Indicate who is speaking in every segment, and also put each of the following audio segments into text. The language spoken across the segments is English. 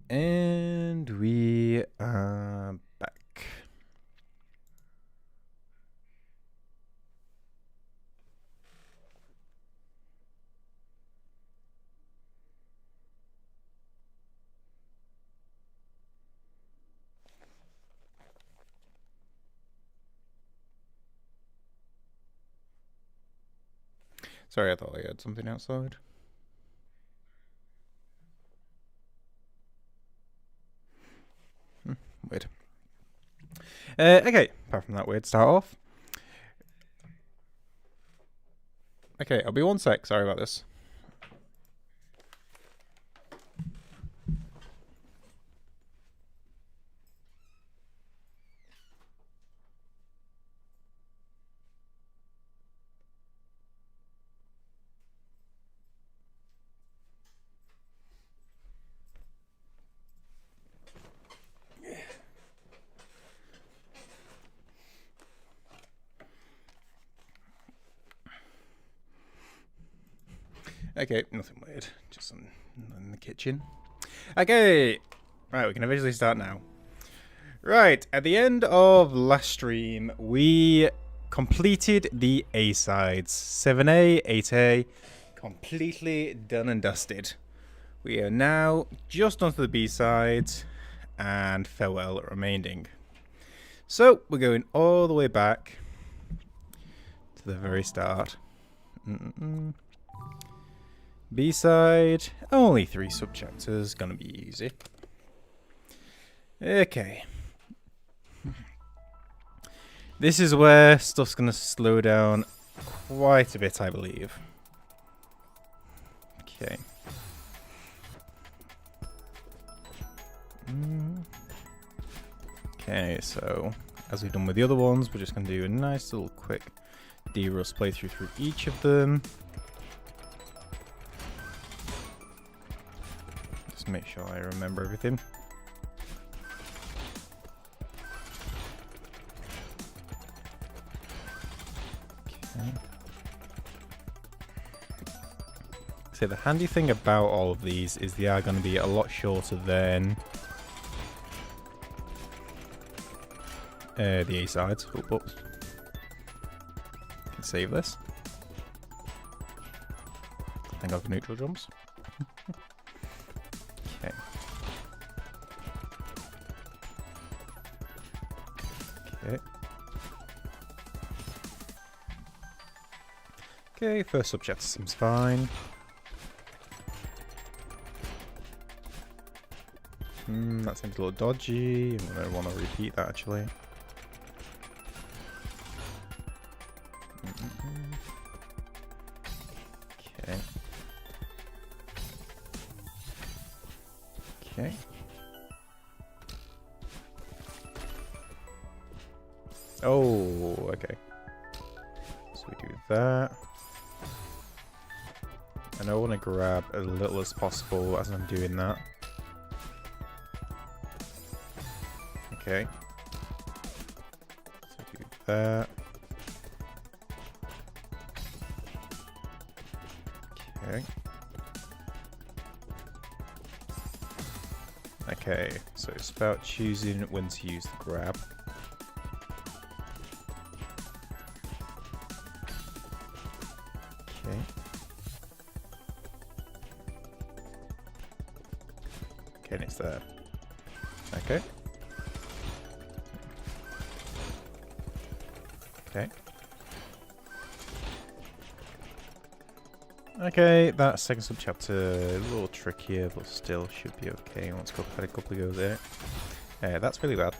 Speaker 1: And we are back. Sorry, I thought I had something outside. Weird. Okay, apart from that weird start off. Okay, I'll be 1 sec. Sorry about this. Okay, nothing weird. Just in the kitchen. Okay, right, we can officially start now. Right, at the end of last stream, we completed the A-sides. 7A, 8A, completely done and dusted. We are now just onto the B-sides and farewell remaining. So, we're going all the way back to the very start. B-side, only 3 subchapters, gonna be easy. Okay. This is where stuff's gonna slow down quite a bit, I believe. Okay. Okay, so as we've done with the other ones, we're just gonna do a nice little quick D-Rust playthrough through each of them. Just make sure I remember everything. Okay. So the handy thing about all of these is they are going to be a lot shorter than the A-sides. Oh, can save this. Thank God for neutral jumps. Okay. Okay. Okay, first subchapter seems fine. That seems a little dodgy. I'm going to want to repeat that actually. Okay. Okay. Oh, okay. So we do that. And I want to grab as little as possible as I'm doing that. Okay. So do that. Okay. Okay, so it's about choosing when to use the grab. Okay. Okay, and it's there. Okay. Okay. Okay, that second subchapter a little trickier, but still should be okay once we've had a couple of goes there. That's really bad.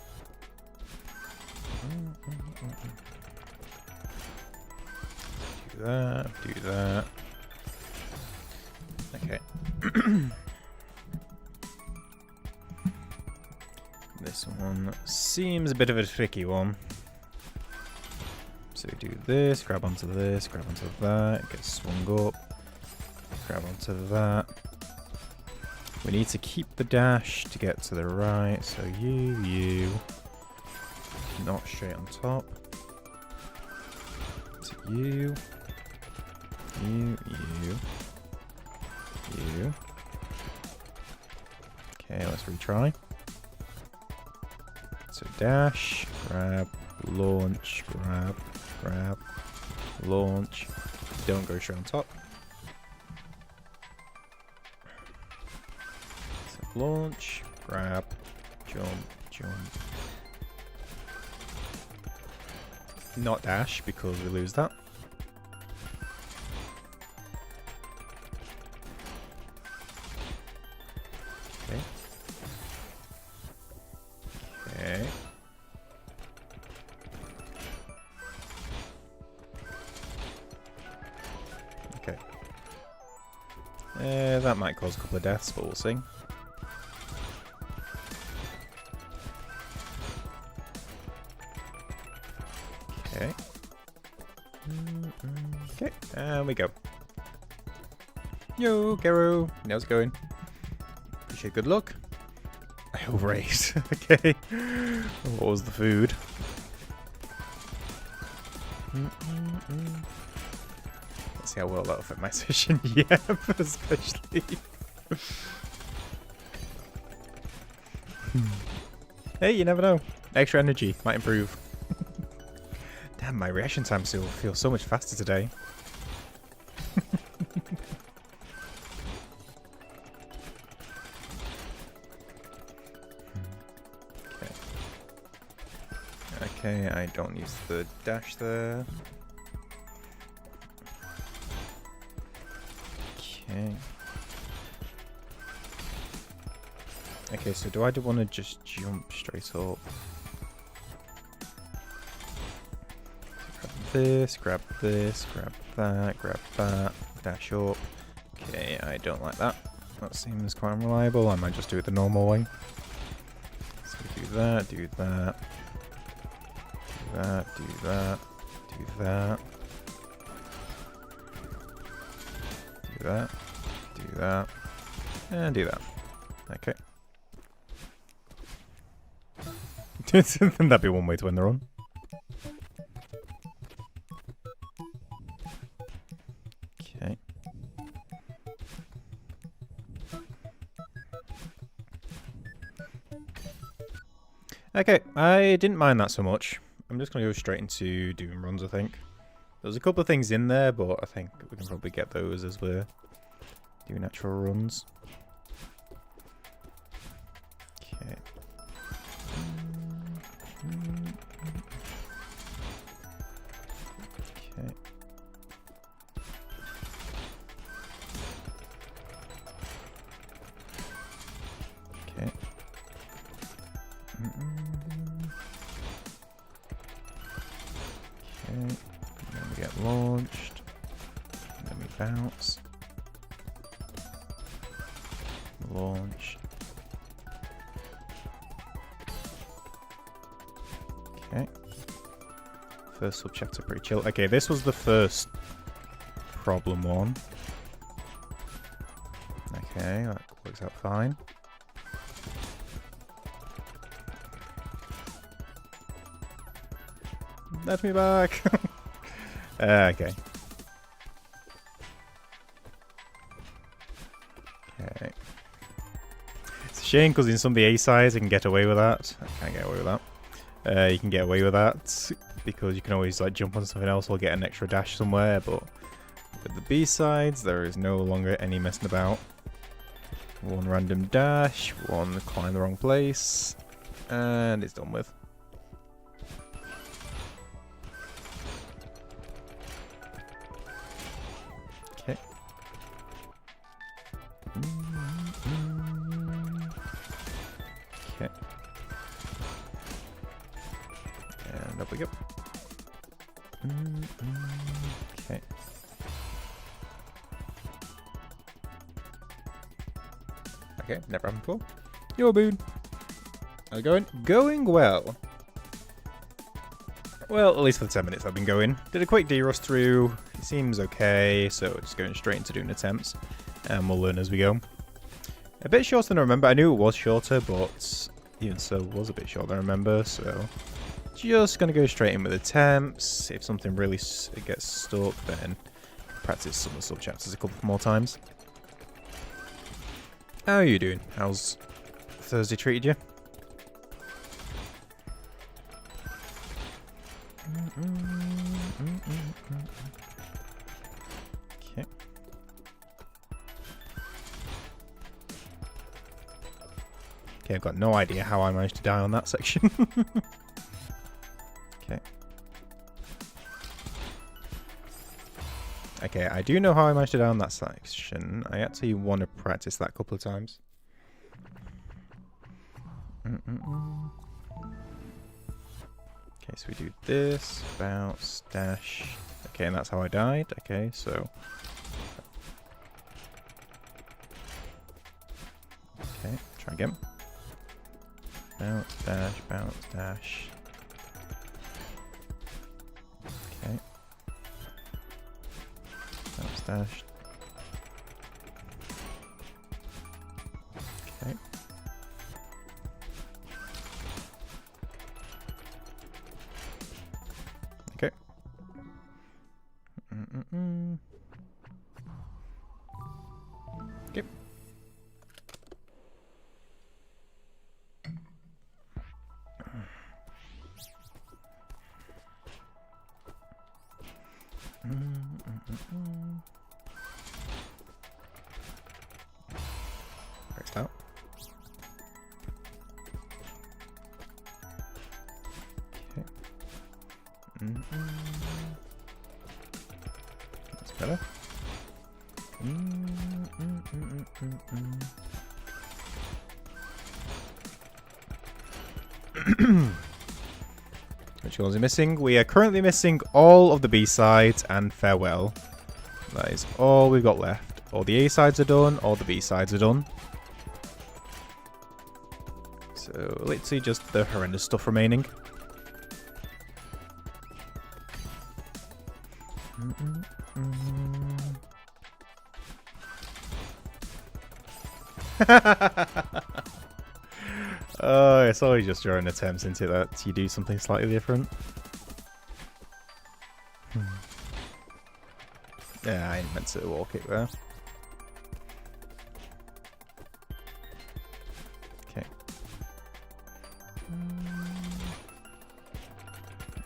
Speaker 1: Do that, do that. Okay. This one seems a bit of a tricky one. So do this, grab onto this, grab onto that, get swung up, grab onto that. We need to keep the dash to get to the right, so you, not straight on top. To you. Okay, let's retry. So dash, grab, launch, grab, grab, launch. Don't go straight on top. So launch, grab, jump, jump. Not dash because we lose that. Okay. Okay. Okay. That might cause a couple of deaths, but we'll see. Okay. Okay, and we go. Yo, Garo. How's it going? Appreciate good luck. I overate. Okay. What was the food? Let's see how well that'll fit my session. Yeah, especially. Hey, you never know. Extra energy might improve. Damn, my reaction time still feels so much faster today. Okay, I don't use the dash there. Okay. Okay, so do I want to just jump straight up? Grab this, grab that, dash up. Okay, I don't like that. That seems quite unreliable. I might just do it the normal way. So do that, do that. Do that, do that, do that. Do that, do that, and do that. Okay. That'd be one way to win the run. Okay. Okay, I didn't mind that so much. I'm just going to go straight into doing runs, I think. There's a couple of things in there, but I think we can probably get those as we're doing actual runs. Okay. Okay. Okay. Okay. Then we get launched. And then we bounce. Launch. Okay. First subchapter pretty chill. Okay, this was the first problem one. Okay, that works out fine. Let me back. Okay. Okay. It's a shame because in some of the A sides I can get away with that. I can't get away with that. You can get away with that because you can always like jump on something else or get an extra dash somewhere, but with the B sides there is no longer any messing about. One random dash, one climb the wrong place, and it's done with. Okay. Okay. And up we go. Okay. Okay, never happened before. Yo, Boone. How's it going? Going well. Well, at least for the 10 minutes I've been going. Did a quick D-Rust through. It seems okay, so just going straight into doing attempts. And we'll learn as we go. A bit shorter than I remember. I knew it was shorter, but even so, it was a bit shorter than I remember, so... Just going to go straight in with attempts. If something really gets stuck, then practice some of the sub-chapters a couple more times. How are you doing? How's Thursday treated you? Okay. Okay, I've got no idea how I managed to die on that section. Okay. Okay, I do know how I managed to die on that section. I actually want to practice that a couple of times. Okay, so we do this, bounce, dash. Okay, and that's how I died. Okay, so... Okay, try again. Bounce, dash, bounce, dash. Okay. Bounce, dash. Okay. Okay. Okay. Pressed out. Okay. That's better. Which ones are missing? We are currently missing all of the B-sides and Farewell. That is all we've got left. All the A-sides are done, all the B-sides are done. So, literally just the horrendous stuff remaining. Oh, it's always just your own attempts into that. You do something slightly different. Yeah, I ain't meant to walk it there. Okay.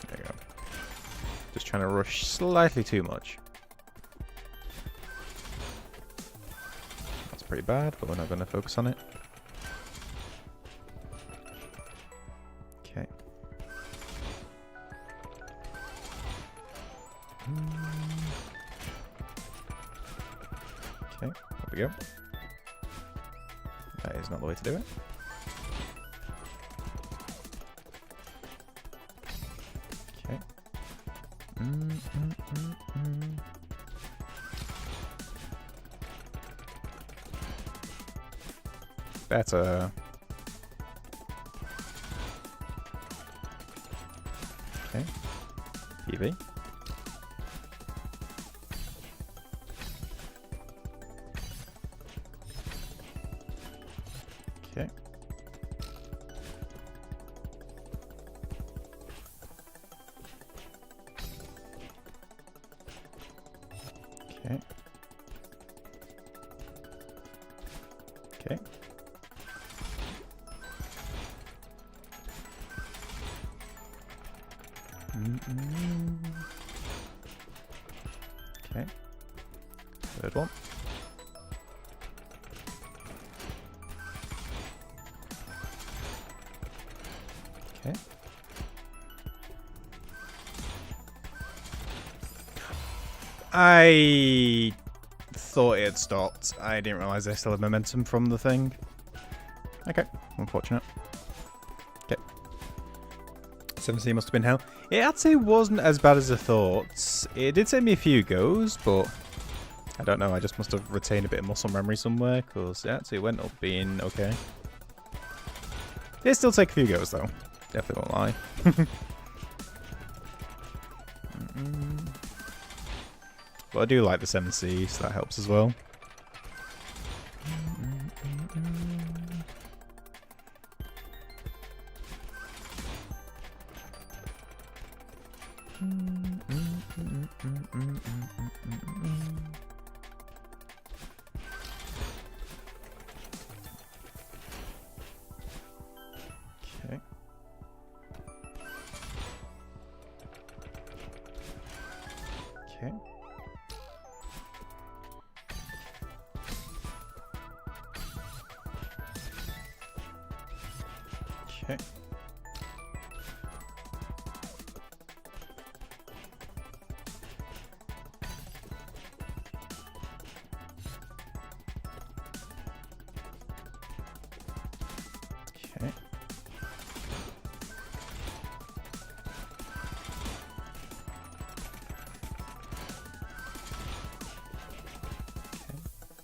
Speaker 1: There you go. Just trying to rush slightly too much. That's pretty bad, but we're not going to focus on it. Okay. Okay, there we go. That is not the way to do it. Okay. Better. Okay. PV. Okay. Okay. Okay. Okay. Third one. Okay. I thought it had stopped. I didn't realise I still had momentum from the thing. Okay, unfortunate. Okay. 17 must have been hell. It actually wasn't as bad as I thought. It did take me a few goes, but I don't know. I just must have retained a bit of muscle memory somewhere, because it actually went up being okay. It still take a few goes, though. Definitely won't lie. But I do like the 7C, so that helps as well. Okay. Okay.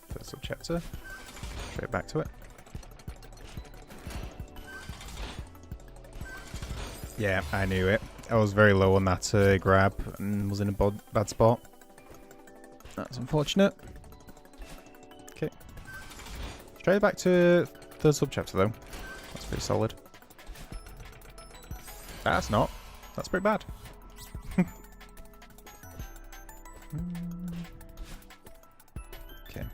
Speaker 1: First subchapter. Straight back to it. Yeah, I knew it. I was very low on that grab and was in a bad spot. That's unfortunate. Okay. Straight back to the subchapter though. That's pretty solid. That's not. That's pretty bad. Okay. Okay.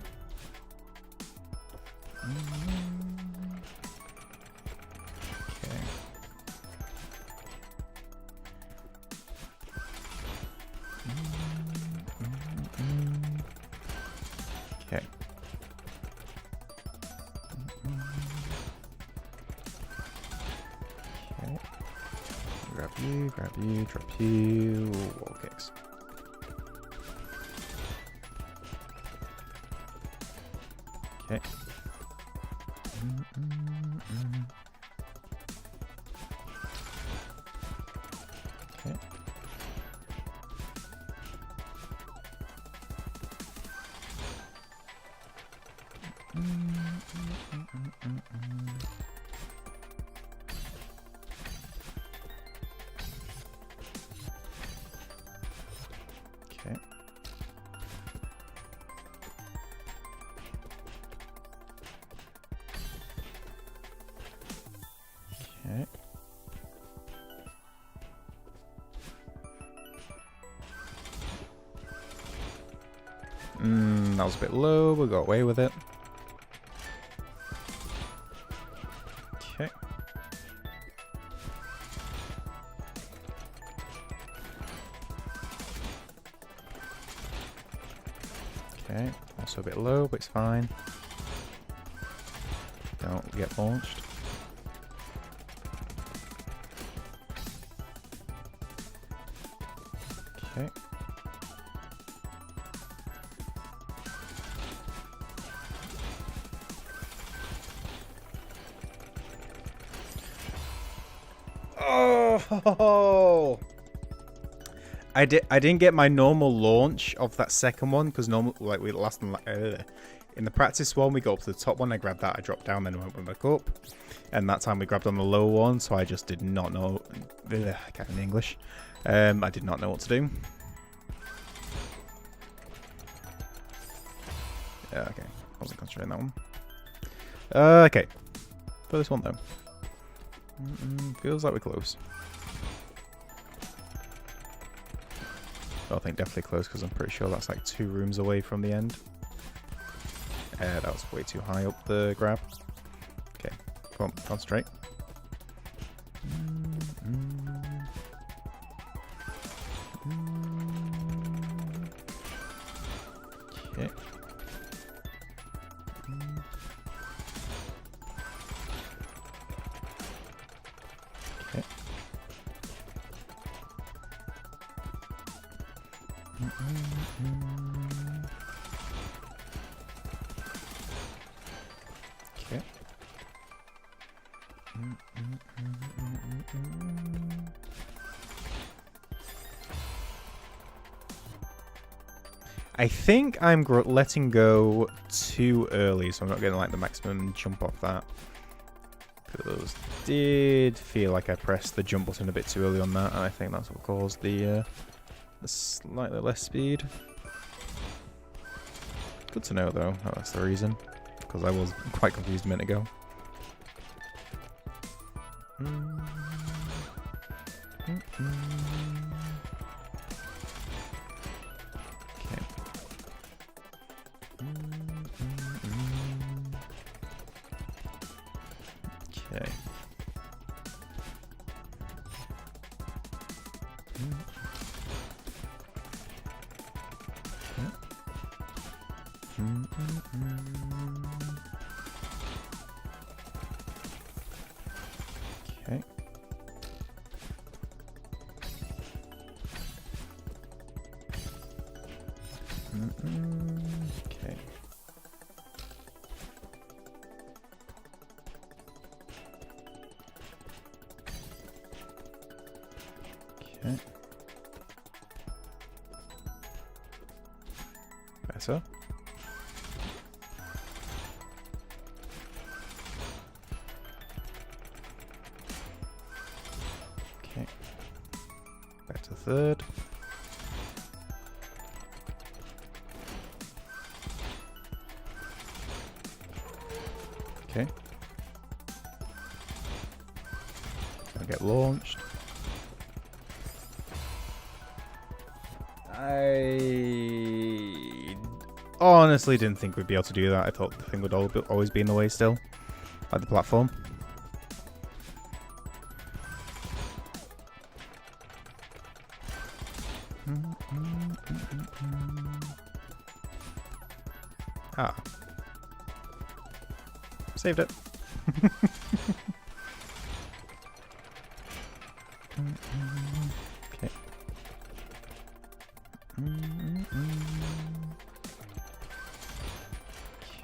Speaker 1: Okay. Okay. Grab you, drop you. Wall kicks. Okay. Okay. Okay. Okay. That was a bit low, we got away with it. Okay. Okay, also a bit low, but it's fine. Don't get launched. Okay. Oh! I didn't get my normal launch of that second one because normal we last in the practice one we got up to the top one. I grabbed that, I dropped down, then went back up, and that time we grabbed on the low one. So I just did not know. I can't in English. I did not know what to do. Yeah, okay. I wasn't concentrating on that one. Okay. For this one though. Feels like we're close. I think definitely close because I'm pretty sure that's like 2 rooms away from the end. That was way too high up the grab. Okay, come on, concentrate. Okay. Okay. Okay. I think I'm letting go too early, so I'm not getting like the maximum jump off that. Because did feel like I pressed the jump button a bit too early on that, and I think that's what caused the slightly less speed. Good to know though, that's the reason, because I was quite confused a minute ago. Okay. Okay. Okay. Okay. Better. Okay. Better third. Okay. Gonna get launched. I honestly didn't think we'd be able to do that. I thought the thing would always be in the way still. Like the platform. Ah. Saved it. Okay. Okay.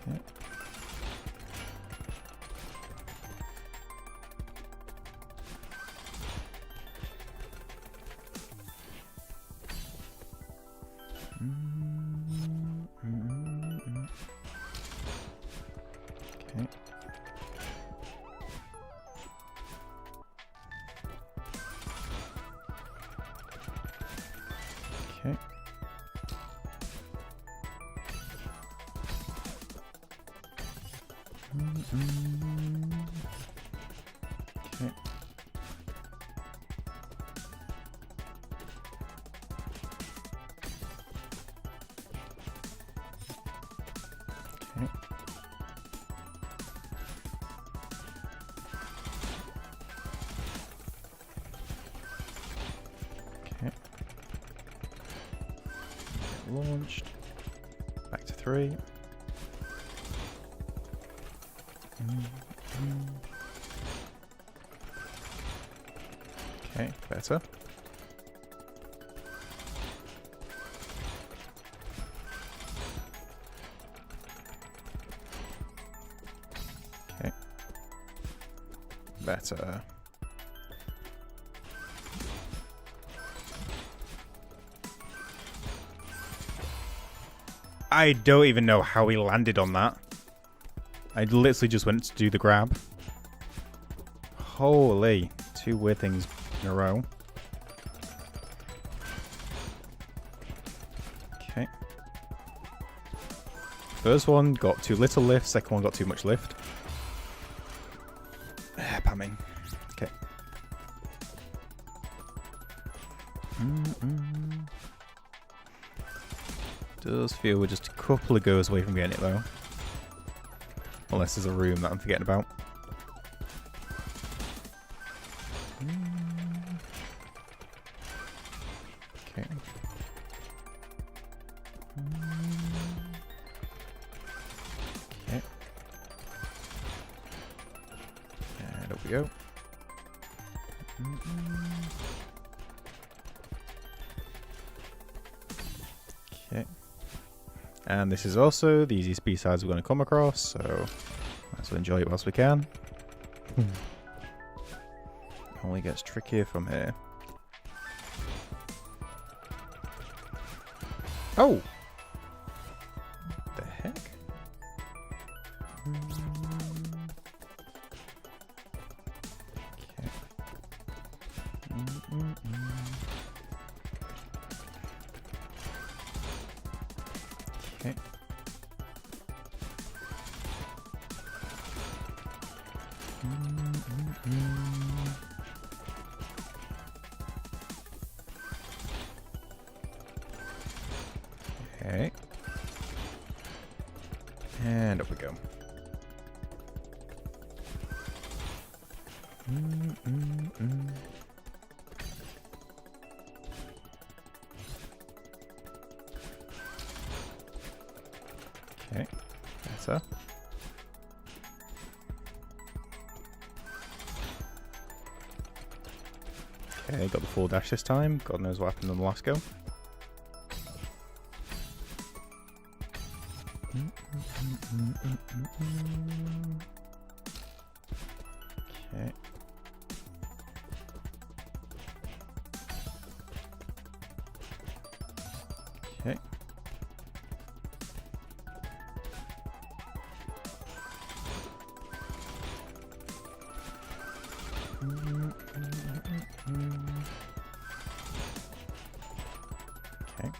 Speaker 1: Okay. Okay. Okay. Okay. Okay. Launched. Back to 3. Okay, better. Okay. Better. I don't even know how he landed on that. I literally just went to do the grab. Holy. 2 weird things in a row. Okay. First one got too little lift, second one got too much lift. Pamming. Okay. Does feel we're just a couple of goes away from getting it though. Unless there's a room that I'm forgetting about. Okay. Okay. And up we go. Okay. And this is also the easiest B-sides we're going to come across, so might as well enjoy it whilst we can. Only gets trickier from here. Oh! The heck? Okay. Okay. Okay. And up we go. Okay, better. Okay, got the full dash this time. God knows what happened on the last go. Okay. Okay. Okay.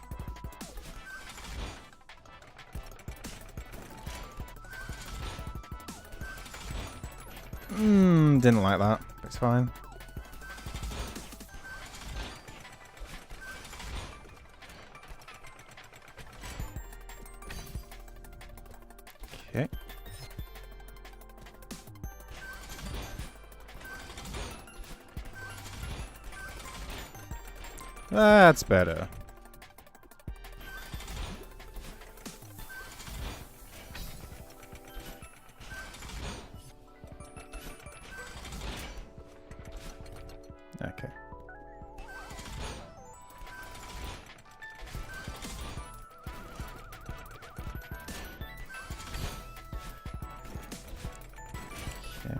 Speaker 1: Didn't like that. It's fine. Okay. That's better. Okay. Okay.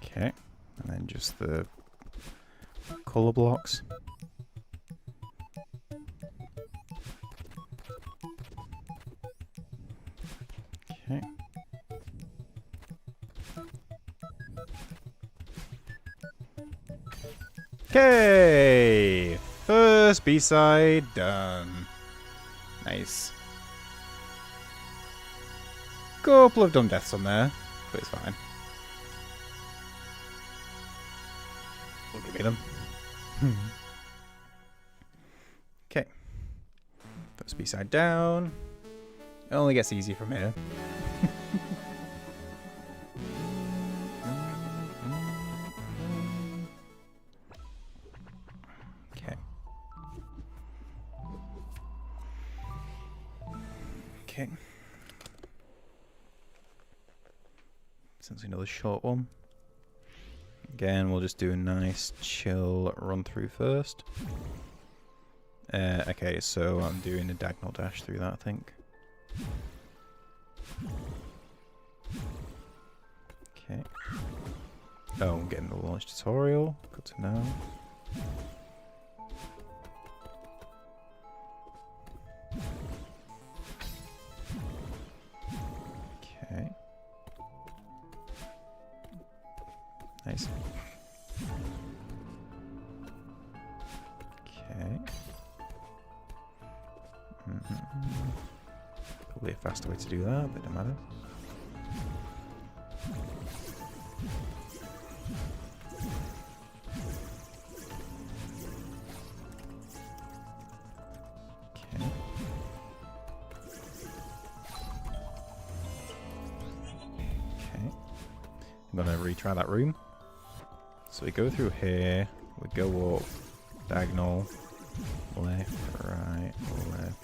Speaker 1: Okay. And then just the color blocks. Okay. Okay, first B-side done. Nice. Couple of dumb deaths on there, but it's fine. We'll give me them. Okay. First B-side down. It only gets easier from here. Okay. Since another short one. Again, we'll just do a nice chill run through first. Okay, so I'm doing a diagonal dash through that, I think. Okay. Oh, I'm getting the launch tutorial. Good to know. Okay. Nice. Okay. Probably a faster way to do that, but it doesn't matter. Okay. Okay. I'm gonna retry that room. So we go through here, we go up, diagonal, left, right, left.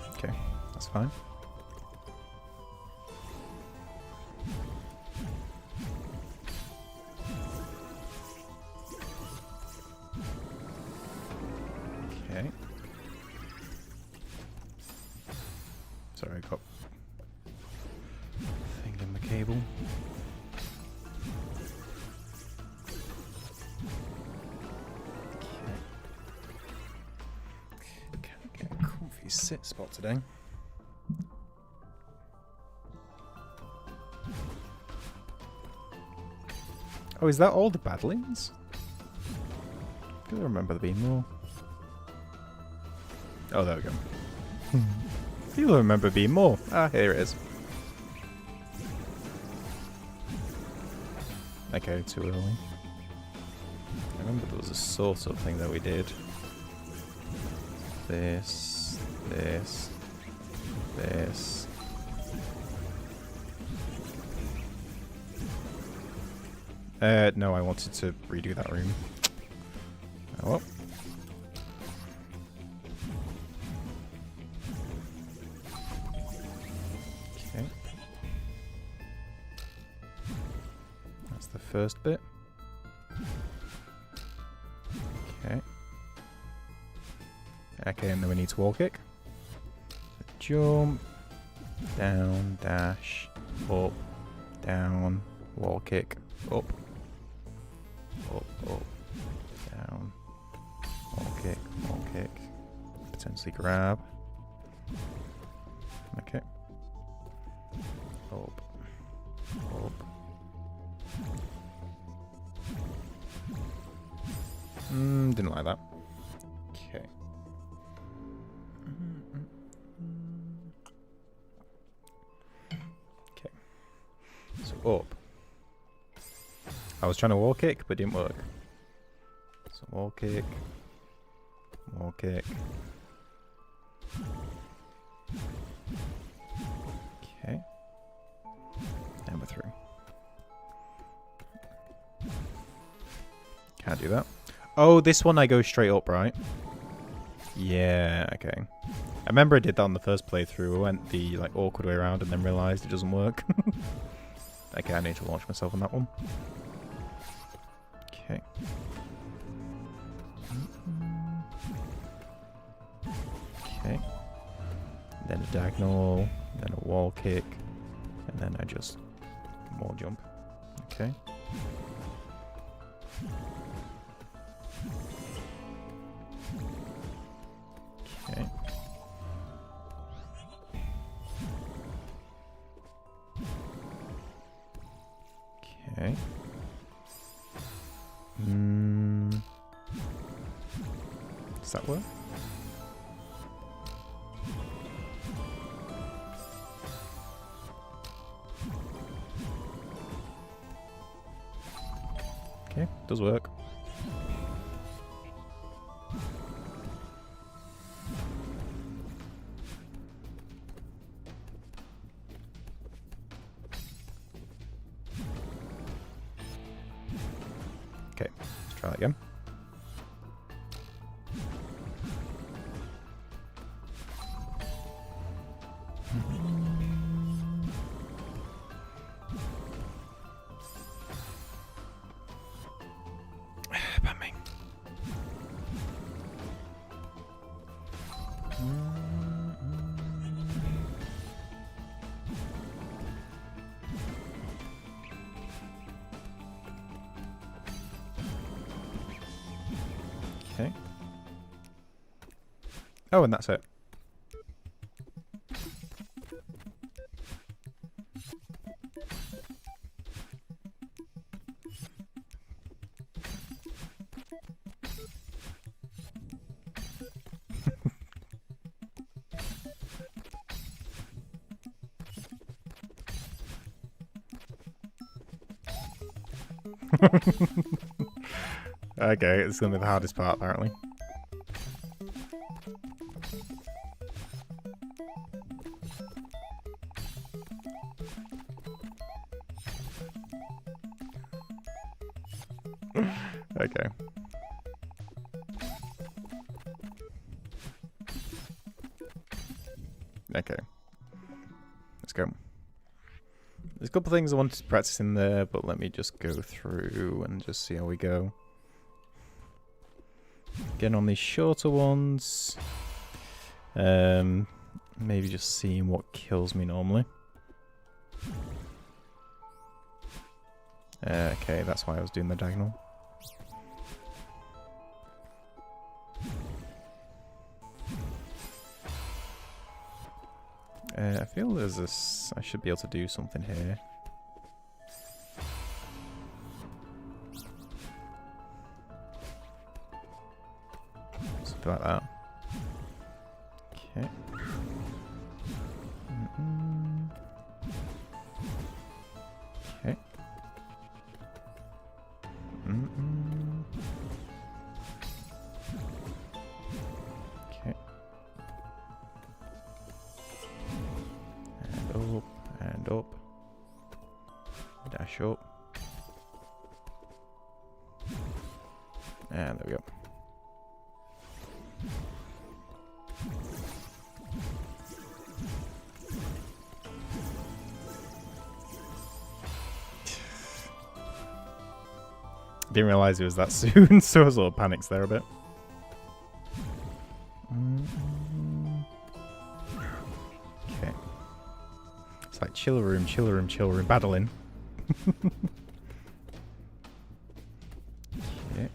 Speaker 1: Okay, that's fine. Okay. Sorry, I got thing in the cable. Can't get a comfy sit spot today. Oh, is that all the battlings? I don't remember there being more. Oh, there we go. I feel I remember being more. Ah, here it is. Okay, too early. I remember there was a sort of thing that we did. This, this, this. No, I wanted to redo that room. Oh well. Okay. That's the first bit. Okay. Okay, and then we need to wall kick. jump, down, dash, up, down, wall kick, up, up, up, down, wall kick, potentially grab. Okay. Up, up. Didn't like that. Okay. Okay. So up. I was trying to wall kick, but it didn't work. So wall kick. Wall kick. Okay. And we're through. Can't do that. Oh, this one I go straight up, right? Yeah, okay. I remember I did that on the first playthrough. I went the like awkward way around and then realised it doesn't work. Okay, I need to launch myself on that one. Okay. Okay. Then a diagonal, then a wall kick, and then I just wall jump. Okay. Okay. Okay. Does that work? Okay, does work. Okay, let's try that again. Bumming. Okay. Oh, and that's it. Okay, it's gonna be the hardest part apparently. Okay. Okay. Let's go. There's a couple things I wanted to practice in there, but let me just go through and just see how we go. Again on these shorter ones. Maybe just seeing what kills me normally. Okay, that's why I was doing the diagonal. I feel there's this. I should be able to do something here. Something like that. Okay. Okay. Okay. And up. Dash up. And there we go. Didn't realise it was that soon, so I was a little panicked there a bit. It's like chill room, chill room, chill room, battling. Okay.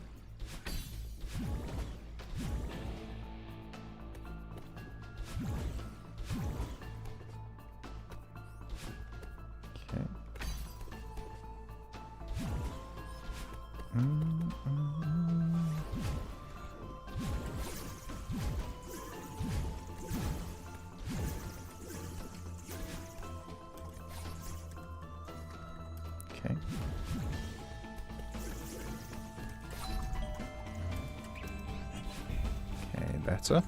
Speaker 1: Okay. Okay. Okay, better.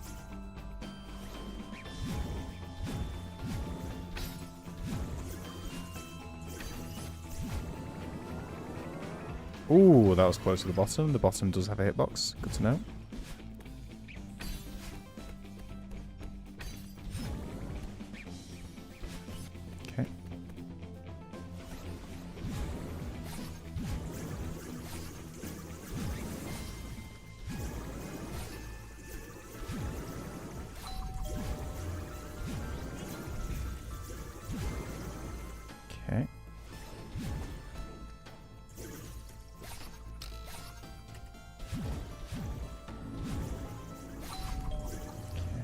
Speaker 1: Ooh, that was close to the bottom. The bottom does have a hitbox. Good to know. Okay. Okay.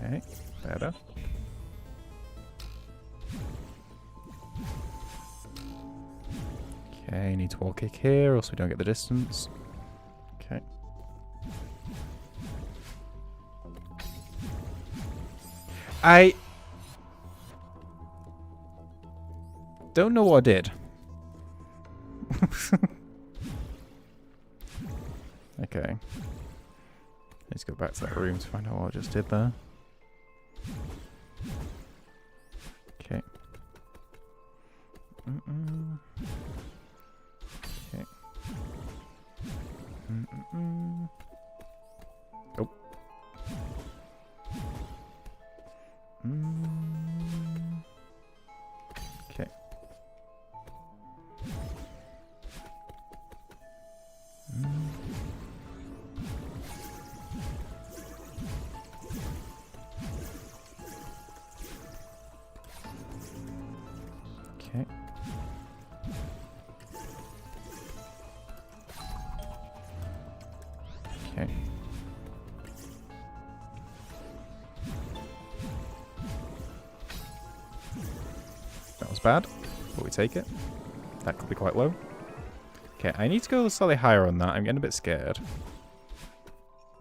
Speaker 1: Okay, better. Okay, need to wall kick here, else we don't get the distance. Okay. I don't know what I did. Okay. Let's go back to that room to find out what I just did there. Okay. Okay. Oh. Okay. Okay. Okay. That was bad, but we take it. That could be quite low. Okay, I need to go slightly higher on that. I'm getting a bit scared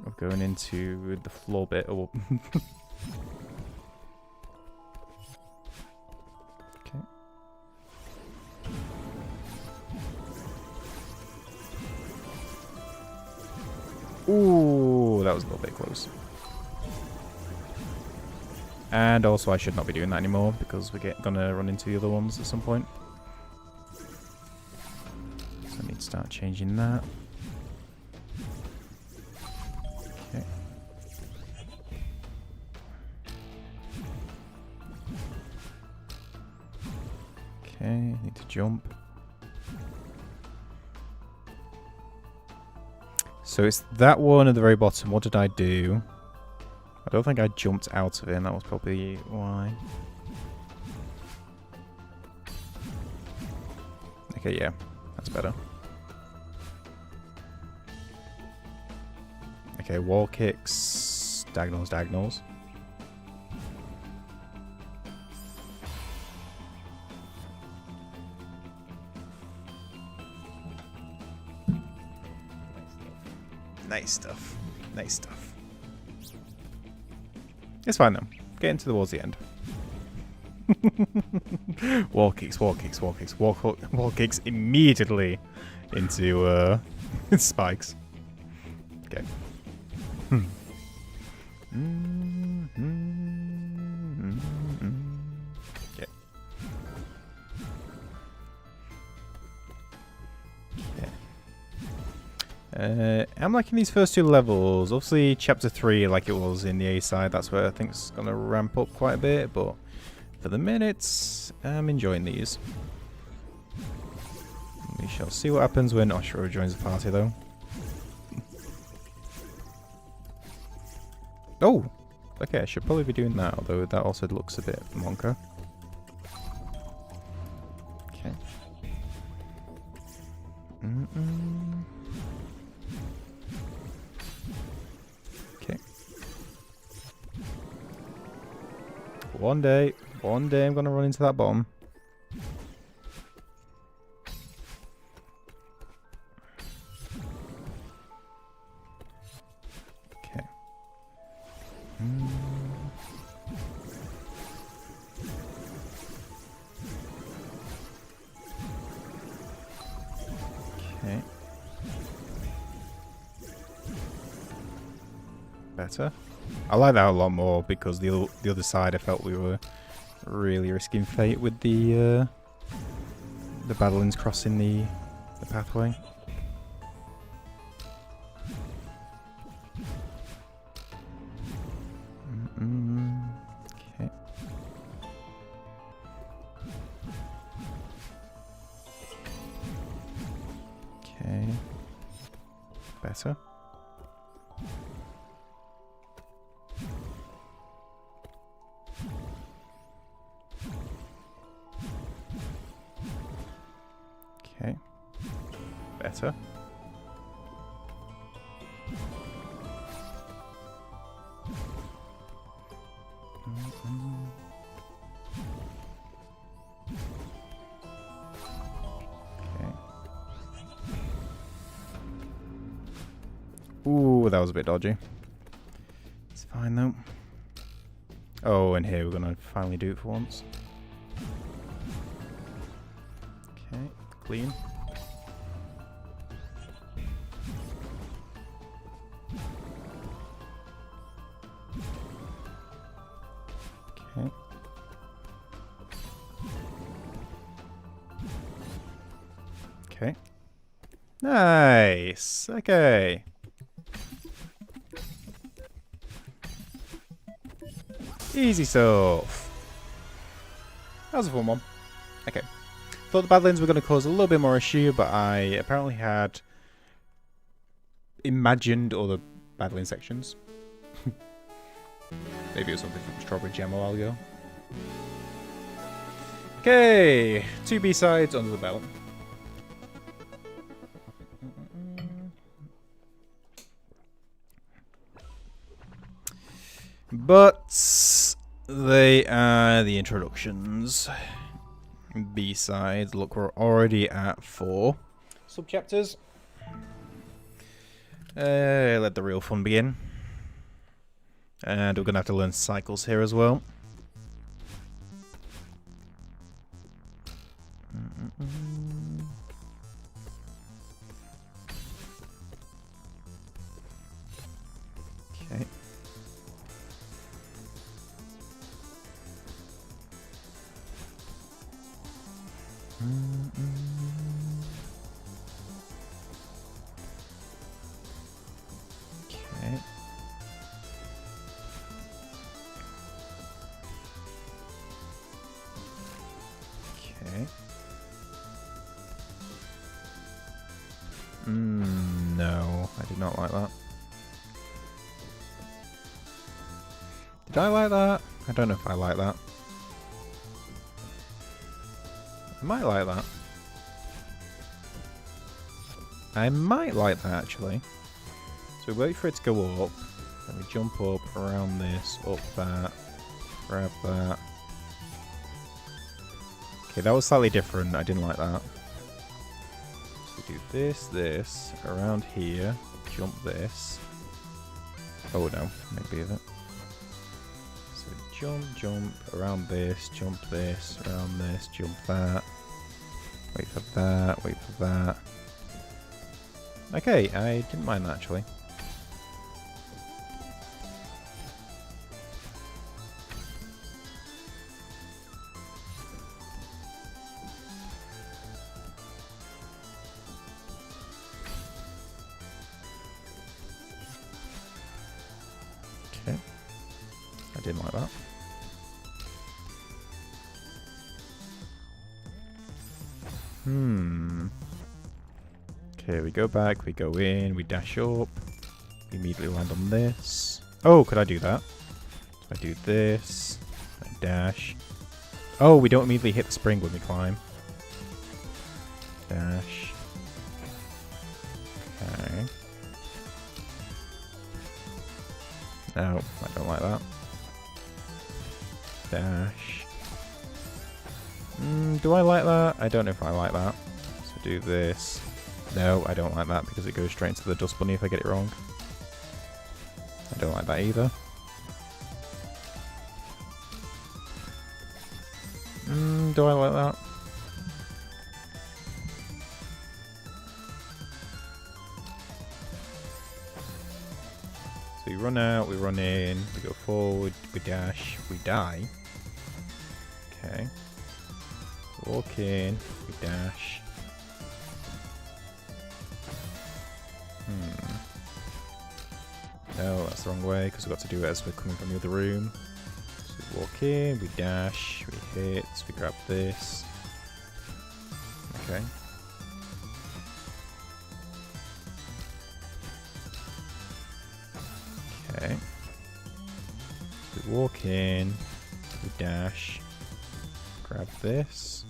Speaker 1: of going into the floor bit. Or okay. Ooh, that was a little bit close. And also, I should not be doing that anymore because we're gonna run into the other ones at some point. So I need to start changing that. Okay. Okay, need to jump. So it's that one at the very bottom. What did I do? I don't think I jumped out of it, and that was probably why. Okay, yeah. That's better. Okay, wall kicks. Diagonals, diagonals. Nice stuff. Nice stuff. It's fine though. Getting towards the end. Wall kicks, wall kicks, wall kicks, wall kicks immediately into spikes. Okay. Okay. I'm liking these first two levels. Obviously, chapter 3, like it was in the A side, that's where I think it's going to ramp up quite a bit. But for the minutes, I'm enjoying these. We shall see what happens when Oshiro joins the party, though. Oh! Okay, I should probably be doing that, although that also looks a bit monka. One day I'm gonna run into that bottom. Okay. Okay. Better. I like that a lot more because the other side I felt we were really risking fate with the Badlands crossing the pathway. Okay. Okay. Better. Okay. Better. Okay. Ooh, that was a bit dodgy. It's fine though. Oh, and here we're gonna finally do it for once. Okay, clean. Okay. Okay. Nice. Okay. Easy stuff. That was a fun one. Okay. Thought the Badlands were going to cause a little bit more issue, but I apparently had imagined other Badlands sections. Maybe it was something from Strawberry Jam a while ago. Okay, 2 B-sides under the belt. But they are the introductions. B-sides. Look, we're already at 4 subchapters. Let the real fun begin. And we're going to have to learn cycles here as well. Okay. Okay. Okay. No, I did not like that. Did I like that? I don't know if I like that. I might like that. I might like that actually. So we wait for it to go up. Then we jump up around this, up that, grab that. Okay, that was slightly different. I didn't like that. So we do this, around here, jump this. Oh no, maybe it. So jump, around this, around this, jump that. Wait for that, wait for that. Okay, I didn't mind that actually. Okay, I didn't like that. Okay, we go back, we go in, we dash up, we immediately land on this. Oh, could I do that? So I do this, I dash. Oh, we don't immediately hit the spring when we climb. Dash. Okay. No, I don't like that. dash. Do I like that? I don't know if I like that. So do this. No, I don't like that because it goes straight into the dust bunny if I get it wrong. I don't like that either. Do I like that? So we run out, we run in, we go forward, we dash, we die. Okay. Walk in, we dash. No, that's the wrong way because we've got to do it as we're coming from the other room. So we walk in, we dash, we hit, we grab this. Okay. Okay. We walk in, we dash, grab this.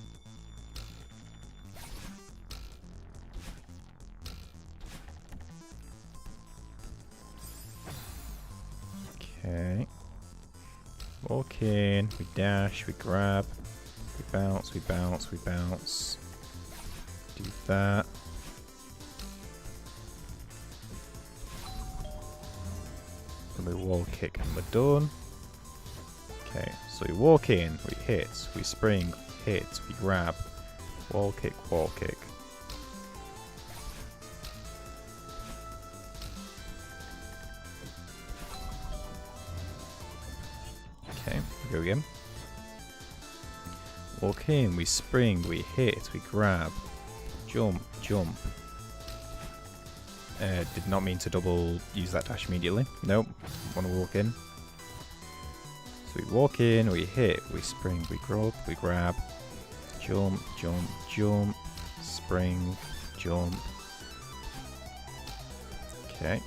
Speaker 1: Okay. Walk in, we dash, we grab, we bounce, we bounce, we bounce. Do that. Then we wall kick and we're done. Okay, so we walk in, we hit, we spring, hit, we grab, wall kick, wall kick. Okay, we go again. Walk in, we spring, we hit, we grab, jump, jump. Did not mean to double use that dash immediately. Nope, want to walk in. So we walk in, we hit, we spring, we grab, jump, jump, jump, spring, jump. Okay.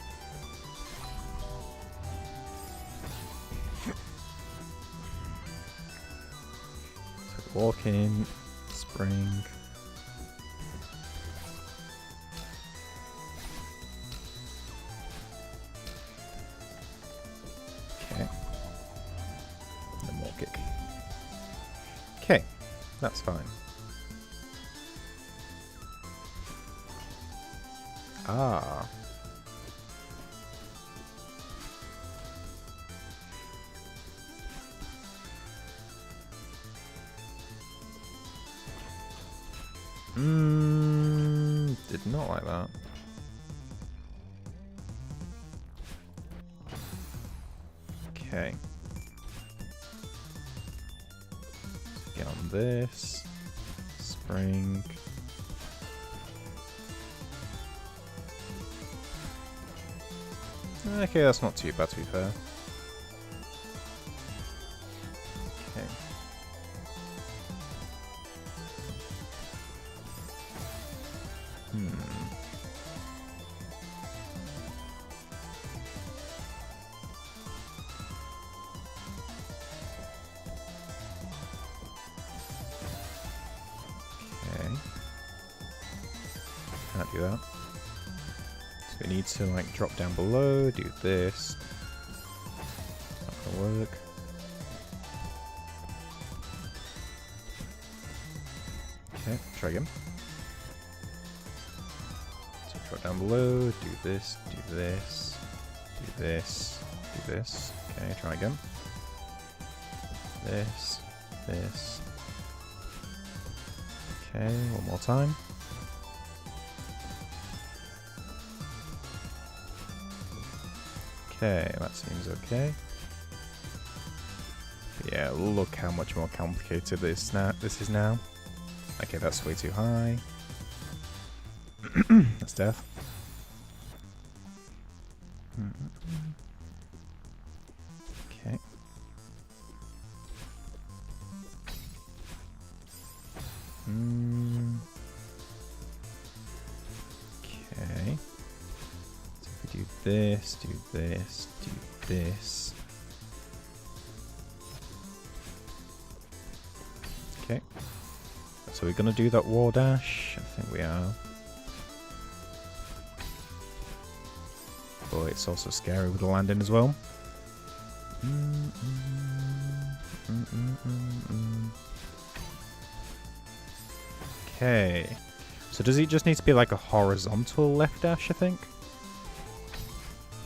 Speaker 1: So we walk in, spring. Okay, that's fine. Ah. Did not like that. Okay. Get on this. Spring. Okay, that's not too bad to be fair. Okay. Can't do that. So we need to like drop down below, do this. Not gonna work. Okay, try again. So drop down below, do this, do this, do this, do this. Okay, try again. This, this. Okay, one more time. Okay, that seems okay. But yeah, look how much more complicated this is now. Okay, that's way too high. That's death. Okay. Okay. So if we do this, do this, do this. Okay. So we're gonna do that war dash. I think we are. But it's also scary with the landing as well. Okay. So does it just need to be like a horizontal left dash, I think?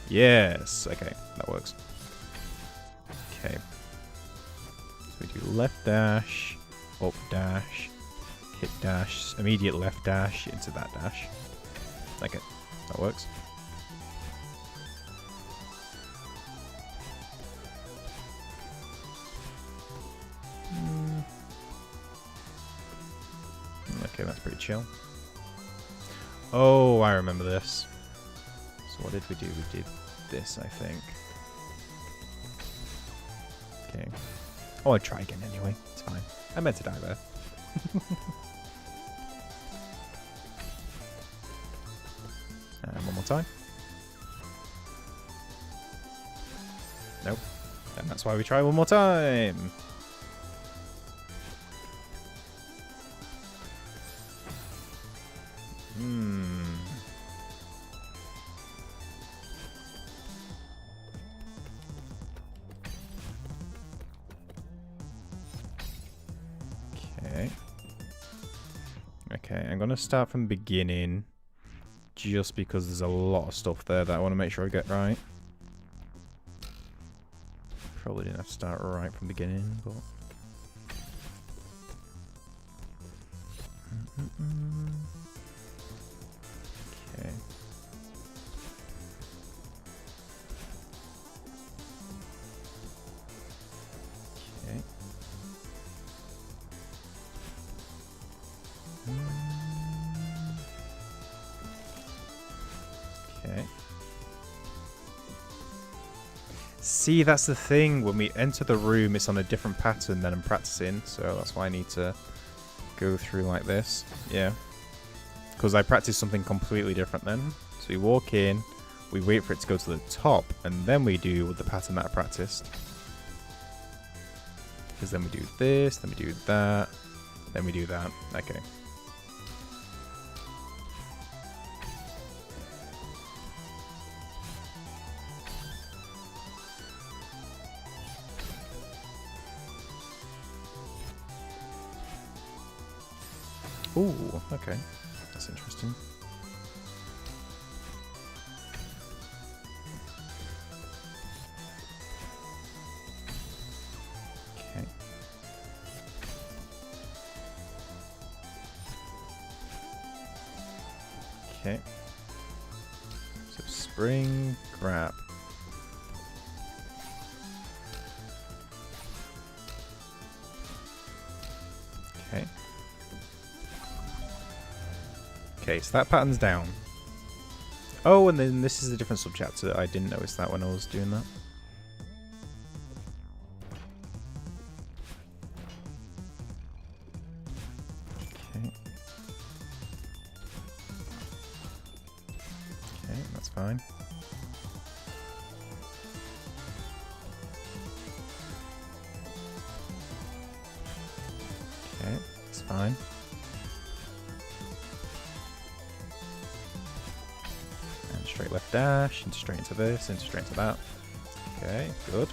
Speaker 1: Yes. Okay, that works. Okay. So we do left dash, up dash, hit dash, immediate left dash into that dash. Okay, that works. Okay, that's pretty chill. Oh, I remember this. So what did we do? We did this, I think. Okay. Oh, I'll try again anyway. It's fine. I meant to die there. And one more time. Nope. And that's why we try one more time. Okay. Okay, I'm going to start from the beginning. Just because there's a lot of stuff there that I want to make sure I get right. Probably didn't have to start right from the beginning, but... Okay. Okay. Okay. See, that's the thing. When we enter the room, it's on a different pattern than I'm practicing, so that's why I need to go through like this. Yeah. Because I practice something completely different then. So we walk in, we wait for it to go to the top, and then we do the pattern that I practiced. Because then we do this, then we do that, then we do that. Okay. Ooh, okay. That's interesting. Okay. Okay. So spring, grab. Okay. Okay, so that pattern's down. Oh, and then this is a different subchapter. I didn't notice that when I was doing that. Okay. Okay, that's fine. Okay, that's fine. Straight left dash, into straight into this, into straight into that. Okay, good.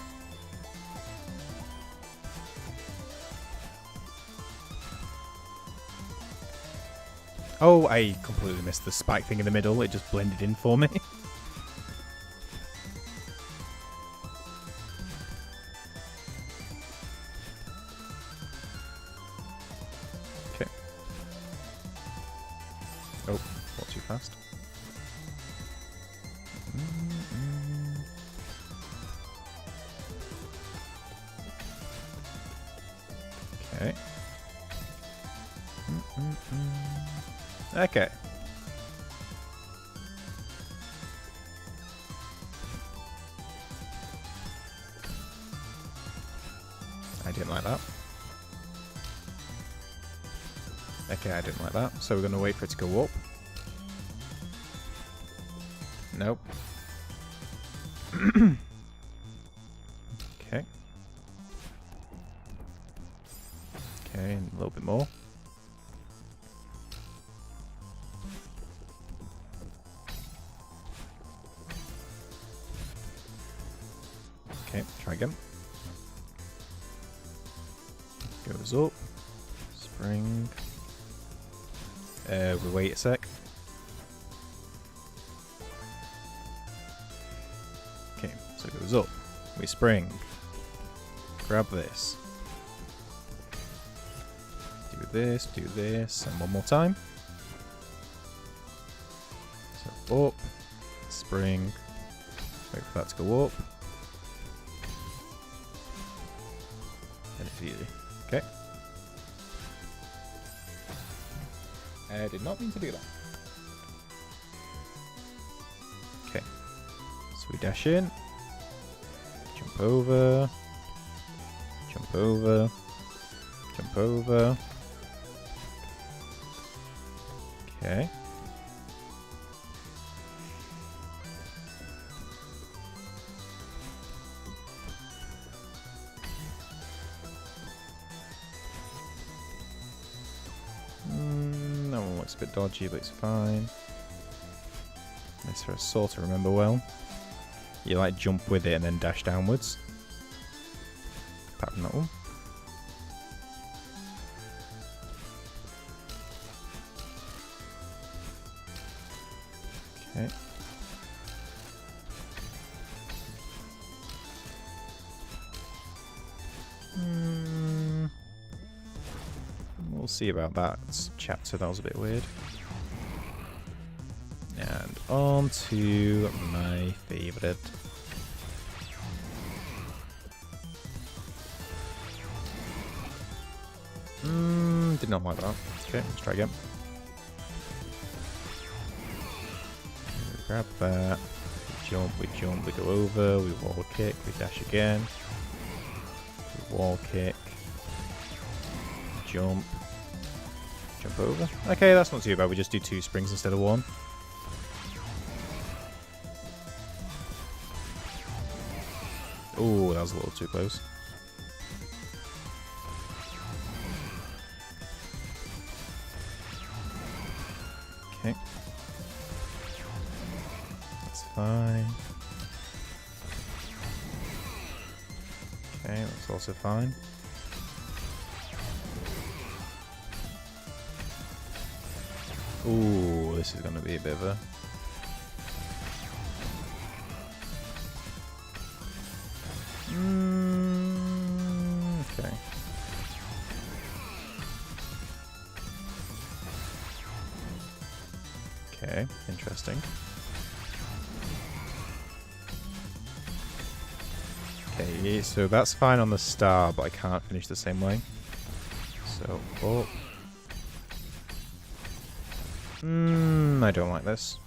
Speaker 1: Oh, I completely missed the spike thing in the middle. It just blended in for me. Okay. Oh, not too fast. Okay. Okay. I didn't like that. Okay, I didn't like that. So we're going to wait for it to go up. Nope. Okay. Okay, and a little bit more. Okay, try again. Goes up. Spring. We wait a sec. Okay, so it goes up. We spring. Grab this. Do this, and one more time. So up. Spring. Wait for that to go up. And it's easy. Okay. I did not mean to do that. Okay. So we dash in. Jump over. Jump over. Jump over. Okay. That one looks a bit dodgy, but it's fine. This for a sword to remember well. You like jump with it and then dash downwards. Apart from that one. Okay. We'll see about that chapter. That was a bit weird. And on to my favourite. Did not like that. Okay, let's try again. Grab that. We jump, we go over, we wall kick, we dash again. We wall kick. Jump. Jump over. Okay, that's not too bad. We just do 2 springs instead of 1. Oh, that was a little too close. Okay. That's fine. Okay, that's also fine. Ooh, this is going to be a bit of a... okay. Okay, interesting. Okay, so that's fine on the star, but I can't finish the same way. So, oh. I don't like this.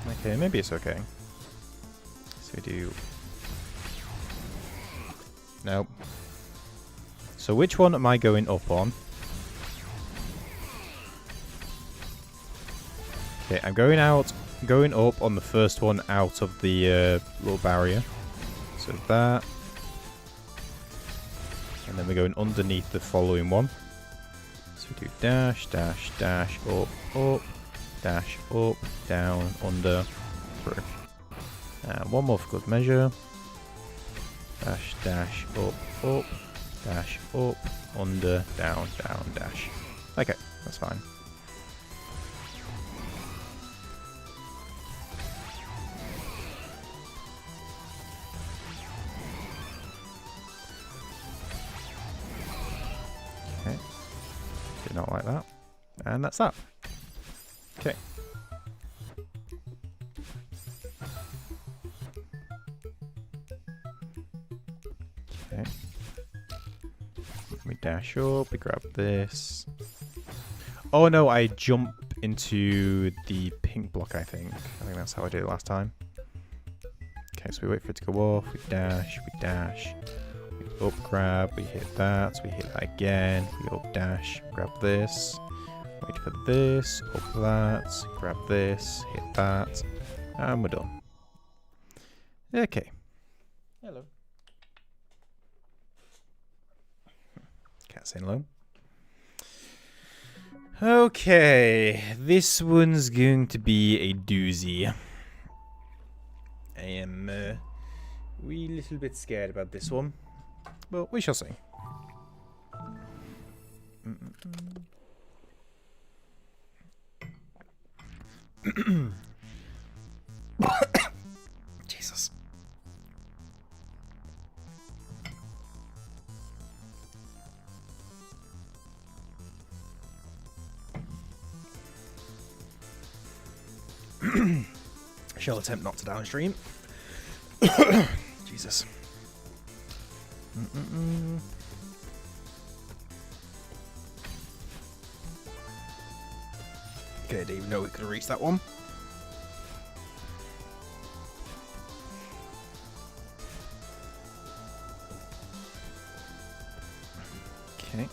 Speaker 1: Okay, maybe it's okay. So we do... Nope. So which one am I going up on? Okay, I'm going up on the first one out of the little barrier. So that. And then we're going underneath the following one. So we do dash, dash, dash, up, dash, up, down, under, through. And one more for good measure. Dash, dash, up, dash, up, under, down, down, dash. Okay, that's fine. Okay. Did not like that. And that's that. Okay. Okay. We dash up, we grab this. Oh no, I jump into the pink block, I think. I think that's how I did it last time. Okay, so we wait for it to go off, we dash, we up grab, we hit that, we hit that again, we up dash, grab this, wait for this, up that, grab this, hit that, and we're done. Okay. Hello. Cat saying hello. Okay, this one's going to be a doozy. I am a wee little bit scared about this one. But we shall see. Jesus. Shall attempt not to downstream. Jesus. Okay, I didn't even know we could reach that one. Okay.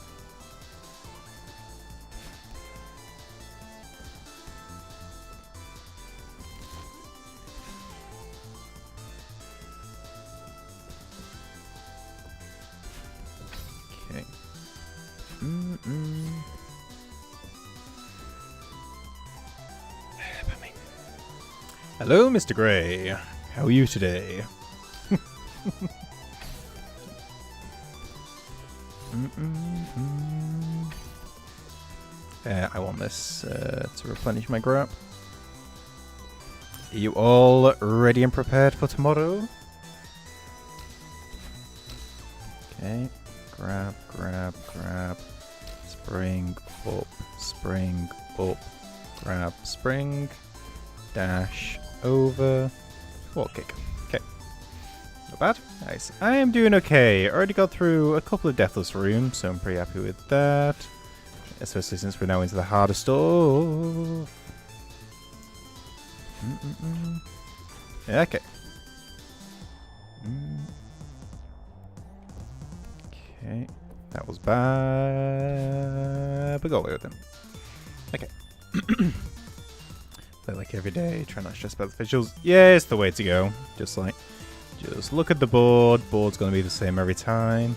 Speaker 1: Okay. Hello, Mr. Gray. How are you today? I want this to replenish my grab. Are you all ready and prepared for tomorrow? Okay. Grab, grab, grab. Spring up, grab, spring, dash, over, wall kick. Okay. Not bad. Nice. I am doing okay. I already got through a couple of deathless rooms, so I'm pretty happy with that. Especially since we're now into the harder stuff. Yeah, okay. Okay. That was bad. But go away with it. Okay. Play like every day. Try not to stress about the visuals. Yeah, it's the way to go. Just look at the board. Board's gonna be the same every time.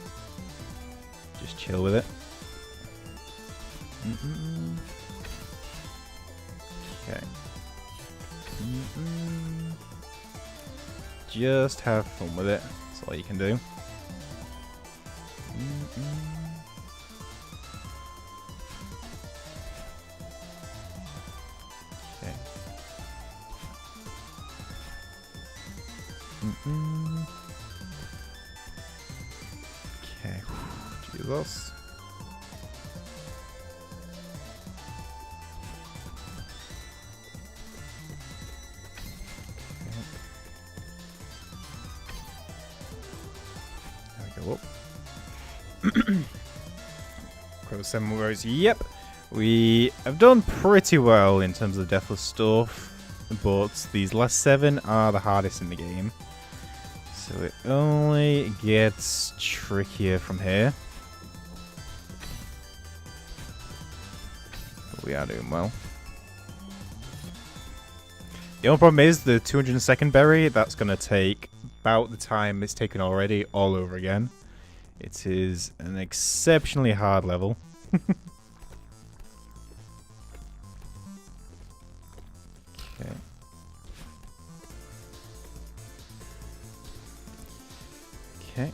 Speaker 1: Just chill with it. Okay. Just have fun with it. That's all you can do. Okay. Okay. Jesus. Go up. Crow 7 rows. Yep. We have done pretty well in terms of deathless stuff, but these last 7 are the hardest in the game. So it only gets trickier from here. But we are doing well. The only problem is the 202nd berry, that's going to take about the time it's taken already all over again. It is an exceptionally hard level. Okay. Okay.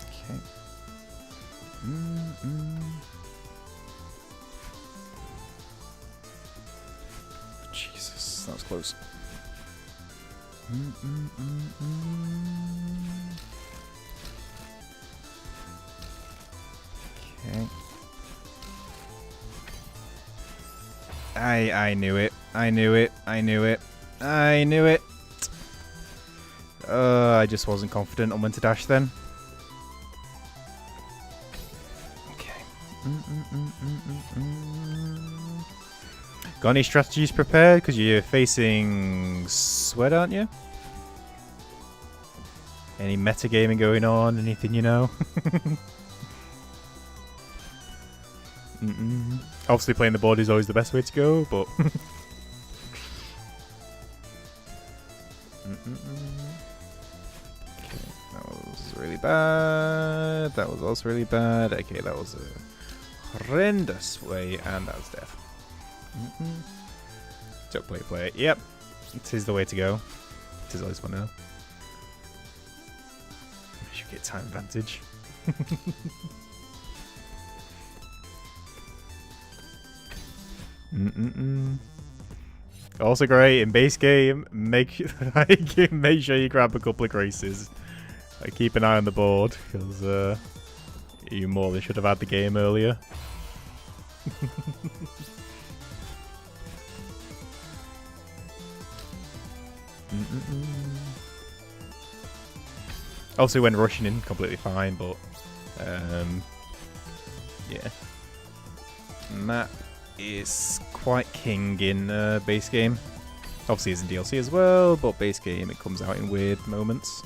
Speaker 1: Okay. Jesus, that was close. Okay. I knew it. I knew it. I knew it. I knew it. I just wasn't confident on when to dash then. Okay. Got any strategies prepared? Because you're facing Sweat, aren't you? Any metagaming going on? Anything you know? Obviously playing the board is always the best way to go, but... Okay, that was really bad. That was also really bad. Okay, that was a horrendous way, and that was death. So play. Yep, it is the way to go. It is always fun now. I should get time advantage. Also great in base game. Make sure you grab a couple of graces. Keep an eye on the board because you more than should have had the game earlier. Obviously, when rushing in, completely fine, but yeah, map is quite king in base game. Obviously, it's in DLC as well, but base game it comes out in weird moments.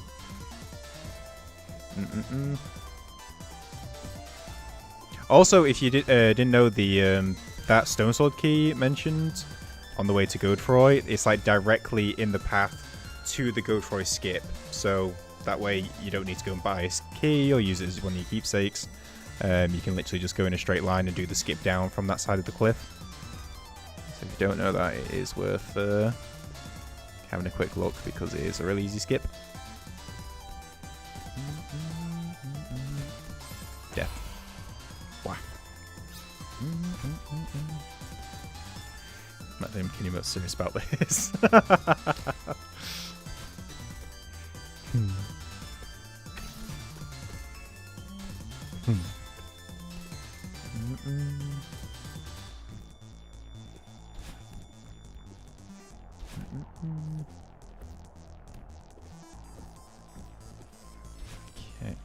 Speaker 1: Also, if you didn't know the that stone sword key mentioned on the way to Godefroy, it's like directly in the path to the Godefroy skip. So that way you don't need to go and buy a key or use it as one of your keepsakes. You can literally just go in a straight line and do the skip down from that side of the cliff. So if you don't know that, it is worth having a quick look because it is a really easy skip. Death. Wow. I'm not even kidding about serious about this. Okay.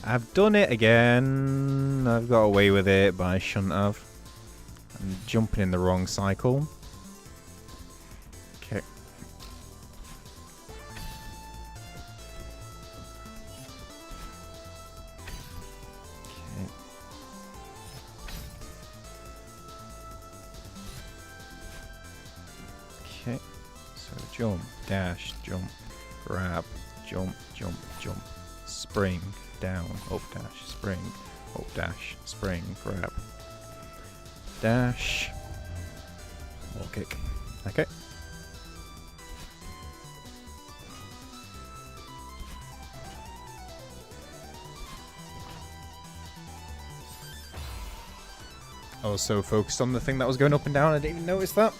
Speaker 1: I've done it again. I've got away with it, but I shouldn't have. I'm jumping in the wrong cycle. Okay. Okay. So jump, dash, jump, grab, jump, jump, jump, spring, down, up, dash, spring, up, dash, spring, grab, dash, wall kick. Okay. I was so focused on the thing that was going up and down, I didn't even notice that.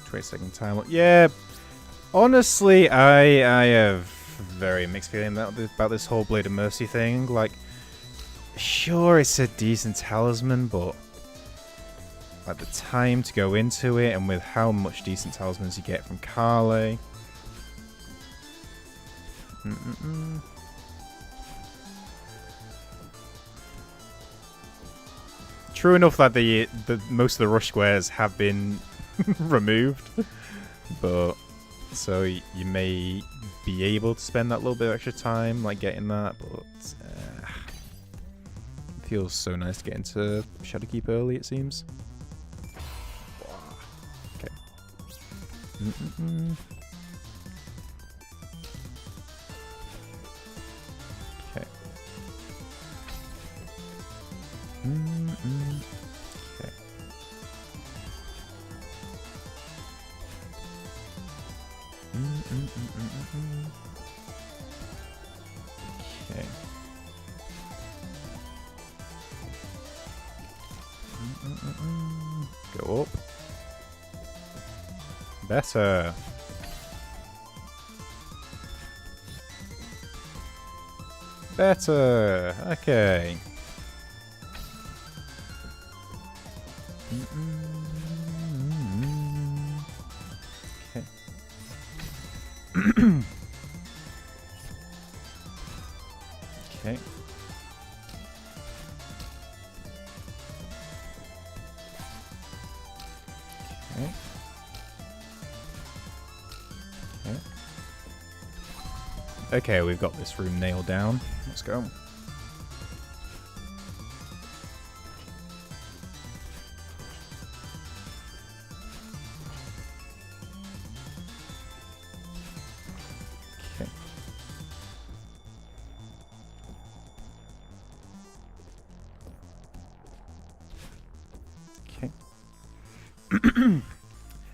Speaker 1: 20-second time. Yeah, honestly, I have very mixed feeling about this whole Blade of Mercy thing. Like, sure, it's a decent talisman, but at the time to go into it, and with how much decent talismans you get from Carle. True enough that the most of the rush squares have been removed, but so you may be able to spend that little bit of extra time like getting that, but it feels so nice to get into Shadowkeep early, it seems. Okay. Okay. Okay. Okay. Go up. Better. Better. Okay. Okay. Okay. Okay. Okay, we've got this room nailed down. Let's go.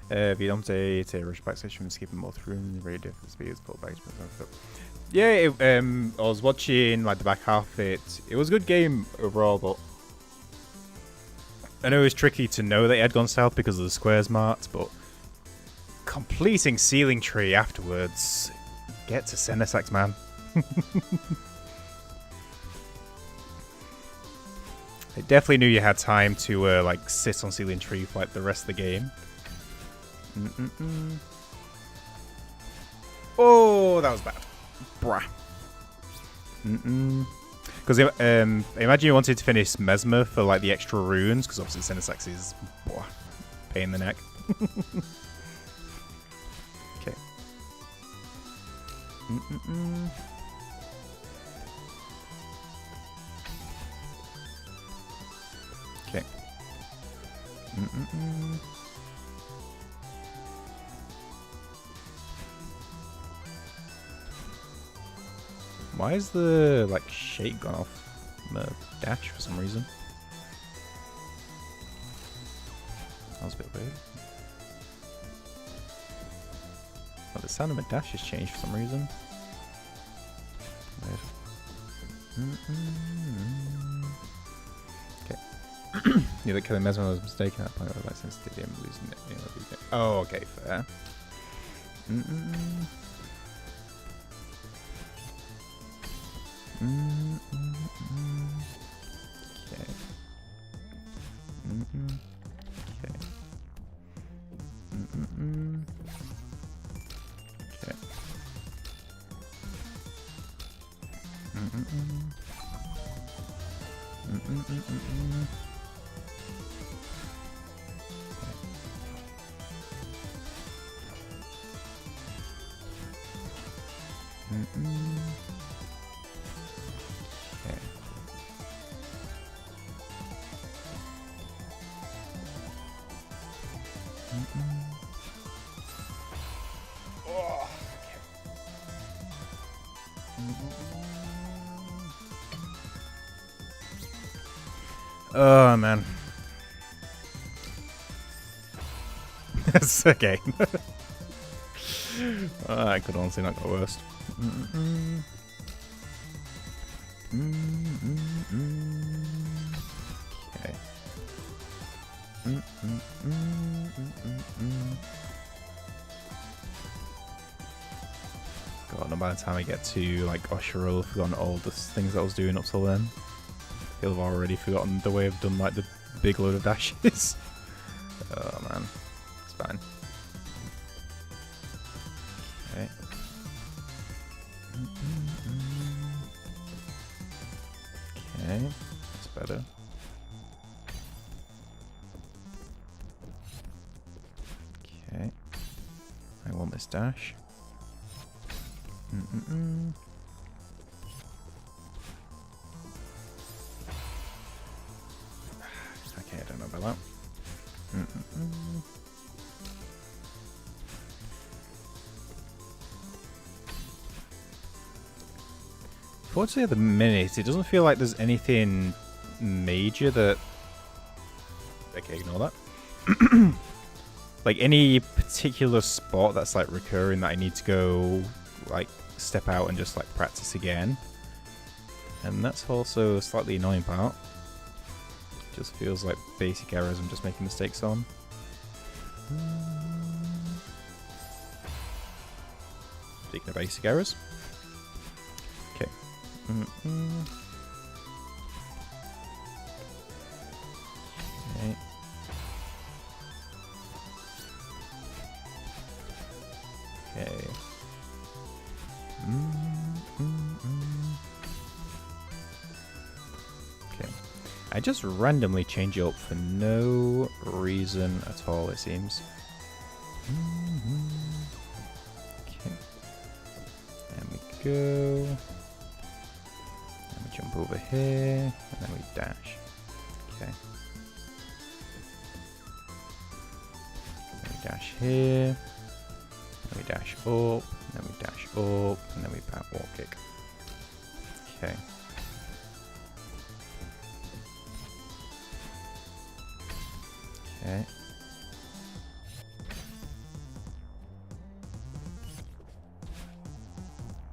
Speaker 1: Vidante to rush back session, skipping more through and radio different speeds, pull back. Yeah, I was watching like the back half of it. It was a good game overall, but I know it was tricky to know that it had gone south because of the squares marked, but completing Ceiling Tree afterwards, get to Senesax, man. I definitely knew you had time to like sit on Ceiling Tree for like the rest of the game. Oh, that was bad. Bruh. Because I imagine you wanted to finish Mesmer for like the extra runes, because obviously Senesax is pain in the neck. Okay. Okay. Why is the like shake gone off the dash for some reason? That was a bit weird. Oh, the sound of my dash has changed for some reason. Weird. Okay. Yeah, that killing Mesmer was mistaken at that point. I was like, sensitivity and losing it. Oh, okay, fair. Oh man. That's okay. I could honestly not go worse. Okay. God, and by the time I get to like Oshiro, I've forgotten all the things that I was doing up till then. He'll have already forgotten the way I've done like the big load of dashes. Oh man, it's fine. Okay. Okay, that's better. Okay, I want this dash. Okay, I don't know about that. Fortunately, at the minute, it doesn't feel like there's anything major that... Okay, ignore that. Like, any particular spot that's, like, recurring that I need to go, like, step out and just, like, practice again. And that's also a slightly annoying part. Just feels like basic errors I'm just making mistakes on. Speaking of basic errors. Okay. Okay. Okay. Okay. I just randomly change it up for no reason at all, it seems. Okay. There we go. Then we jump over here, and then we dash. Okay. Then we dash here. Then we dash up, and then we dash up, and then we back wall kick. Okay. Okay.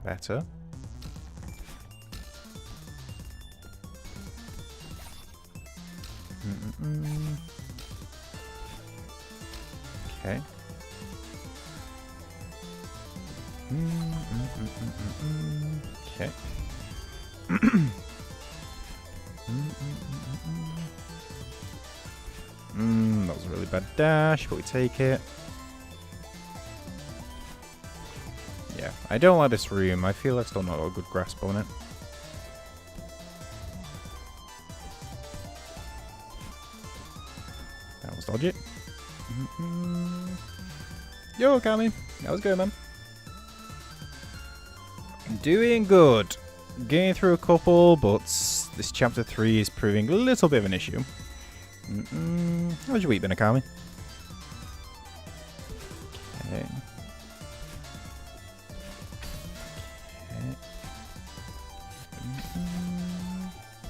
Speaker 1: Better. Okay. Okay. That was a really bad dash, but we take it. Yeah, I don't like this room. I feel I've still not got a good grasp on it. That was dodgy. Yo, Kami. How's it going, man? Doing good. Getting through a couple, but this chapter 3 is proving a little bit of an issue. How's your week been, Akami? Okay.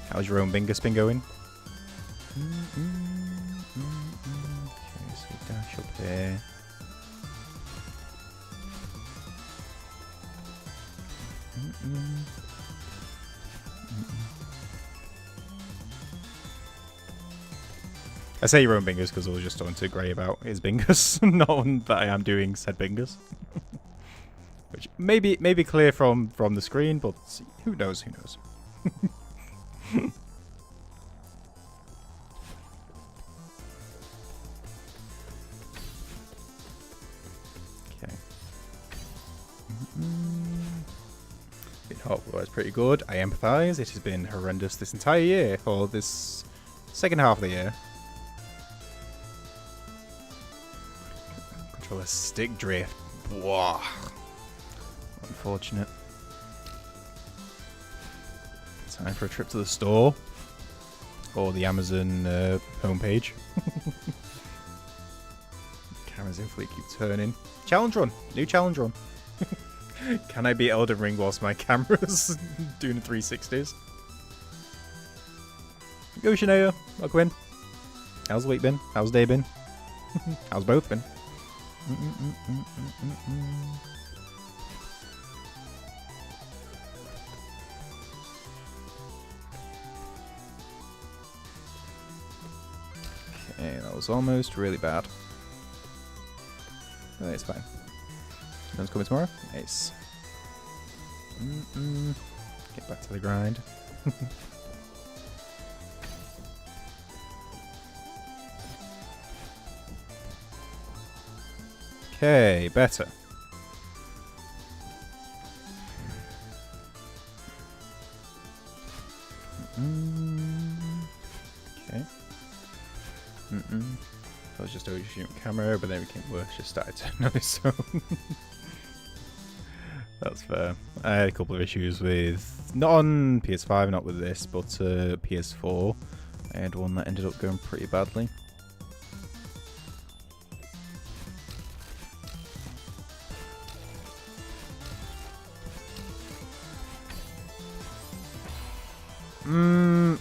Speaker 1: How's your own Bingus been going? Okay, so we dash up here. I say your own Bingus because I was just talking to Gray about his Bingus, not that I am doing said Bingus. Which may be clear from the screen, but who knows, who knows. Okay. Been hot, but it's pretty good. I empathise. It has been horrendous this entire year, or this second half of the year. Controller stick drift. Wow. Unfortunate. Time for a trip to the store. Or the Amazon homepage. Cameras in fleet keep turning. Challenge run. New challenge run. Can I beat Elden Ring whilst my camera's doing 360s? Go Shania. I'll go in. How's the week been? How's the day been? How's both been? Okay, that was almost really bad. But it's fine. No one's coming tomorrow? Nice. Get back to the grind. Okay, better. Okay. I was just always shooting camera, but then it became worse. Just started turning on its own. That's fair. I had a couple of issues with, not on PS5, not with this, but PS4. I had one that ended up going pretty badly.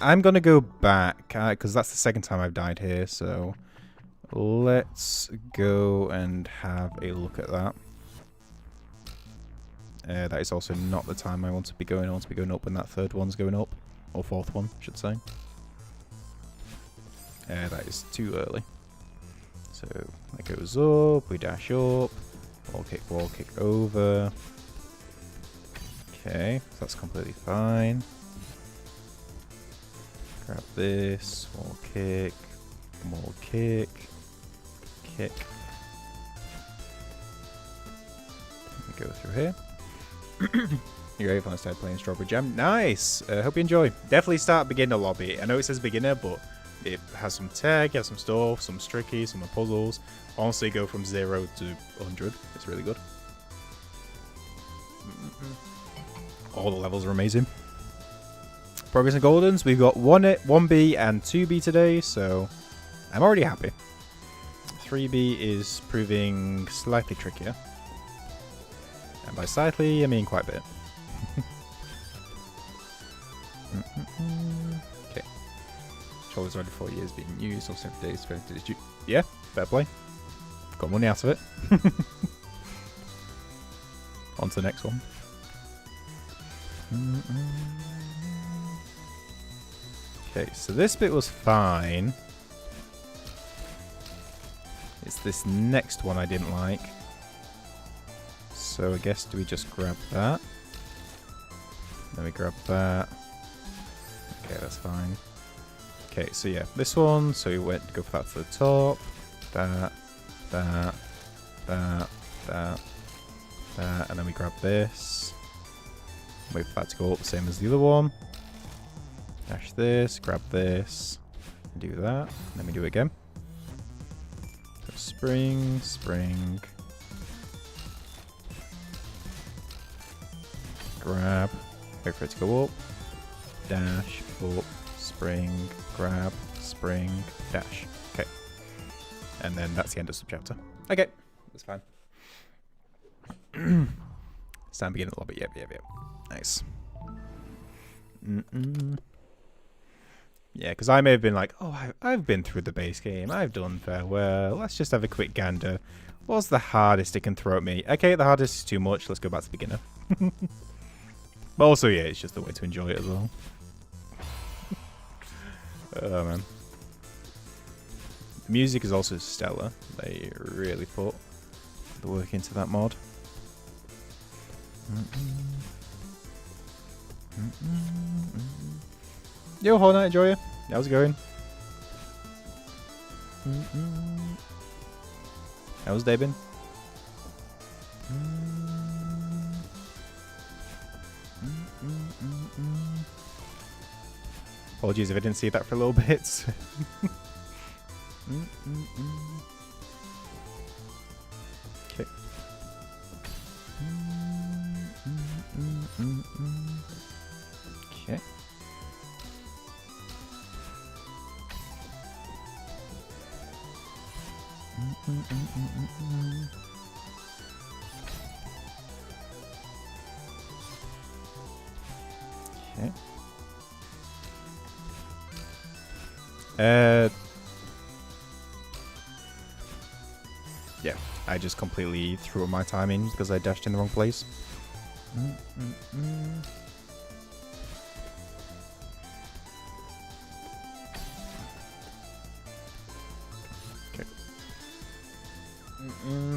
Speaker 1: I'm gonna go back because that's the second time I've died here, so let's go and have a look at that. That is also not the time I want to be going. I want to be going up when that third one's going up, or fourth one, I should say. That is too early. So that goes up, we dash up, wall kick over. Okay, so that's completely fine. Grab this, wall kick, kick. Let me go through here. You're ready when I start playing Strawberry Jam? Nice! Hope you enjoy. Definitely start beginner lobby. I know it says beginner, but it has some tech, it has some stuff, some tricky, some puzzles. Honestly, go from 0 to 100. It's really good. All the levels are amazing. Progress in Goldens, we've got 1B and 2B today, so I'm already happy. 3B is proving slightly trickier. And by slightly, I mean quite a bit. Okay. Controller's already 4 years being used, also 7 days. Yeah, fair play. Got money out of it. On to the next one. Okay, so this bit was fine. It's this next one I didn't like. So I guess do we just grab that? Then we grab that. Okay, that's fine. Okay, so yeah, this one. So we went to go for that to the top. That, that, that, that, that, and then we grab this. Wait for that to go up the same as the other one. Dash this, grab this, do that, and then we do it again. So spring, spring. Grab, wait for it to go up. Dash, up, spring, grab, spring, dash. Okay. And then that's the end of subchapter. Okay, that's fine. It's time to begin the lobby. Yep. Nice. Yeah, because I may have been like, oh, I've been through the base game. I've done farewell. Let's just have a quick gander. What's the hardest it can throw at me? Okay, the hardest is too much. Let's go back to beginner. But also, yeah, it's just a way to enjoy it as well. Oh, man. The music is also stellar. They really put the work into that mod. Yo, Hornet, enjoy you. How's it going? How's day been? Apologies if I didn't see that for a little bit. Okay. Okay. Okay. Yeah, I just completely threw my timing because I dashed in the wrong place. Okay.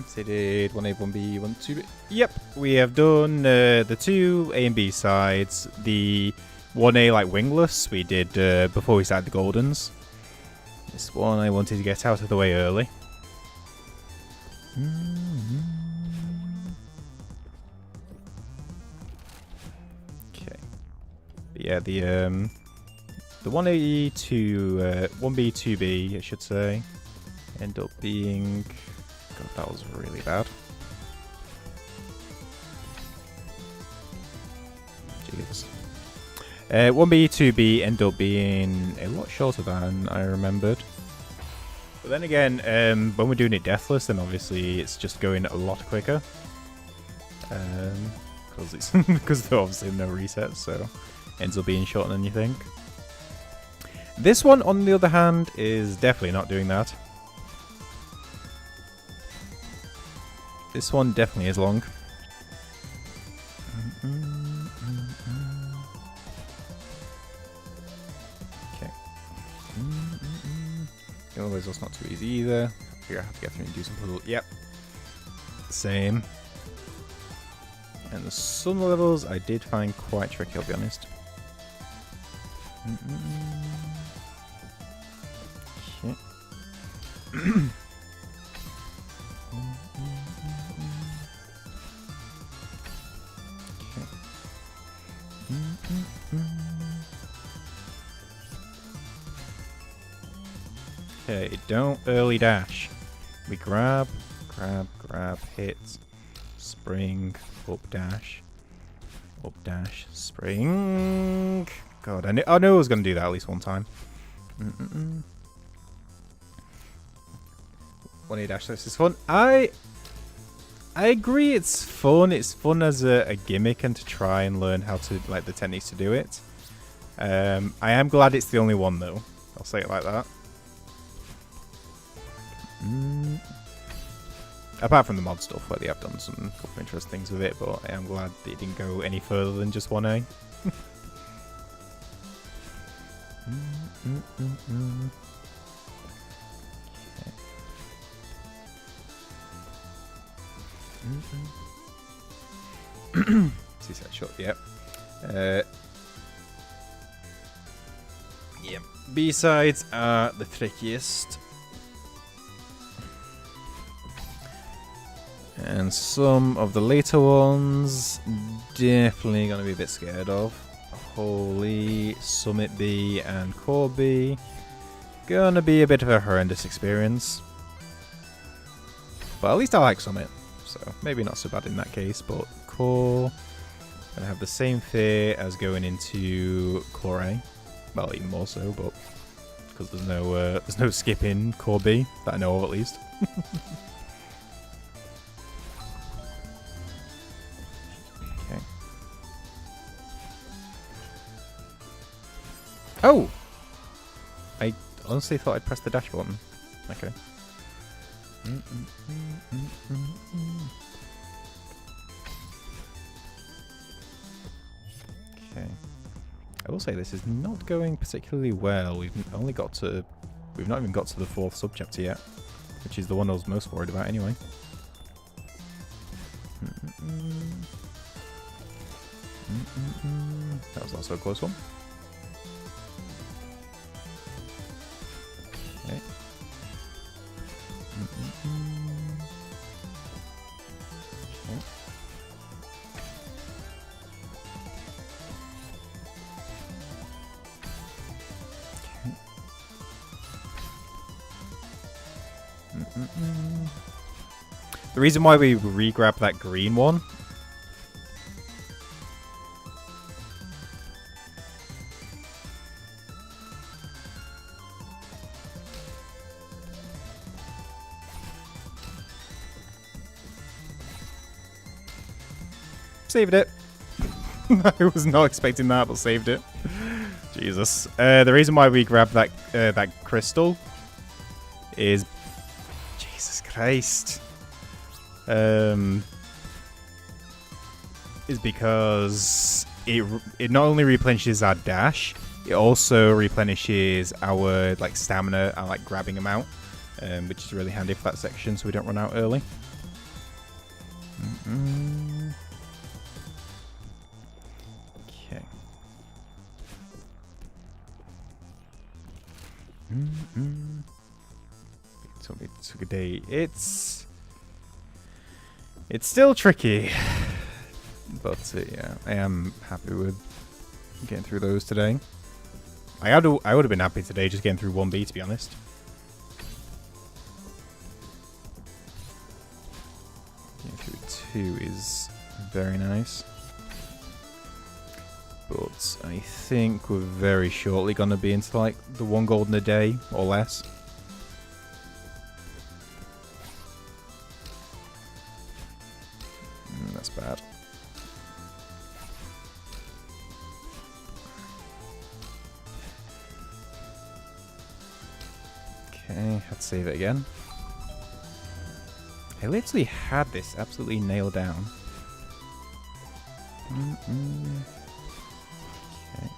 Speaker 1: So did 1A, 1B, 1, 2B. Yep, we have done the two A and B sides. The 1A like wingless we did before we started the Goldens. This one I wanted to get out of the way early. Okay. But yeah, the 1A to 1B, 2B, I should say, end up being. God, that was really bad. Jesus. 1B, 2B end up being a lot shorter than I remembered. But then again, when we're doing it deathless, then obviously it's just going a lot quicker. Because there are obviously no resets, so ends up being shorter than you think. This one, on the other hand, is definitely not doing that. This one definitely is long. Okay. Otherwise, that's not too easy either. Figure out how to get through and do some puzzle. Yep. Same. And some levels I did find quite tricky, I'll be honest. Okay. Okay, don't early dash. We grab, hit, spring, up dash, spring. God, I knew I was going to do that at least one time. 1A dash, this is fun. I agree, it's fun. It's fun as a gimmick and to try and learn how to, like, the techniques to do it. I am glad it's the only one, though. I'll say it like that. Apart from the mod stuff, where they have done some couple of interesting things with it, but I am glad that it didn't go any further than just 1A. See that shot? Yep. Yep. B-sides are the trickiest. And some of the later ones, definitely going to be a bit scared of. Holy, Summit B and Core B. Gonna be a bit of a horrendous experience. But at least I like Summit, so maybe not so bad in that case, but Core, gonna have the same fear as going into Core A. Well, even more so, but because there's no skipping Core B, that I know of at least. Oh! I honestly thought I'd press the dash button. Okay. Okay. I will say this is not going particularly well. We've not even got to the 4th subchapter yet, which is the one I was most worried about anyway. That was also a close one. Okay. The reason why we re-grab that green one saved it. I was not expecting that, but saved it. Jesus. The reason why we grabbed that crystal is Jesus Christ. Is because it not only replenishes our dash, it also replenishes our like stamina and like grabbing amount, which is really handy for that section, so we don't run out early. Okay. It took a day. It's still tricky, but yeah, I am happy with getting through those today. I would have been happy today just getting through 1B, to be honest. Getting through 2 is very nice, but I think we're very shortly going to be into like the 1 gold in a day or less. That's bad. Okay, had to save it again. I literally had this absolutely nailed down. Okay.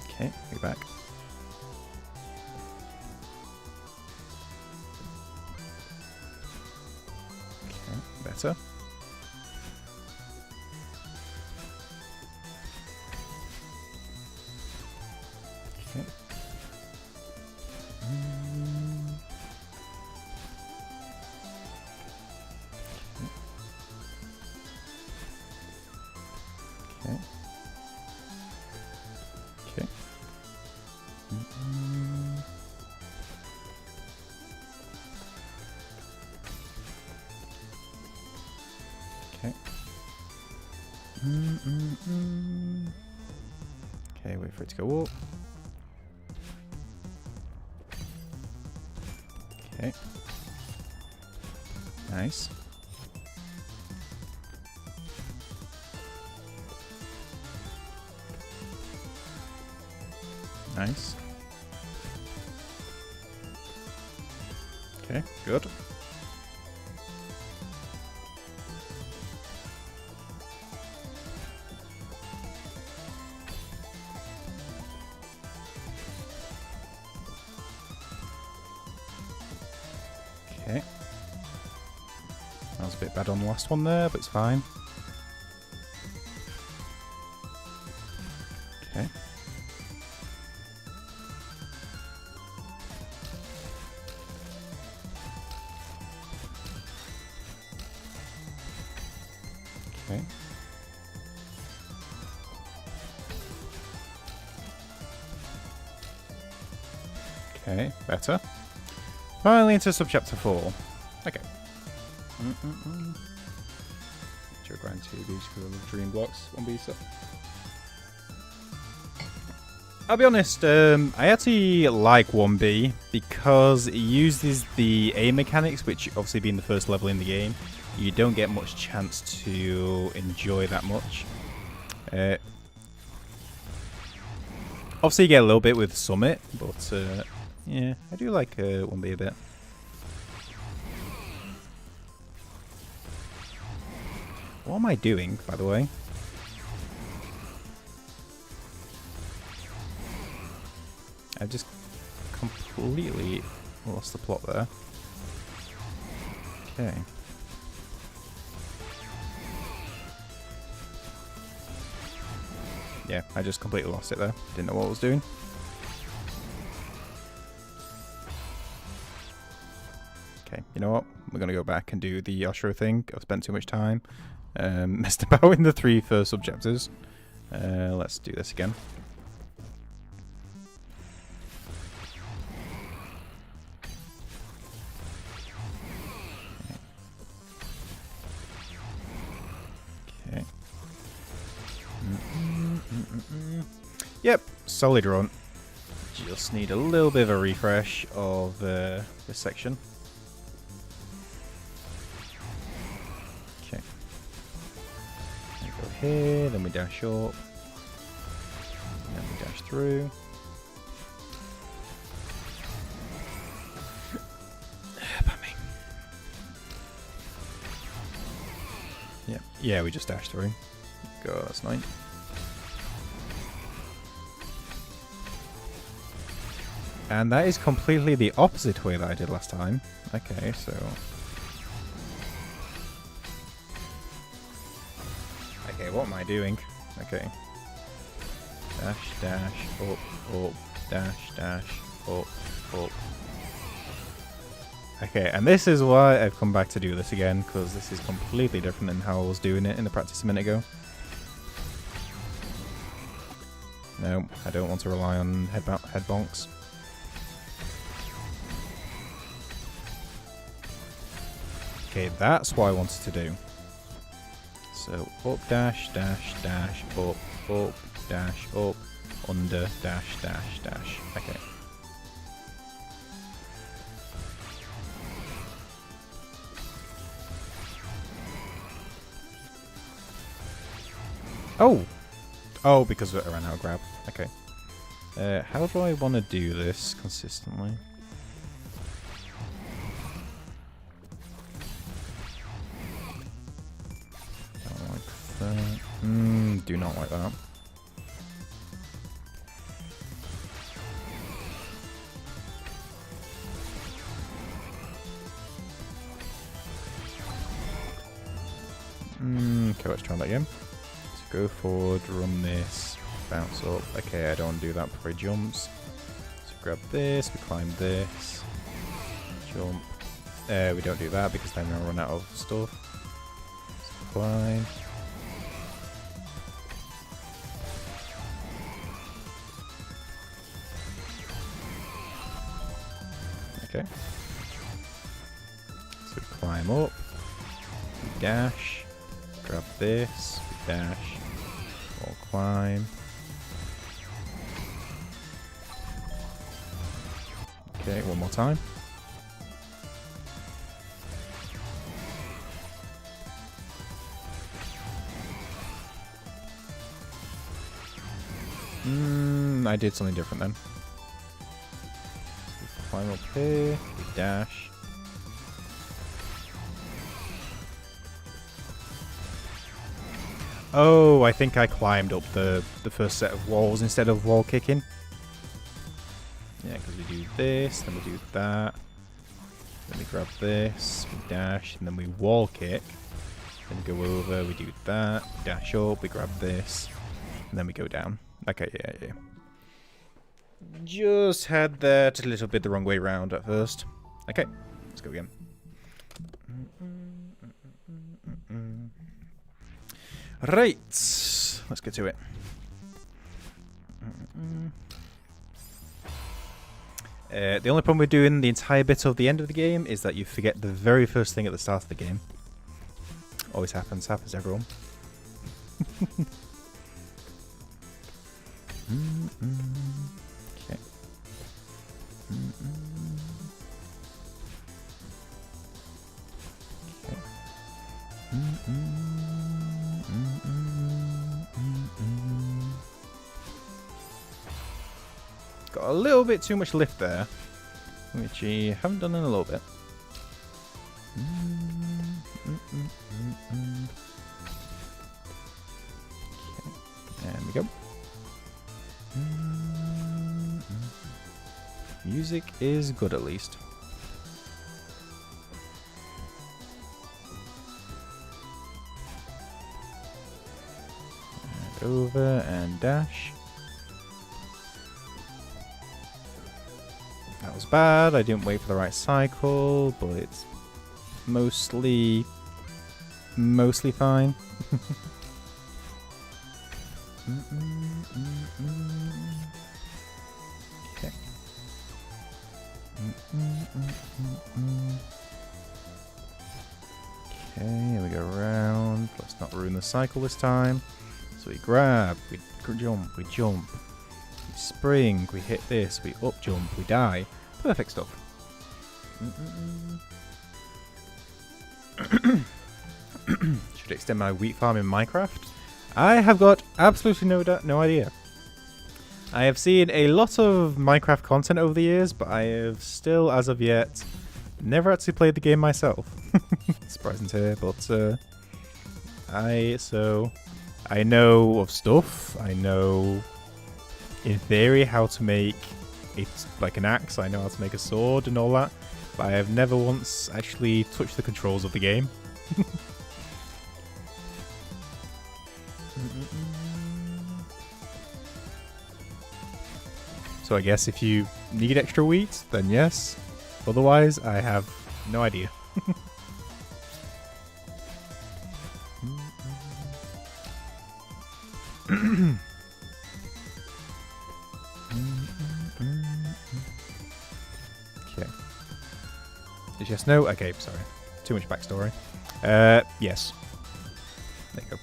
Speaker 1: Okay, go back. Better. Okay. Okay. Okay. Okay. Okay, wait for it to go up. Okay. Nice. Nice. Okay, good. Okay. That was a bit bad on the last one there, but it's fine. Okay. Okay. Okay, better. Finally into subchapter 4. Okay. Grind 2 these for the dream blocks. 1B set. I'll be honest, I actually like 1B because it uses the aim mechanics, which obviously being the first level in the game, you don't get much chance to enjoy that much. Obviously you get a little bit with Summit, but yeah, I do like 1B a bit. What am I doing, by the way? I've just completely lost the plot there. Okay. Yeah, I just completely lost it there. Didn't know what I was doing. Okay, you know what? We're going to go back and do the Oshro thing. I've spent too much time. Messed about in the 3 first subchapters. Let's do this again. Okay. Yep, solid run. Just need a little bit of a refresh of this section. Okay. Go here, then we dash up. Then we dash through. Yeah, we just dashed through. Go, that's 9. And that is completely the opposite way that I did last time. Okay, so... Okay, what am I doing? Okay. Dash, dash, up, dash, dash, up. Okay, and this is why I've come back to do this again, because this is completely different than how I was doing it in the practice a minute ago. No, I don't want to rely on head bonks. Okay, that's what I wanted to do. So, up, dash, dash, dash, up, dash, up, under, dash, dash, dash. Okay. Oh, because I ran out of grab. Okay. How do I want to do this consistently? Don't like that. Do not like that. Okay, let's try that again. Go forward, run this, bounce up. Okay, I don't want to do that before he jumps. So grab this, we climb this, jump. We don't do that because then we'll run out of stuff. So climb. Okay. So we climb up, we dash, grab this, we dash. Or climb. Okay, one more time. I did something different then. We climb up here, we dash, Oh, I think I climbed up the first set of walls instead of wall kicking. Yeah, because we do this, then we do that. Then we grab this, we dash, and then we wall kick. Then we go over, we do that, we dash up, we grab this, and then we go down. Okay, yeah. Just had that a little bit the wrong way round at first. Okay, let's go again. Right, let's get to it. The only problem with doing the entire bit of the end of the game is that you forget the very first thing at the start of the game. Always happens to everyone. Okay. Got a little bit too much lift there, which I haven't done in a little bit. Okay, there we go. Music is good at least. And over and dash. That was bad. I didn't wait for the right cycle, but it's mostly fine. Okay. Okay, here we go around. Let's not ruin the cycle this time. So we grab, we jump, we spring, we hit this, we up jump, we die. Perfect stuff. Should extend my wheat farm in Minecraft? I have got absolutely no idea. I have seen a lot of Minecraft content over the years, but I have still, as of yet, never actually played the game myself. Surprising to hear, but I know of stuff. I know, in theory, how to make it like an axe. I know how to make a sword and all that, but I have never once actually touched the controls of the game. So I guess if you need extra wheat, then yes. Otherwise, I have no idea. Okay. Is yes, no? Okay, sorry. Too much backstory. Yes. There you go.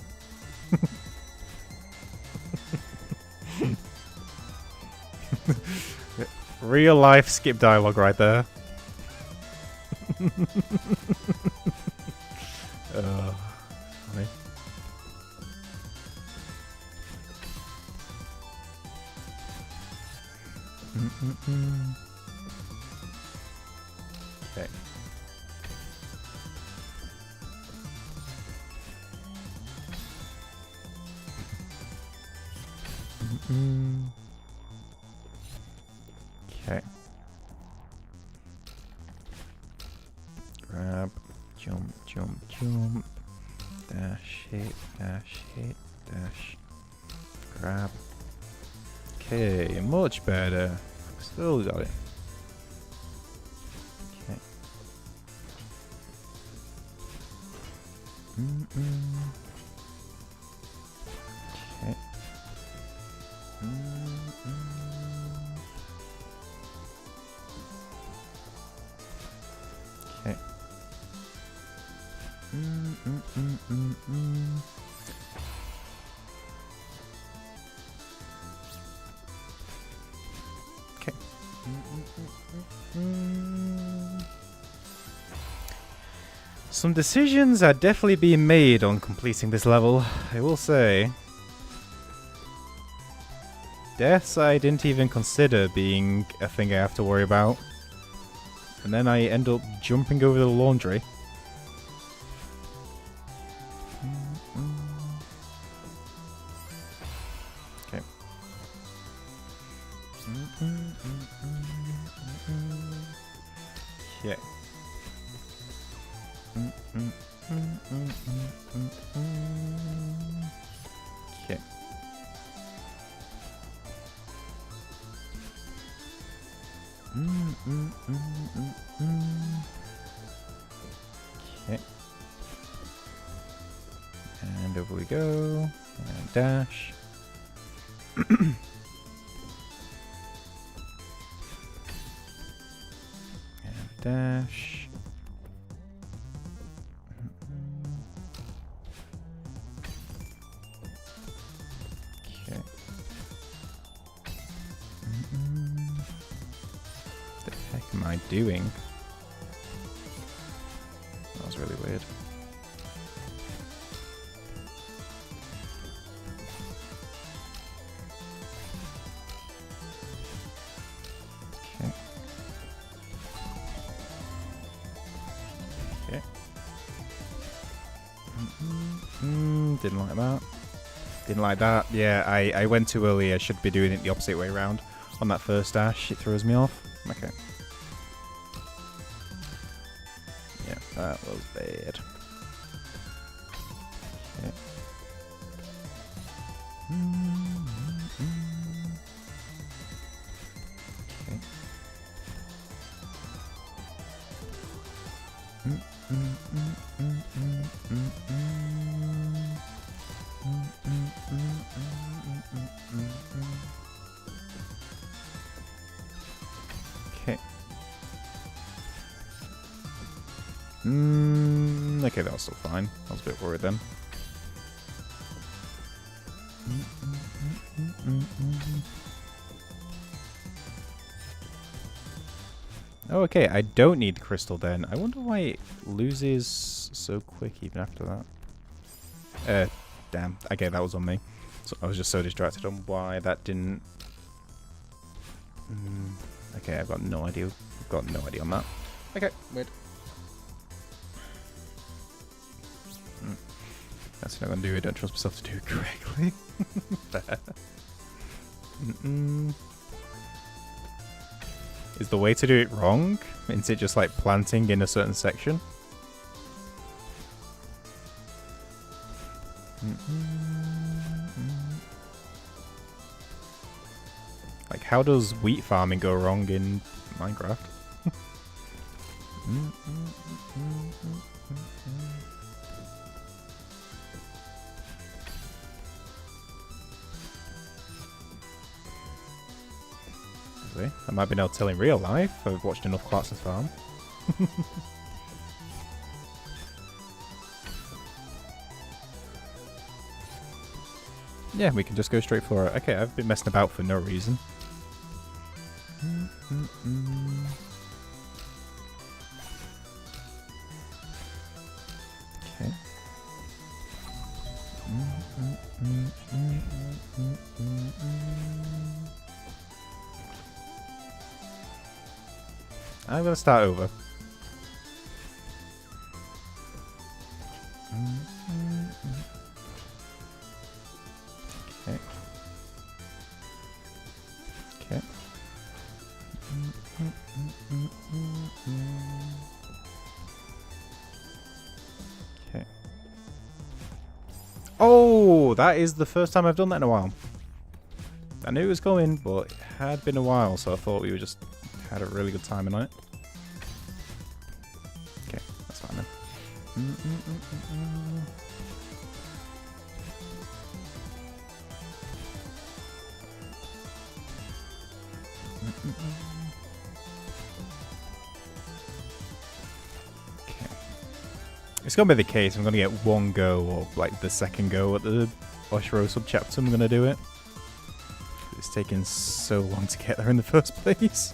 Speaker 1: Real life skip dialogue right there. Funny. Okay. Okay. Grab, jump, jump, jump. Dash, hit, dash. Grab. Okay, much better. Still got it. Okay. Okay. Okay. Okay. Some decisions are definitely being made on completing this level, I will say. Deaths I didn't even consider being a thing I have to worry about. And then I end up jumping over the laundry. Okay. Okay. Okay. And over we go. And dash. And dash. Okay. What the heck am I doing? That was really weird. Okay. Okay. Didn't like that. Didn't like that. Yeah, I went too early. I should be doing it the opposite way around. On that first dash, it throws me off. Okay. Yeah, that was bad. Okay. Okay. Okay, that was still fine. I was a bit worried then. Oh, okay, I don't need the crystal then. I wonder why it loses so quick even after that. Damn. Okay, that was on me. So I was just so distracted on why that didn't... Okay, I've got no idea. I've got no idea on that. Okay, weird. That's what I'm going to do. I don't trust myself to do it correctly. Is the way to do it wrong? Is it just like planting in a certain section? Like, how does wheat farming go wrong in Minecraft? I might be able to tell in real life. I've watched enough Clarkson's Farm. Yeah, we can just go straight for it. Okay, I've been messing about for no reason. Okay. I'm going to start over. Okay. Okay. Okay. Oh, that is the first time I've done that in a while. I knew it was coming, but it had been a while, so I thought we were just had a really good time on it. Okay, that's fine then. Okay. It's gonna be the case. I'm gonna get one go, or like the second go at the Oshiro subchapter. I'm gonna do it. It's taken so long to get there in the first place.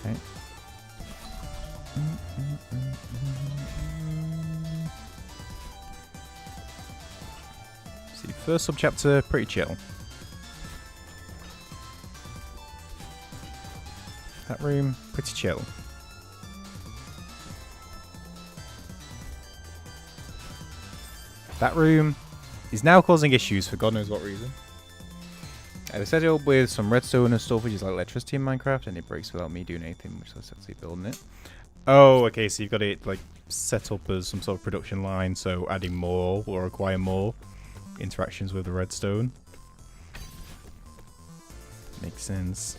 Speaker 1: Okay. See, first subchapter, pretty chill. That room, pretty chill. That room is now causing issues for God knows what reason. They set it up with some redstone and stuff, which is like electricity in Minecraft, and it breaks without me doing anything, which is actually building it. Oh, okay, so you've got it like set up as some sort of production line, so adding more will require more interactions with the redstone. Makes sense.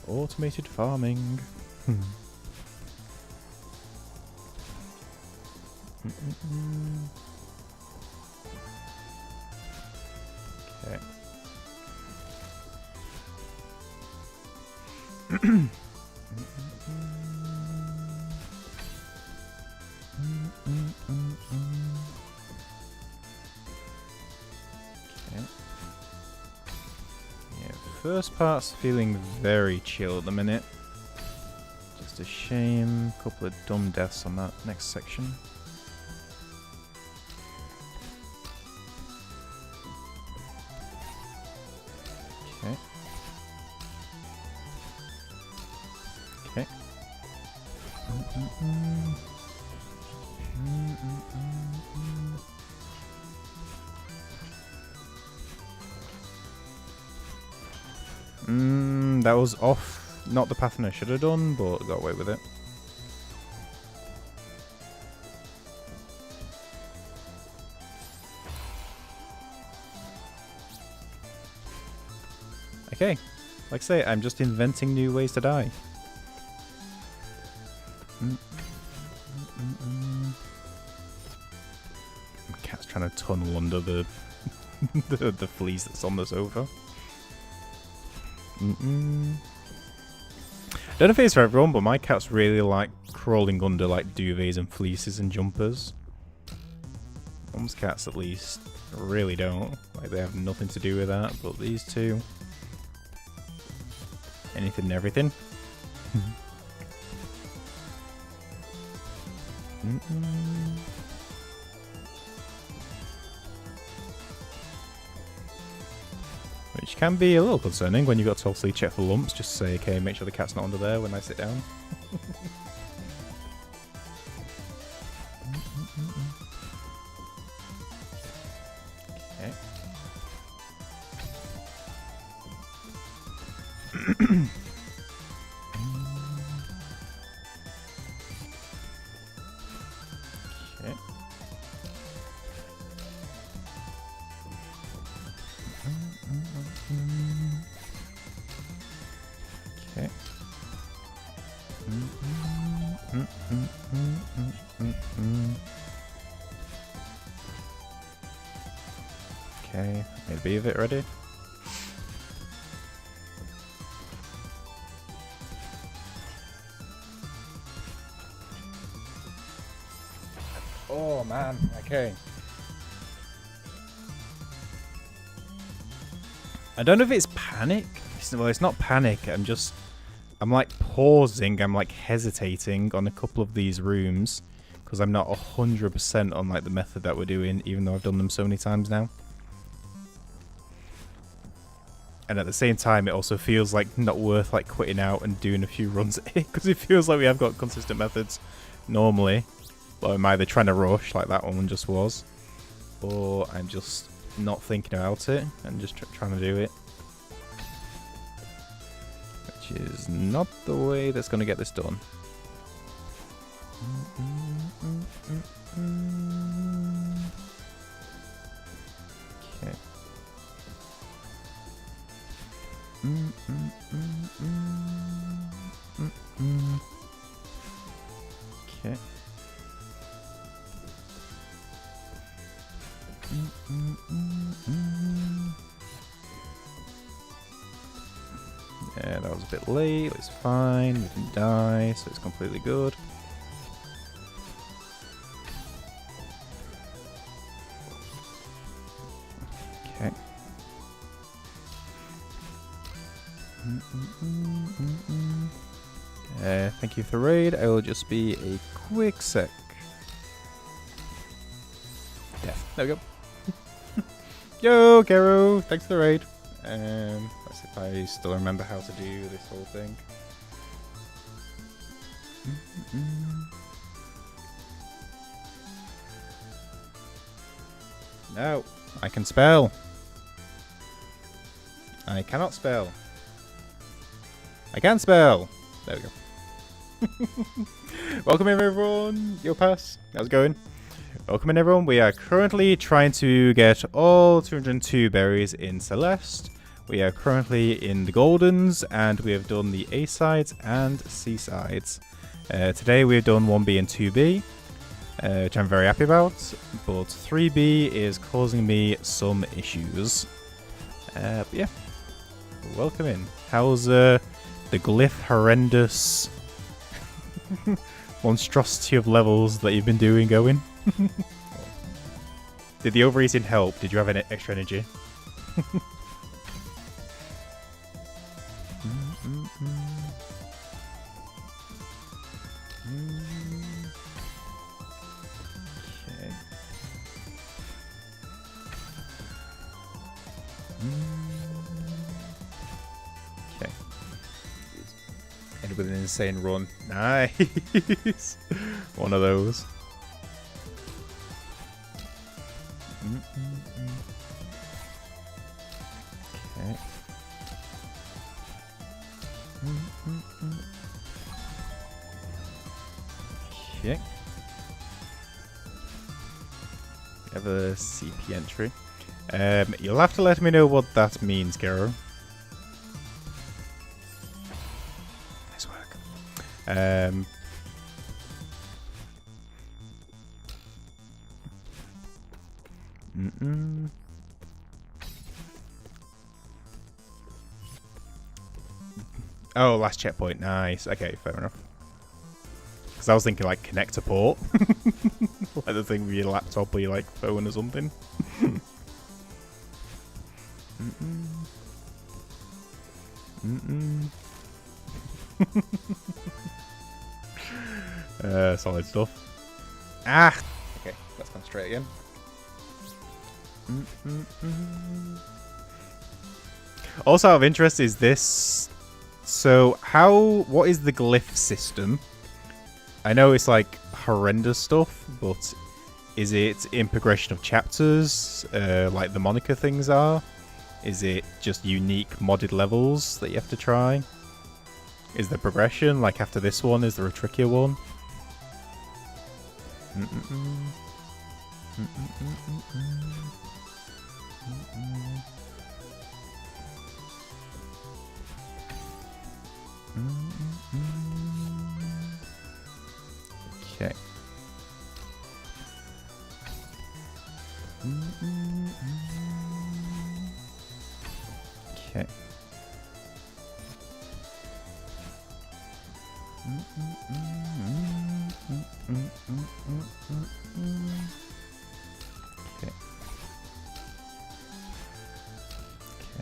Speaker 1: Automated farming. Okay. Yeah, first part's feeling very chill at the minute. Just a shame. Couple of dumb deaths on that next section. Okay. Okay. That was off, not the pattern I should have done, but got away with it. Okay, like I say, I'm just inventing new ways to die. My cat's trying to tunnel under the the fleece that's on the sofa. Don't know if it's for everyone, but my cats really like crawling under like duvets and fleeces and jumpers. Mum's cats, at least, really don't. Like, they have nothing to do with that, but these two, anything and everything. Which can be a little concerning when you've got to obviously check for lumps. Just say, okay, make sure the cat's not under there when I sit down. Okay. Okay, made a bee of it ready. Oh man, okay. I don't know if it's panic. Well, it's not panic. I'm like pausing. I'm like hesitating on a couple of these rooms because I'm not 100% on like the method that we're doing, even though I've done them so many times now. And at the same time, it also feels like not worth like quitting out and doing a few runs at it because it feels like we have got consistent methods normally. But I'm either trying to rush like that one just was, or I'm just not thinking about it and just trying to do it. Which is not the way that's going to get this done. Okay. Okay. Yeah, that was a bit late. It's fine. We didn't die, so it's completely good. Okay. Thank you for the raid. I will just be a quick sec. There we go. Yo, Kero, thanks for the raid. Let's see if I still remember how to do this whole thing. No, I can spell. I cannot spell. I can spell. There we go. Welcome in, everyone. Yo, Pass. How's it going? Welcome in, everyone. We are currently trying to get all 202 berries in Celeste. We are currently in the Goldens, and we have done the A sides and C sides. Today we have done 1B and 2B, which I'm very happy about, but 3B is causing me some issues. But yeah, welcome in. How's the glyph horrendous monstrosity of levels that you've been doing going? Did the overeating help? Did you have any extra energy? Okay. Ended with an insane run. Nice. One of those. Okay. Okay. We have a CP entry. You'll have to let me know what that means, Garo. Nice work. Oh, last checkpoint. Nice. Okay, fair enough. Because I was thinking like connector port. Like the thing with your laptop or your like phone or something. Solid stuff. Ah! Okay, let's go straight again. Also out of interest is this. So what is the glyph system? I know it's like horrendous stuff, but is it in progression of chapters, like the Monica things are? Is it just unique modded levels that you have to try? Is there progression, like after this one, is there a trickier one? Okay. Okay.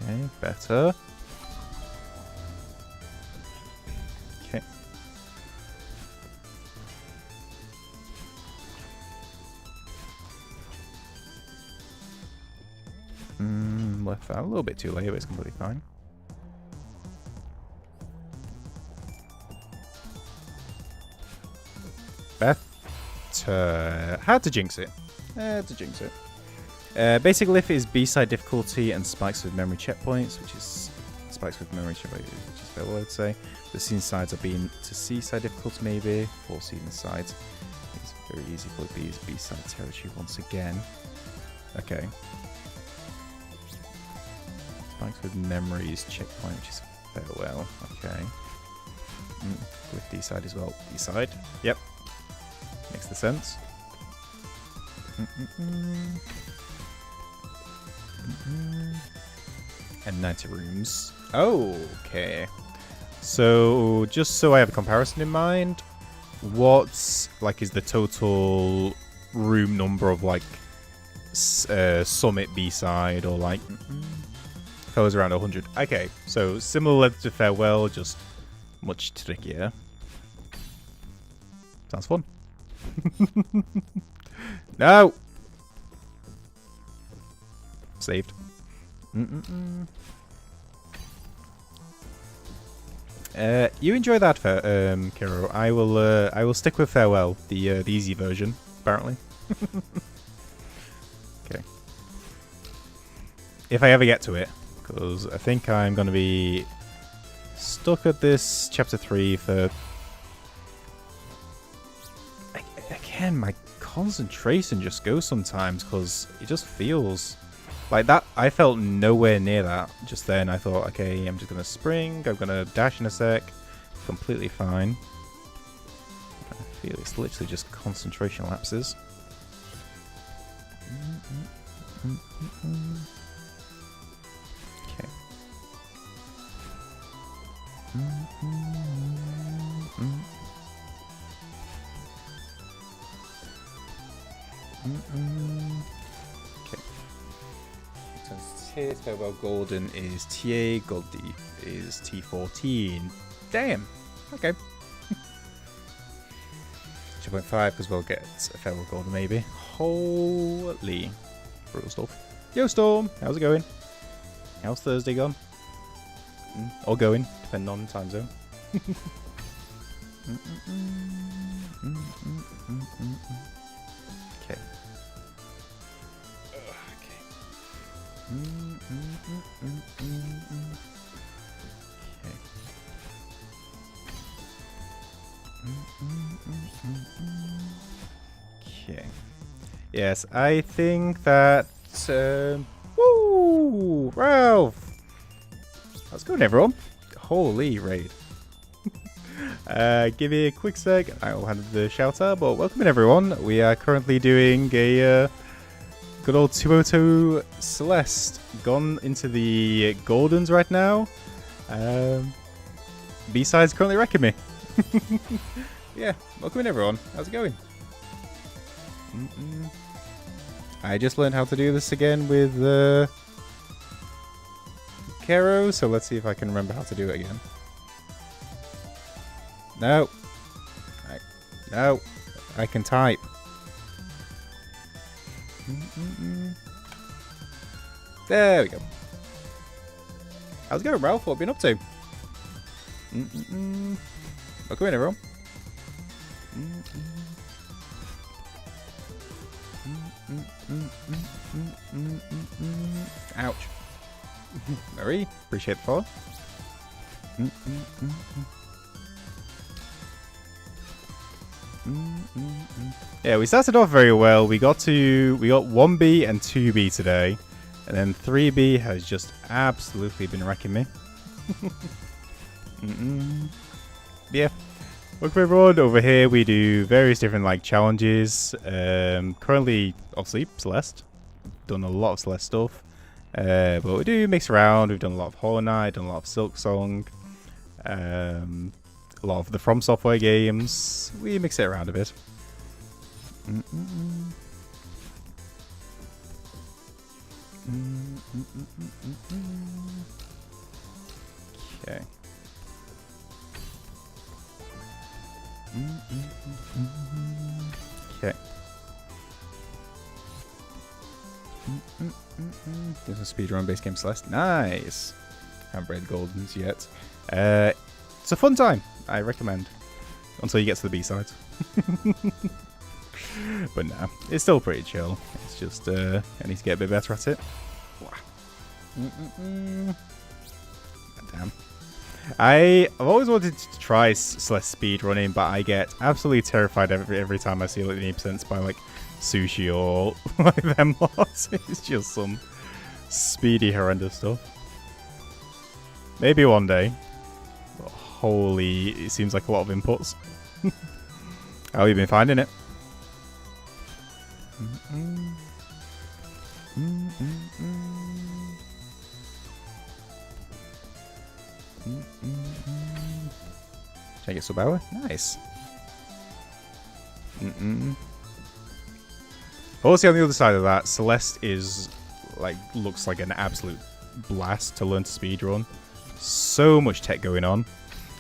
Speaker 1: Okay, better. Okay. Left that a little bit too late, but it's completely fine. Better. Hard to jinx it. Basic glyph is B-side difficulty and spikes with memory checkpoints, which is spikes with memory checkpoints, which is fair, I would say. The scene sides are being to C-side difficulty maybe. 4 season sides. It's very easy for B-side territory once again. Okay. Spikes with memories checkpoint, which is farewell. Okay. With D-side as well. D-side. Yep. Makes the sense. And 90 rooms. Oh, okay. So, just so I have a comparison in mind, what's like is the total room number of like Summit B-side or like goes around 100. Okay, so similar length to Farewell, just much trickier. Sounds fun. No! Saved. You enjoy that, Kiro. I will stick with Farewell, the easy version, apparently. Okay. If I ever get to it, because I think I'm going to be stuck at this chapter 3 for... Again, my concentration just goes sometimes, because it just feels... Like that, I felt nowhere near that just then. I thought, okay, I'm just going to spring, I'm going to dash in a sec. Completely fine. I feel it's literally just concentration lapses. Okay. Okay. Farewell Golden is TA, Gold Deep is T14. Damn. Okay. 2.5 because we'll get a Farewell Golden maybe. Holy. Brutal stuff. Yo Storm, how's it going? How's Thursday gone? Or going, depending on time zone. Okay. Okay. Yes, I think that. Woo! Ralph! How's it going, everyone? Holy raid. Give me a quick sec. I will hand the shout out, but welcome in, everyone. We are currently doing a. Good old 202 Celeste, gone into the Goldens right now. B-side's currently wrecking me. Yeah, welcome in everyone. How's it going? I just learned how to do this again with Kero, so let's see if I can remember how to do it again. No. No. I can type. There we go. How's it going, Ralph? What have you been up to? Welcome in, everyone. Ouch. Mary, appreciate the follow. Yeah, we started off very well. We got 1B and 2B today, and then 3B has just absolutely been wrecking me. Yeah, welcome everyone. Over here we do various different like challenges. Currently, obviously, Celeste. Done a lot of Celeste stuff, but we do mix around. We've done a lot of Hollow Knight, done a lot of Silk Song. A lot of the From Software games. We mix it around a bit. Okay. Okay. There's a speedrun base game Celeste. Nice. Haven't read Goldens yet. It's a fun time. I recommend. Until you get to the B-sides. But no, it's still pretty chill. It's just I need to get a bit better at it. Damn. I've always wanted to try Celeste speedrunning, but I get absolutely terrified every time I see like the 80% by like Sushi or like them lots. It's just some speedy horrendous stuff. Maybe one day. But holy, it seems like a lot of inputs. How have you been finding it? Should I get sub hour? Nice. Also, on the other side of that, Celeste is like looks like an absolute blast to learn to speedrun. So much tech going on.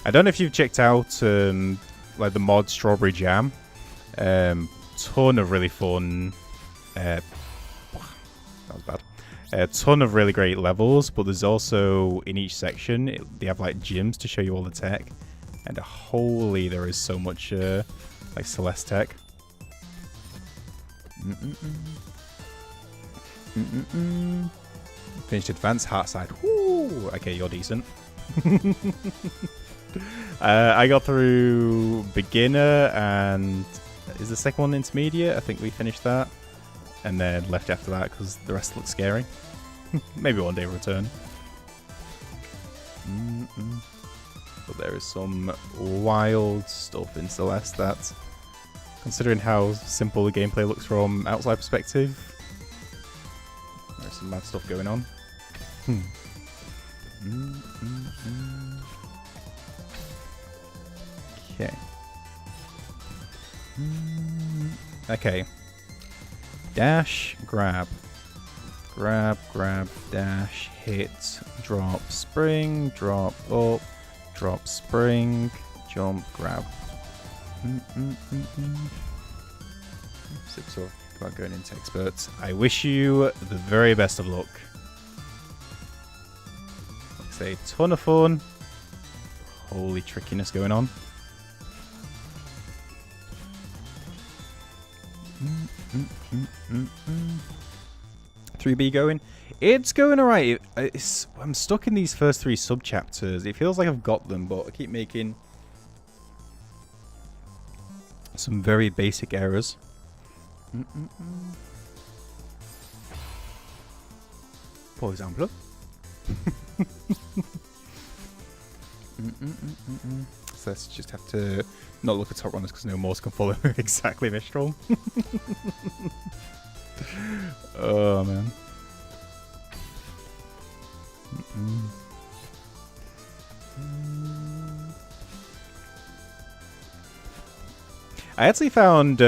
Speaker 1: I don't know if you've checked out like the mod Strawberry Jam. Ton of really fun. That was A ton of really great levels, but there's also, in each section, they have like gyms to show you all the tech. And holy, there is so much like Celeste tech. Finished advanced heart side. Woo! Okay, you're decent. I got through beginner and is the second one intermediate? I think we finished that. And then left after that because the rest looks scary. Maybe one day return. But there is some wild stuff in Celeste that, considering how simple the gameplay looks from outside perspective, there's some mad stuff going on. Okay. Okay. Dash, grab. Grab, grab, dash, hit, drop, spring, drop, up, drop, spring, jump, grab. So about going into experts. I wish you the very best of luck. Like I say, ton of fun. Holy trickiness going on. 3B going. It's going alright. I'm stuck in these first 3 sub-chapters. It feels like I've got them, but I keep making some very basic errors. For example. So let's just have to not look at top runners because no Morse can follow exactly Mistral. Oh man. I actually found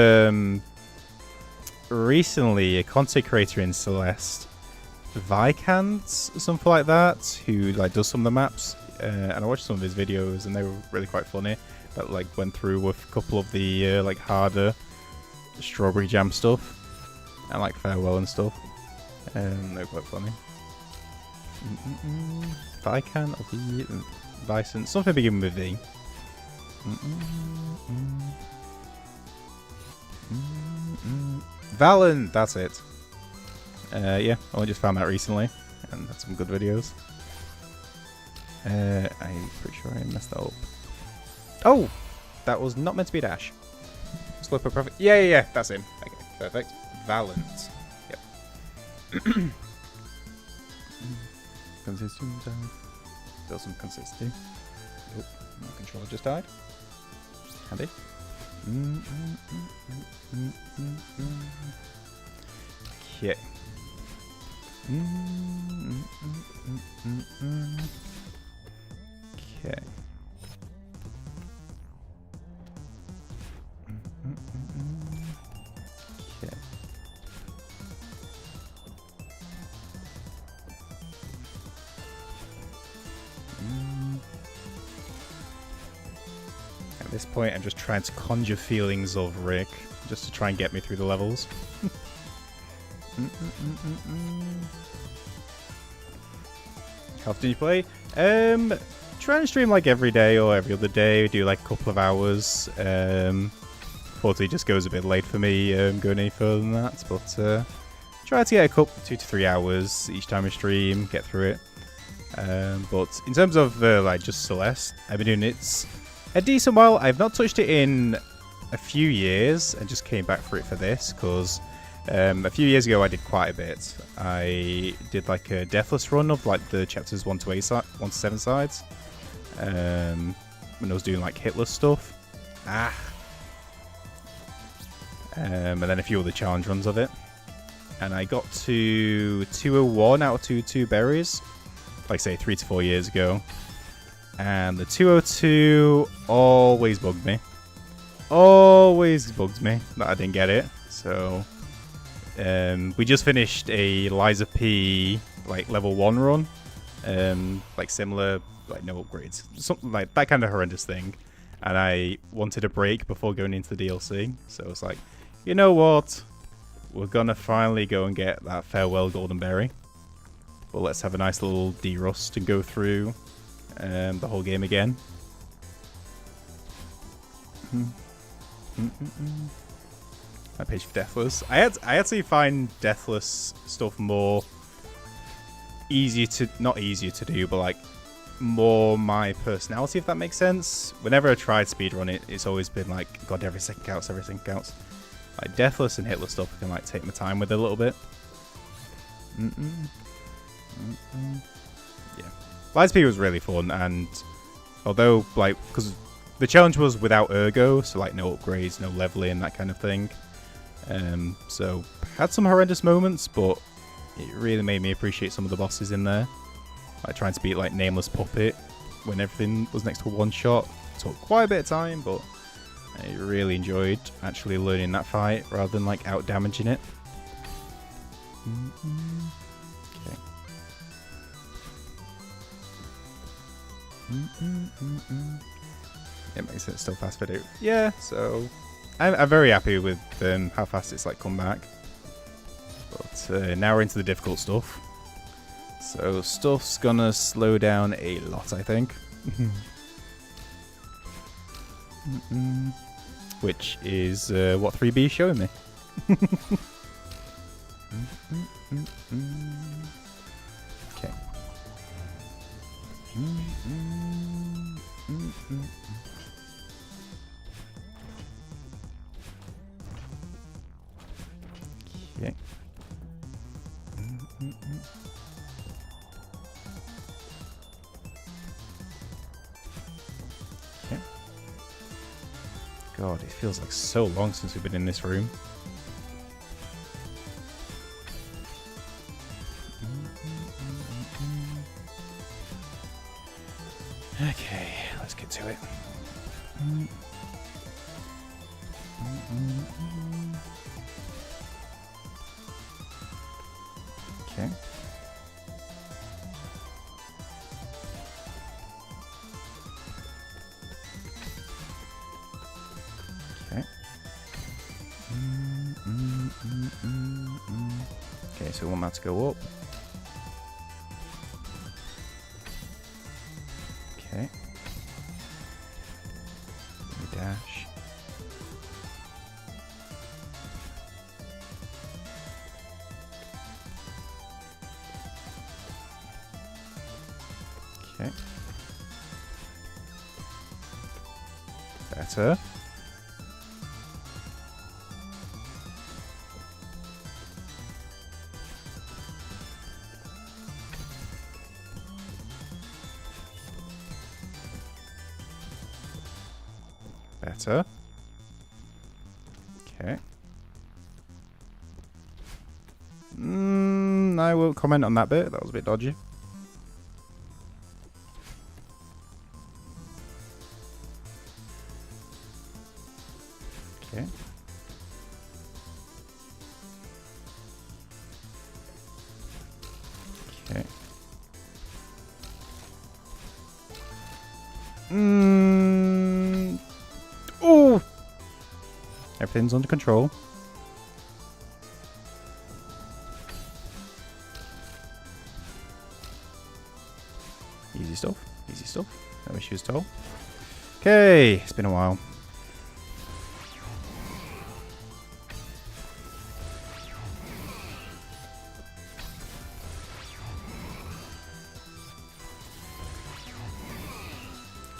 Speaker 1: recently a content creator in Celeste, Vikant, something like that, who like does some of the maps, and I watched some of his videos and they were really quite funny. That like went through with a couple of the like harder strawberry jam stuff and like farewell and stuff. They're quite funny. Vikant or Vicent, something beginning with V. Valen, that's it. Yeah, I only just found that recently and had some good videos. I'm pretty sure I messed that up. Oh! That was not meant to be a dash. Slip of profit. Yeah, that's him. Okay, perfect. Valent. Yep. Consistency. Still some consistency. Oh, my controller just died. Handy. Okay. Okay. Okay. At this point, I'm just trying to conjure feelings of Rick, just to try and get me through the levels. How often do you play? Try and stream like every day or every other day. Do like a couple of hours. Unfortunately, just goes a bit late for me going any further than that. But try to get a couple 2 to 3 hours each time I stream. Get through it. But in terms of like just Celeste, I've been doing it a decent while. I've not touched it in a few years and just came back for it for this because a few years ago I did quite a bit. I did like a deathless run of like the chapters 1 to 8 1 to 7 sides. When I was doing like hitless stuff. And then a few other challenge runs of it. And I got to 201 out of 202 berries. Like say 3 to 4 years ago. And the 202 always bugged me. Always bugged me that I didn't get it. So we just finished a Liza P like level 1 run. Like similar, like no upgrades. Something like that kind of horrendous thing. And I wanted a break before going into the DLC. So it's like, you know what? We're gonna finally go and get that farewell golden berry. But let's have a nice little de-rust and go through the whole game again. That page for deathless. I actually find deathless stuff more easier to, not easier to do, but like more my personality, if that makes sense. Whenever I tried speedrun it, it's always been like, God, every second counts, everything counts. Like deathless and hitless stuff, I can like take my time with a little bit. Yeah, Lightspeed was really fun, and although like because the challenge was without ergo, so like no upgrades, no leveling, that kind of thing. So had some horrendous moments, but it really made me appreciate some of the bosses in there. Like trying to beat like Nameless Puppet when everything was next to a one shot. Took quite a bit of time, but I really enjoyed actually learning that fight rather than like out damaging it. Okay. It makes it still fast video. Yeah, so I'm very happy with how fast it's like come back. But now we're into the difficult stuff. So stuff's gonna slow down a lot, I think. Which is what 3B is showing me. Okay. Okay. Okay. God, it feels like so long since we've been in this room. Okay, let's get to it. Okay. Okay. Okay, so we want that to go up. Okay. Dash. Okay. Better. Better. Okay. I won't comment on that bit. That was a bit dodgy. Okay. Okay. Oh! Everything's under control. Easy stuff. Easy stuff. No issues at all. Okay, it's been a while.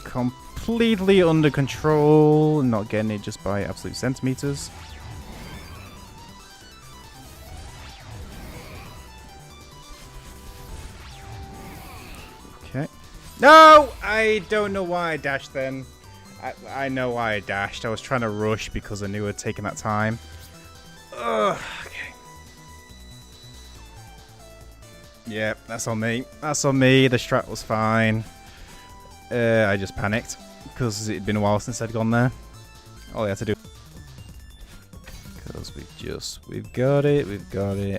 Speaker 1: Completely under control, not getting it just by absolute centimeters. Okay. No! I don't know why I dashed then. I know why I dashed. I was trying to rush because I knew I'd taken that time. Ugh. Okay. Yeah, that's on me. That's on me. The strat was fine. I just panicked because it'd been a while since I'd gone there. All I had to do, because we've got it.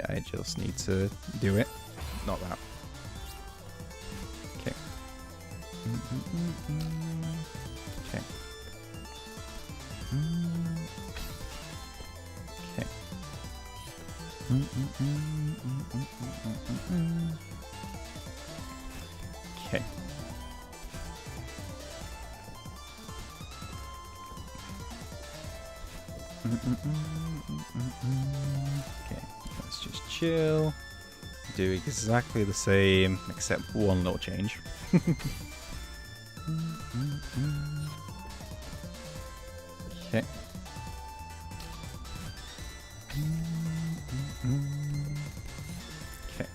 Speaker 1: I just need to do it, not that. Okay. Okay. Okay. Okay. Okay, let's just chill. Do exactly the same, except one little change. Okay. Okay.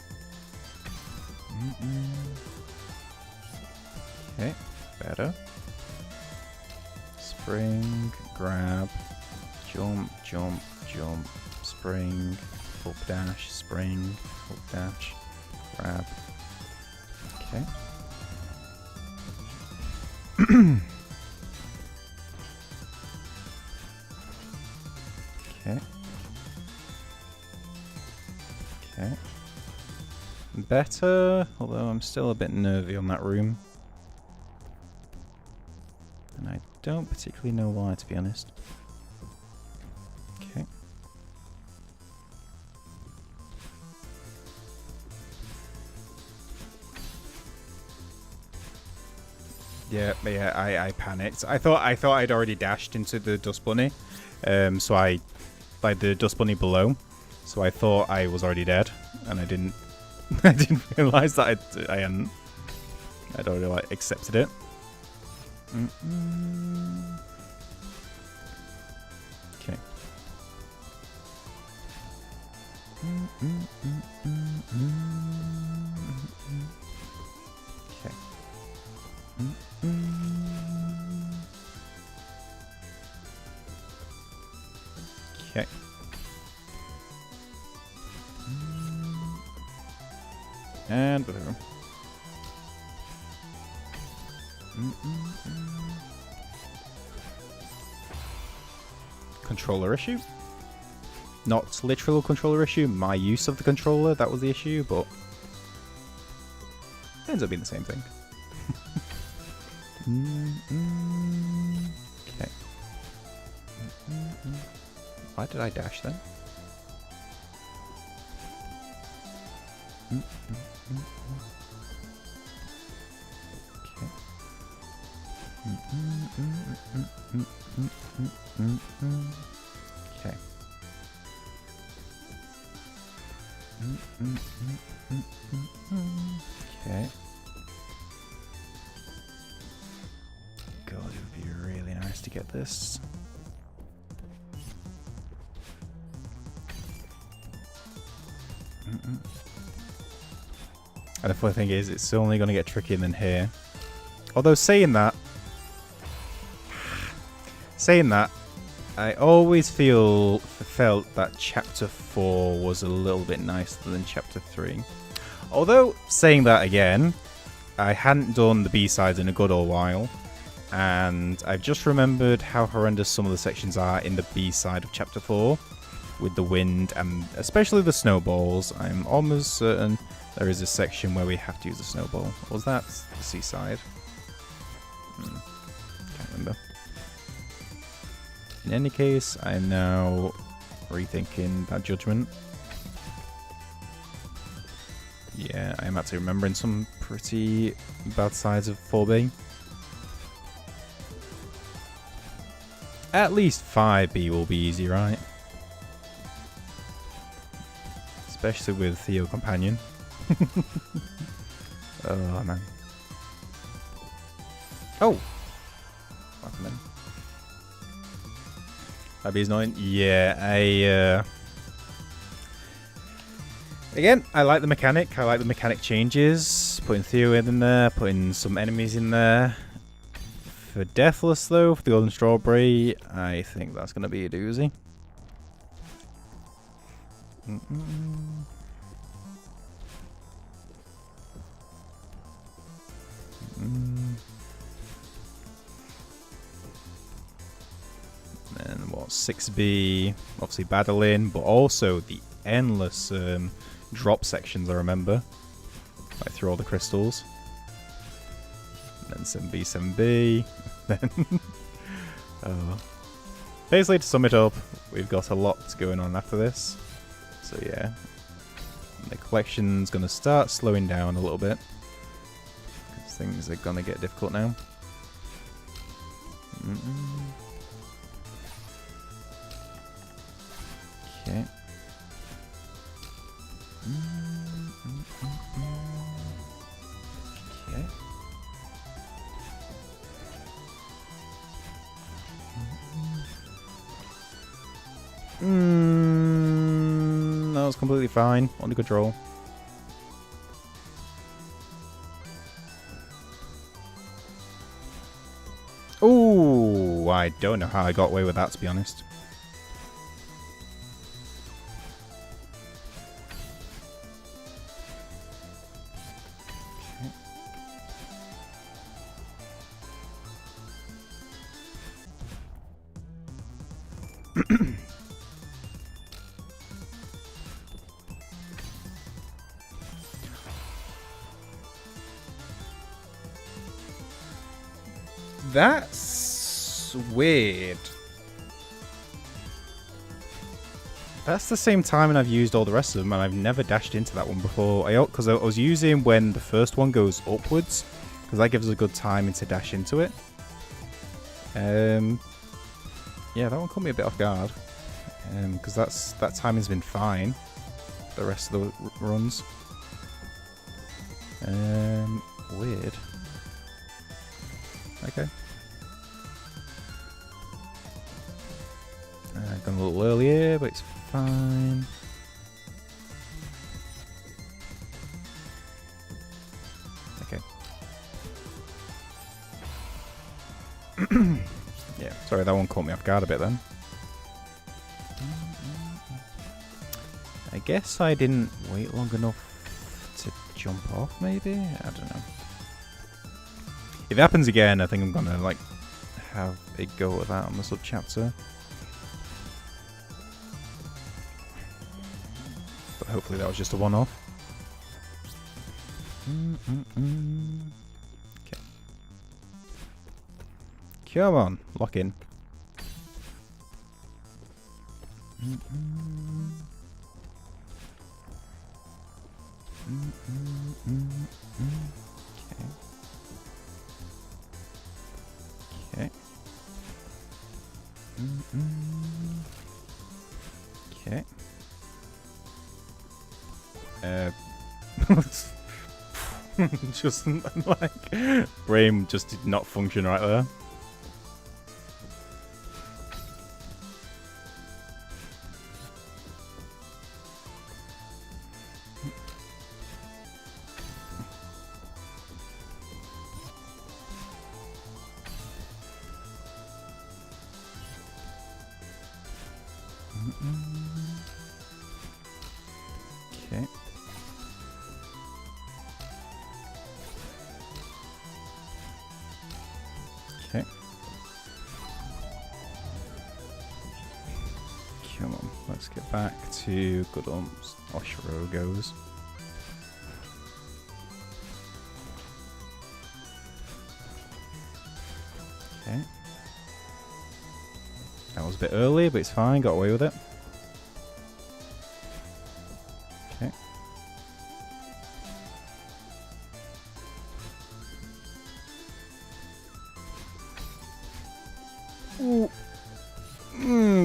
Speaker 1: Okay, better. Spring, grab, jump, jump, jump, spring, up dash, spring, up dash, grab. Okay. Okay. Okay. Better, although I'm still a bit nervy on that room. And I don't particularly know why, to be honest. Okay. Yeah, I panicked. I thought I'd already dashed into the dust bunny. So I by the dust bunny below. So I thought I was already dead, and I didn't I didn't realize that I hadn't. I'd already like accepted it. Okay. Okay. Okay. And boom. Controller issue? Not literal controller issue, my use of the controller, that was the issue, but it ends up being the same thing. Okay. Why did I dash then? Okay. Okay. God, it would be really nice to get this. And the funny thing is, it's only going to get trickier than here. Although saying that, I always felt that Chapter 4 was a little bit nicer than Chapter 3. Although, saying that again, I hadn't done the B-sides in a good old while, and I've just remembered how horrendous some of the sections are in the B-side of Chapter 4, with the wind and especially the snowballs. I'm almost certain there is a section where we have to use a snowball. Or was that the seaside? Can't remember. In any case, I'm now rethinking that judgment. Yeah, I'm actually remembering some pretty bad sides of 4B. At least 5B will be easy, right? Especially with Theo Companion. Oh, man. Oh! What happened then? 5B is annoying. Yeah, again, I like the mechanic. I like the mechanic changes. Putting Theo in there, putting some enemies in there. For Deathless, though, for the Golden Strawberry, I think that's going to be a doozy. And what, 6B, obviously battling, but also the endless drop sections, I remember. Like through all the crystals. And then 7B, 7B. Then basically, to sum it up, we've got a lot going on after this. So yeah, the collection's going to start slowing down a little bit. Things are gonna get difficult now. Okay. Okay. That was completely fine. Under control. Ooh, I don't know how I got away with that, to be honest. That's weird. That's the same time and I've used all the rest of them and I've never dashed into that one before. Because I was using when the first one goes upwards, because that gives us a good timing to dash into it. Yeah, that one caught me a bit off guard. Because that timing's been fine. The rest of the runs. Weird. Okay. Gone a little earlier, but it's fine. Okay. Yeah, sorry, that one caught me off guard a bit then. I guess I didn't wait long enough to jump off, maybe? I don't know. If it happens again, I think I'm gonna, like, have a go at that on the sub-chapter. But hopefully that was just a one-off. Okay. Come on, lock in. Okay. Okay. Just like brain just did not function right there. Okay. Okay. Come on, let's get back to good arms. Oshiro goes. Okay. That was a bit early, but it's fine, got away with it. Okay. Ooh.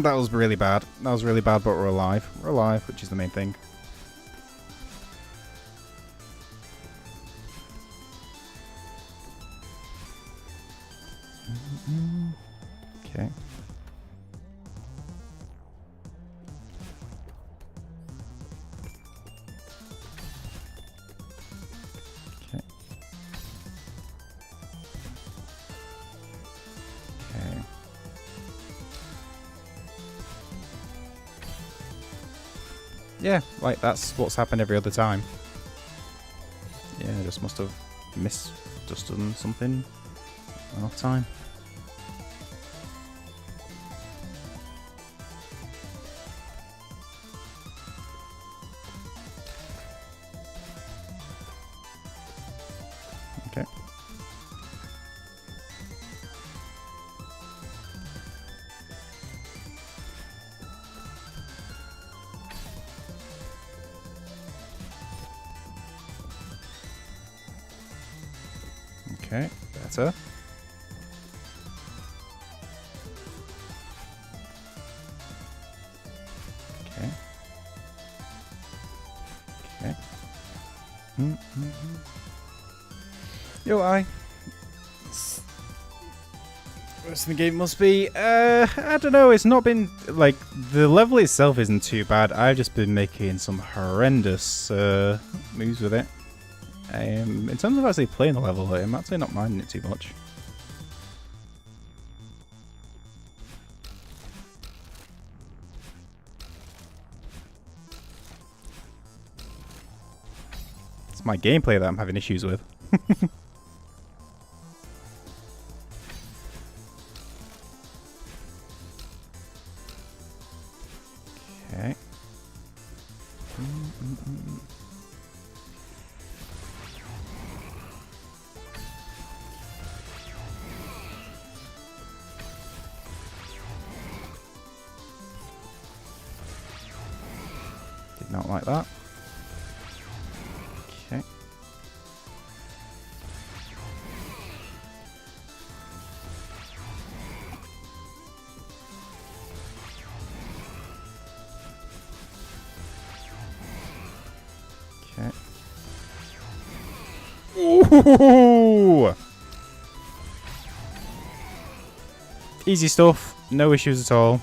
Speaker 1: That was really bad. That was really bad, but we're alive. We're alive, which is the main thing. Okay. Okay. Okay. Yeah, like that's what's happened every other time. Yeah, I just must have missed just done something off time. Okay. Okay, better. Okay. Okay. Yo, Worse than the game must be. I don't know. It's not been like the level itself isn't too bad. I've just been making some horrendous moves with it. In terms of actually playing the level, I'm actually not minding it too much. It's my gameplay that I'm having issues with. Okay. Did not like that. Okay. Okay. Ooh! Easy stuff. No issues at all.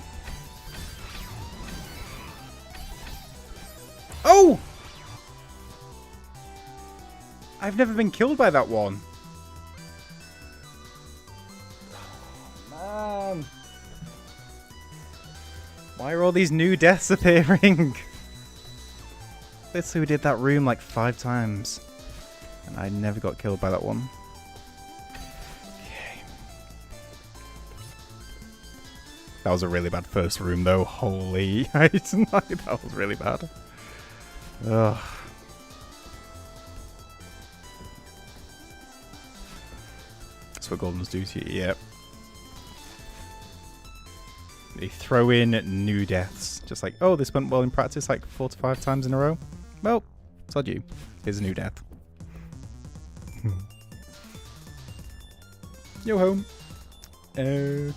Speaker 1: Oh! I've never been killed by that one. Oh, man. Why are all these new deaths appearing? Literally, we did that room like 5 times. And I never got killed by that one. Okay. That was a really bad first room though. Holy. That was really bad. Ugh. That's what Goldens do to you, yep. They throw in new deaths. Just like, oh, this went well in practice like 4 to 5 times in a row. Well, sod you. Here's a new death. Yo home. Yo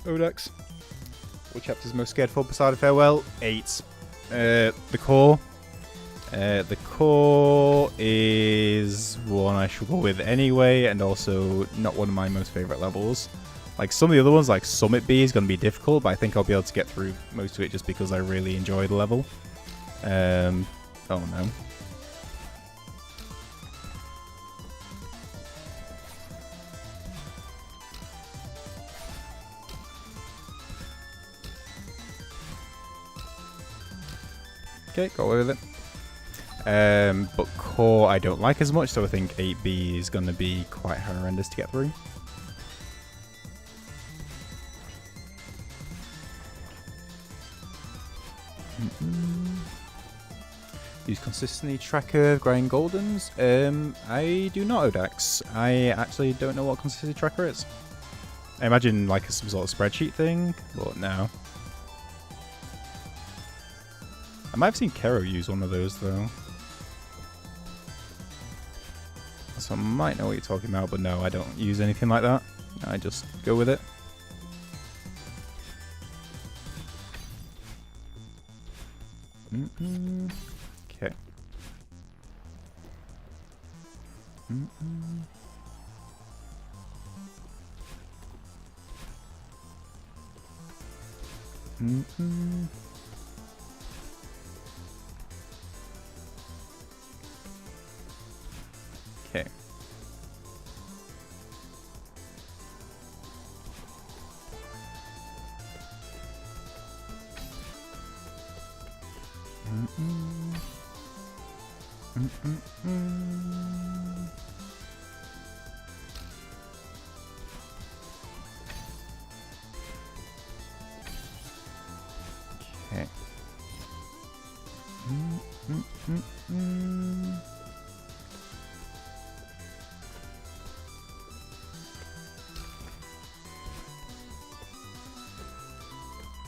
Speaker 1: Odex. What chapter's most scared for beside a farewell? 8. The core. The core is one I struggle with anyway, and also not one of my most favourite levels. Like some of the other ones, like Summit B is going to be difficult, but I think I'll be able to get through most of it just because I really enjoy the level. Oh no. Okay, got away with it. But core I don't like as much, so I think 8B is going to be quite horrendous to get through. Use consistently tracker grind goldens. I do not, Odex. I actually don't know what consistency tracker is. I imagine like some sort of spreadsheet thing, but no. I might have seen Kero use one of those though. So I might know what you're talking about, but no, I don't use anything like that. I just go with it. Okay. Okay. Okay.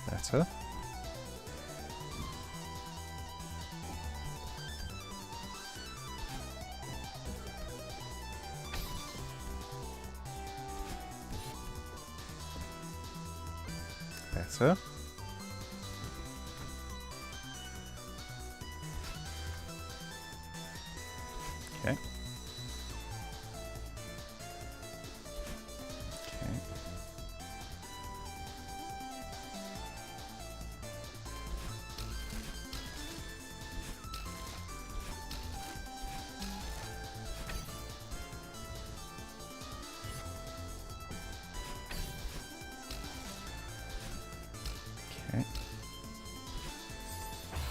Speaker 1: Better. Better. Okay. Okay.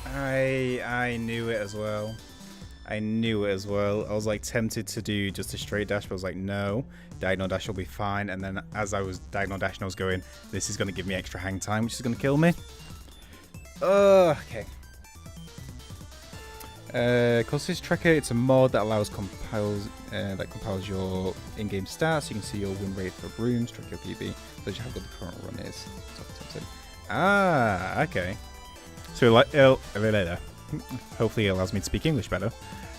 Speaker 1: Okay. I knew it as well. I knew it as well. I was like tempted to do just a straight dash, but I was like, no, diagonal dash will be fine. And then as I was diagonal dashing, I was going, this is going to give me extra hang time, which is going to kill me. Okay. Closest Tracker, it's a mod that allows compiles your in-game stats. You can see your win rate for rooms, track your PB, so you how good the current run is. Ah, okay. So like, hopefully it allows me to speak English better.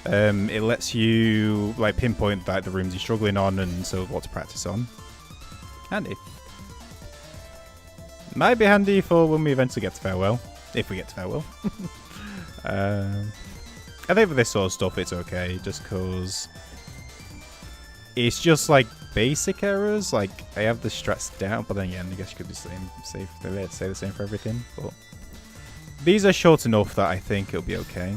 Speaker 1: It lets you like pinpoint like the rooms you're struggling on and so what to practice on. Handy. Might be handy for when we eventually get to Farewell, if we get to Farewell. I think for this sort of stuff it's okay, just because it's just like basic errors. Like I have the strats down, but then yeah, I guess you could say the same for everything. But these are short enough that I think it'll be okay.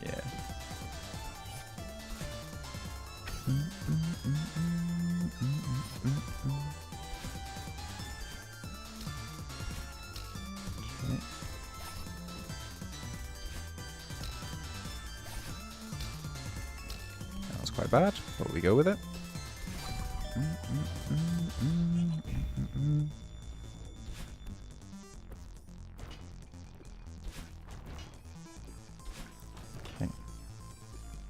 Speaker 1: Yeah. That was quite bad, but we go with it. Okay. Okay.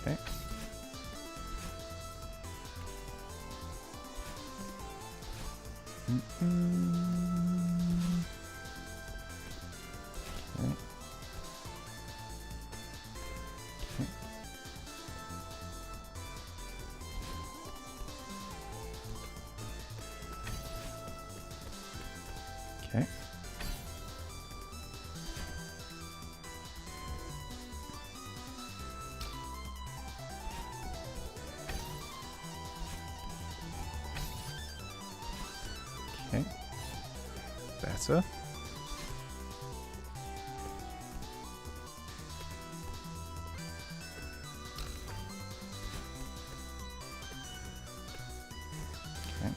Speaker 1: Okay. Okay. Okay. Better. Okay.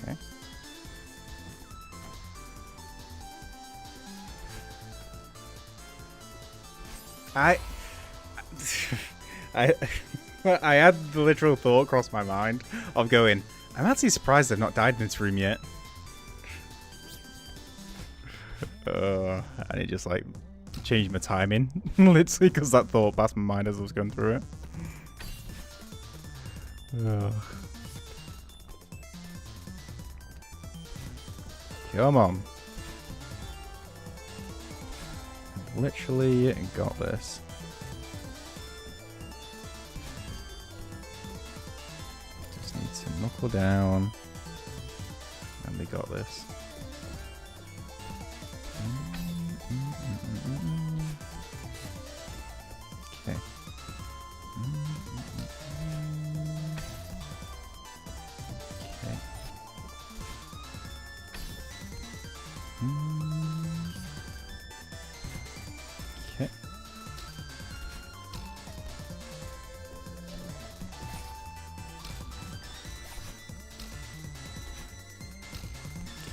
Speaker 1: Okay. I had the literal thought cross my mind of going, I'm actually surprised I've not died in this room yet. And it just like changed my timing, literally, because that thought passed my mind as I was going through it. Come on. Literally got this. Just need to knuckle down. And we got this. Okay. Okay. Okay.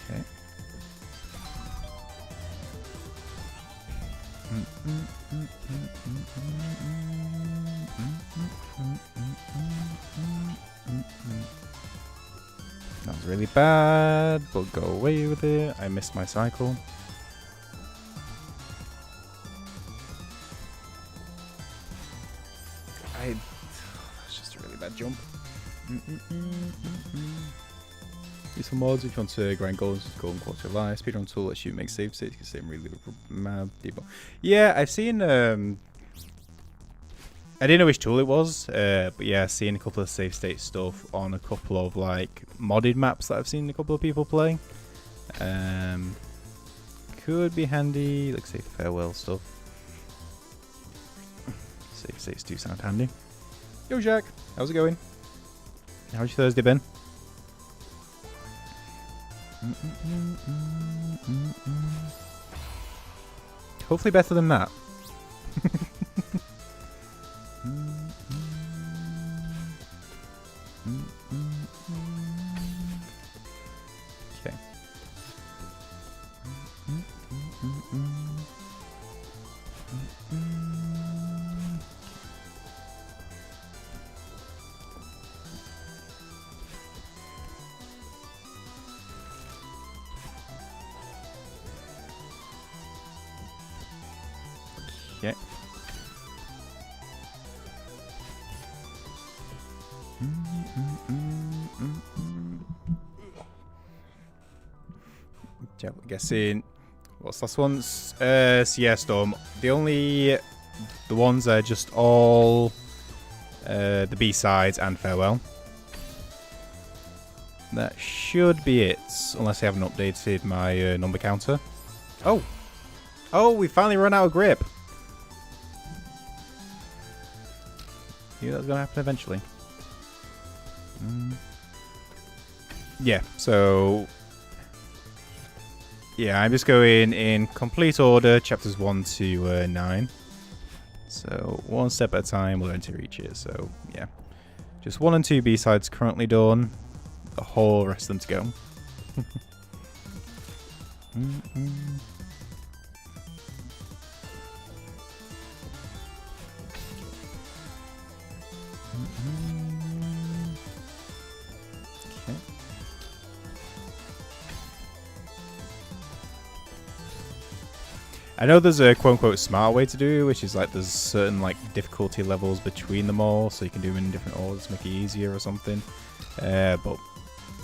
Speaker 1: Okay. really bad, but go away with it. I missed my cycle. That's just a really bad jump. Use some mods if you want to grind golden quality of life. Speedrun tool lets you make save states. You can save really mad debug. Yeah, I've seen. I didn't know which tool it was, but yeah, I've seen a couple of save state stuff on a couple of like modded maps that I've seen a couple of people play. Could be handy, like say farewell stuff. Save states do sound handy. Yo, Jack, how's it going? How's your Thursday been? Hopefully better than that. Okay. Okay. Yeah, I'm guessing. What's last one's? Sierra Storm. The ones are just all the B-sides and farewell. That should be it, unless I haven't updated my number counter. Oh! Oh, we finally run out of grip! Yeah, that's gonna happen eventually. Yeah, so... Yeah, I'm just going in complete order, chapters 1 to 9. So, one step at a time, we're going to reach it. So, yeah. Just 1 and 2 B-sides currently done. The whole rest of them to go. Okay. I know there's a quote-unquote smart way to do it, which is like there's certain like difficulty levels between them all, so you can do them in different orders to make it easier or something. But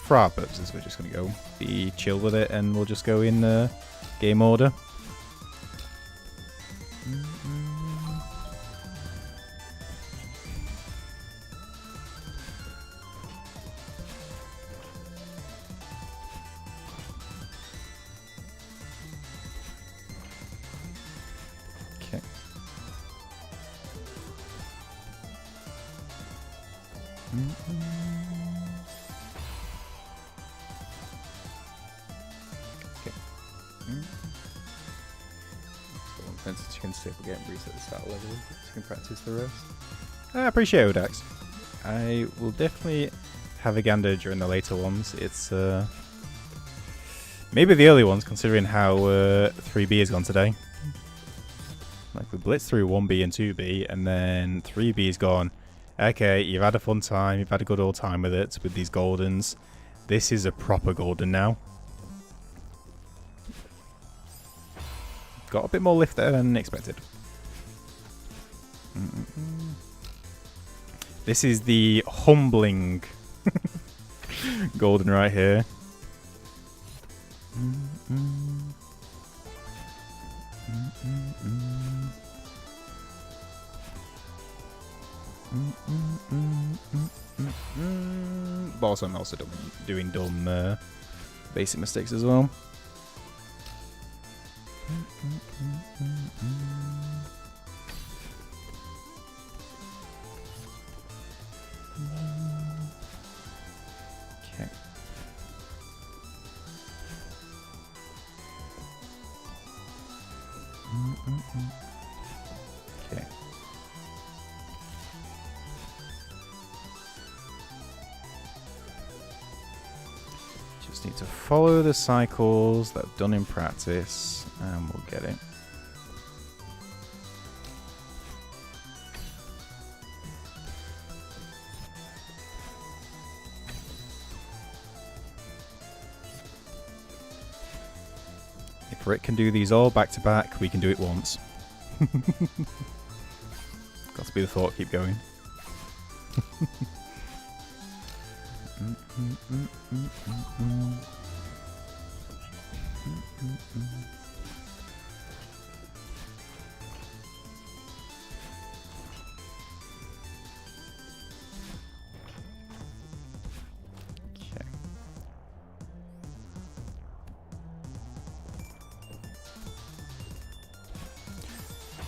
Speaker 1: for our purposes, we're just going to go be chill with it, and we'll just go in game order. Okay. You can see if we're getting reset the start level, so you can practice the rest. I appreciate it, Dax. I will definitely have a gander during the later ones. It's maybe the early ones, considering how 3B has gone today. Like we blitzed through 1B and 2B, and then 3B's gone. Okay, you've had a fun time, you've had a good old time with it, with these Goldens. This is a proper Golden now. Got a bit more lift there than expected. This is the humbling Golden right here. But also I'm also doing dumb basic mistakes as well. Okay. Okay. Just need to follow the cycles that I've done in practice, and we'll get it. Frick can do these all back to back. We can do it once. Got to be the thought. Keep going.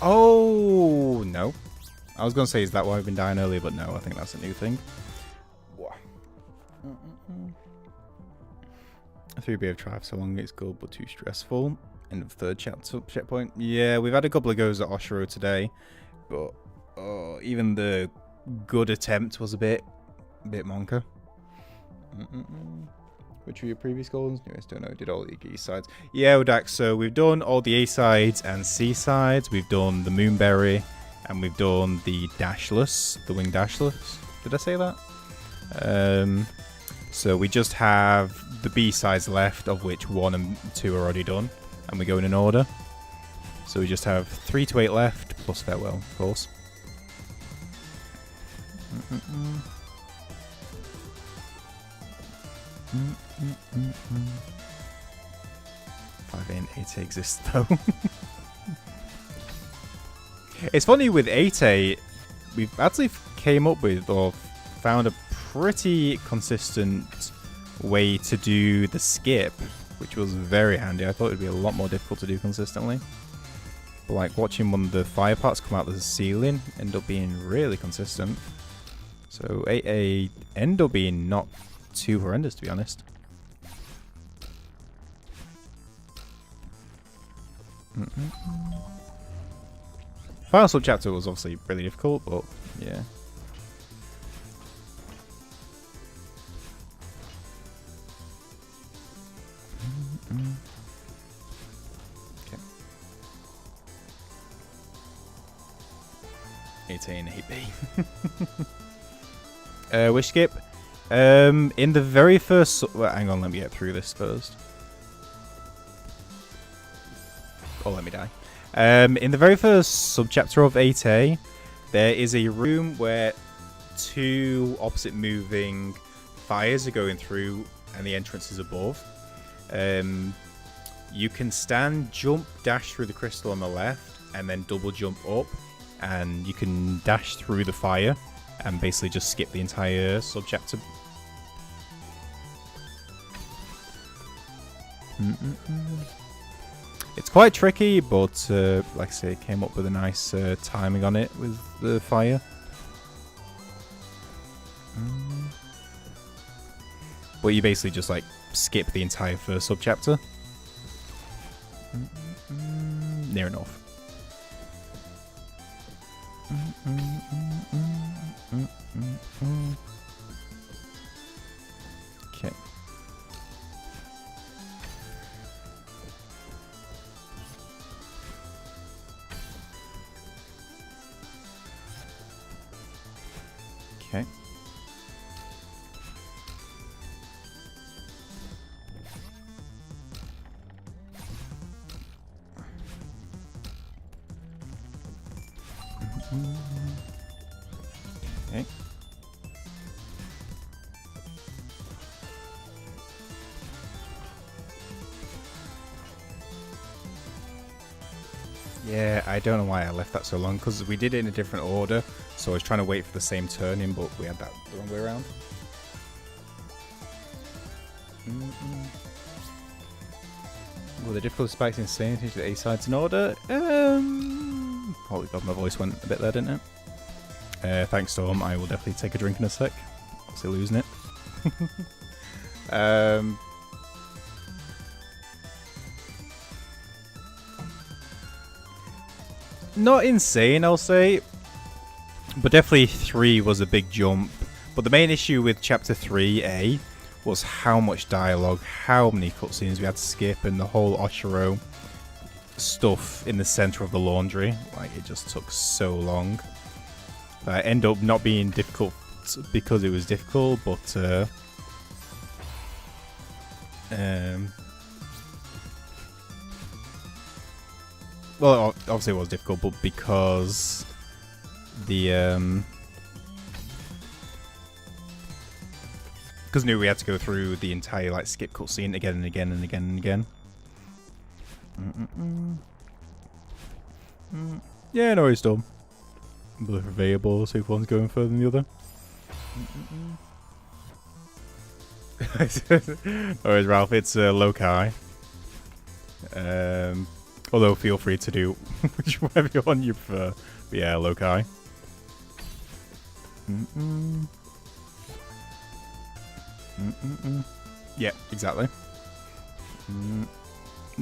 Speaker 1: Oh, no. I was going to say, is that why I've been dying earlier? But no, I think that's a new thing. A 3B of try for so long it's good, but too stressful. End of third checkpoint. Yeah, we've had a couple of goes at Oshiro today. But even the good attempt was a bit monker. Which were your previous goals? I don't know. Did all the E sides? Yeah, Odax. So we've done all the A sides and C sides. We've done the Moonberry, and we've done the Dashless, the Wing Dashless. Did I say that? So we just have the B sides left, of which 1 and 2 are already done, and we go in an order. So we just have 3 to 8 left, plus Farewell, of course. 5A and 8A exists though. It's funny with 8A, we've actually came up with or found a pretty consistent way to do the skip, which was very handy. I thought it would be a lot more difficult to do consistently. But like watching one of the fire parts come out of the ceiling end up being really consistent. So 8A end up being not too horrendous, to be honest. Final sub-chapter was obviously really difficult, but yeah. Okay. 18, 8B. Wish skip. In the very first... Well, hang on, let me get through this first. Or let me die. In the very first subchapter of 8A, there is a room where 2 opposite moving fires are going through and the entrance is above. You can stand, jump, dash through the crystal on the left, and then double jump up, and you can dash through the fire and basically just skip the entire subchapter. It's quite tricky, but like I say, came up with a nice timing on it with the fire. But you basically just like skip the entire first subchapter. Near enough. Okay. Okay. Okay. Yeah, I don't know why I left that so long, because we did it in a different order, so I was trying to wait for the same turning, but we had that the wrong way around. Well, the difficult spikes insane to the A sides in order. Holy god, my voice went a bit there, didn't it? Thanks, Storm. I will definitely take a drink in a sec. Obviously losing it. Not insane, I'll say. But definitely 3 was a big jump. But the main issue with Chapter 3A was how much dialogue, how many cutscenes we had to skip, and the whole Oshiro stuff in the center of the laundry. Like, it just took so long. It ended up not being difficult because it was difficult, but Well, obviously it was difficult, but because the because knew we had to go through the entire like skip cutscene again and again and again and again. Yeah, no, it's done. Both available, so if one's going further than the other. Alright, Ralph, it's Loci. Although feel free to do whichever one you prefer. But yeah, Loci. Yeah, exactly.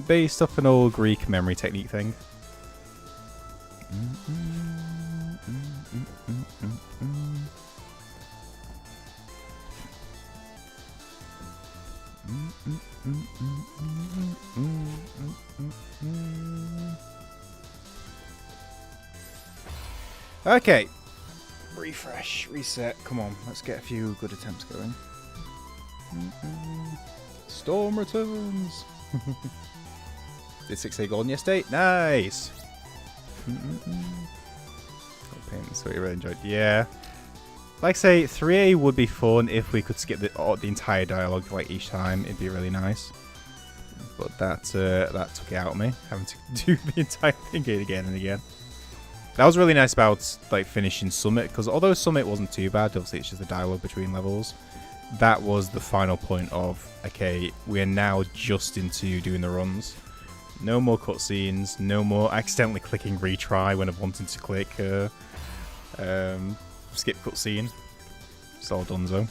Speaker 1: Based off an old Greek memory technique thing. Okay. Refresh, reset. Come on, let's get a few good attempts going. Storm returns. Did 6A golden yesterday? Nice. So we really enjoyed. Yeah. Like I say, 3A would be fun if we could skip the entire dialogue like each time. It'd be really nice. But that took it out of me, having to do the entire thing again and again. That was really nice about like finishing Summit, because although Summit wasn't too bad, obviously it's just the dialogue between levels. That was the final point of, okay, we are now just into doing the runs. No more cutscenes, no more accidentally clicking retry when I wanted to click skip cutscene. It's all donezo.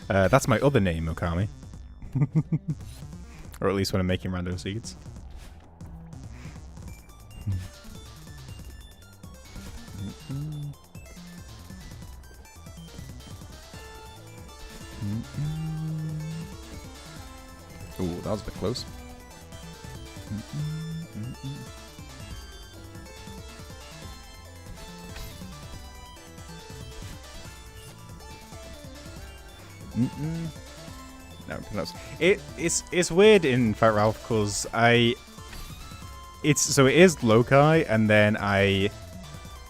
Speaker 1: That's my other name, Okami. Or at least when I'm making random seeds. Ooh, that was a bit close. No, it's weird in fact, Ralph, because it is Loci, and then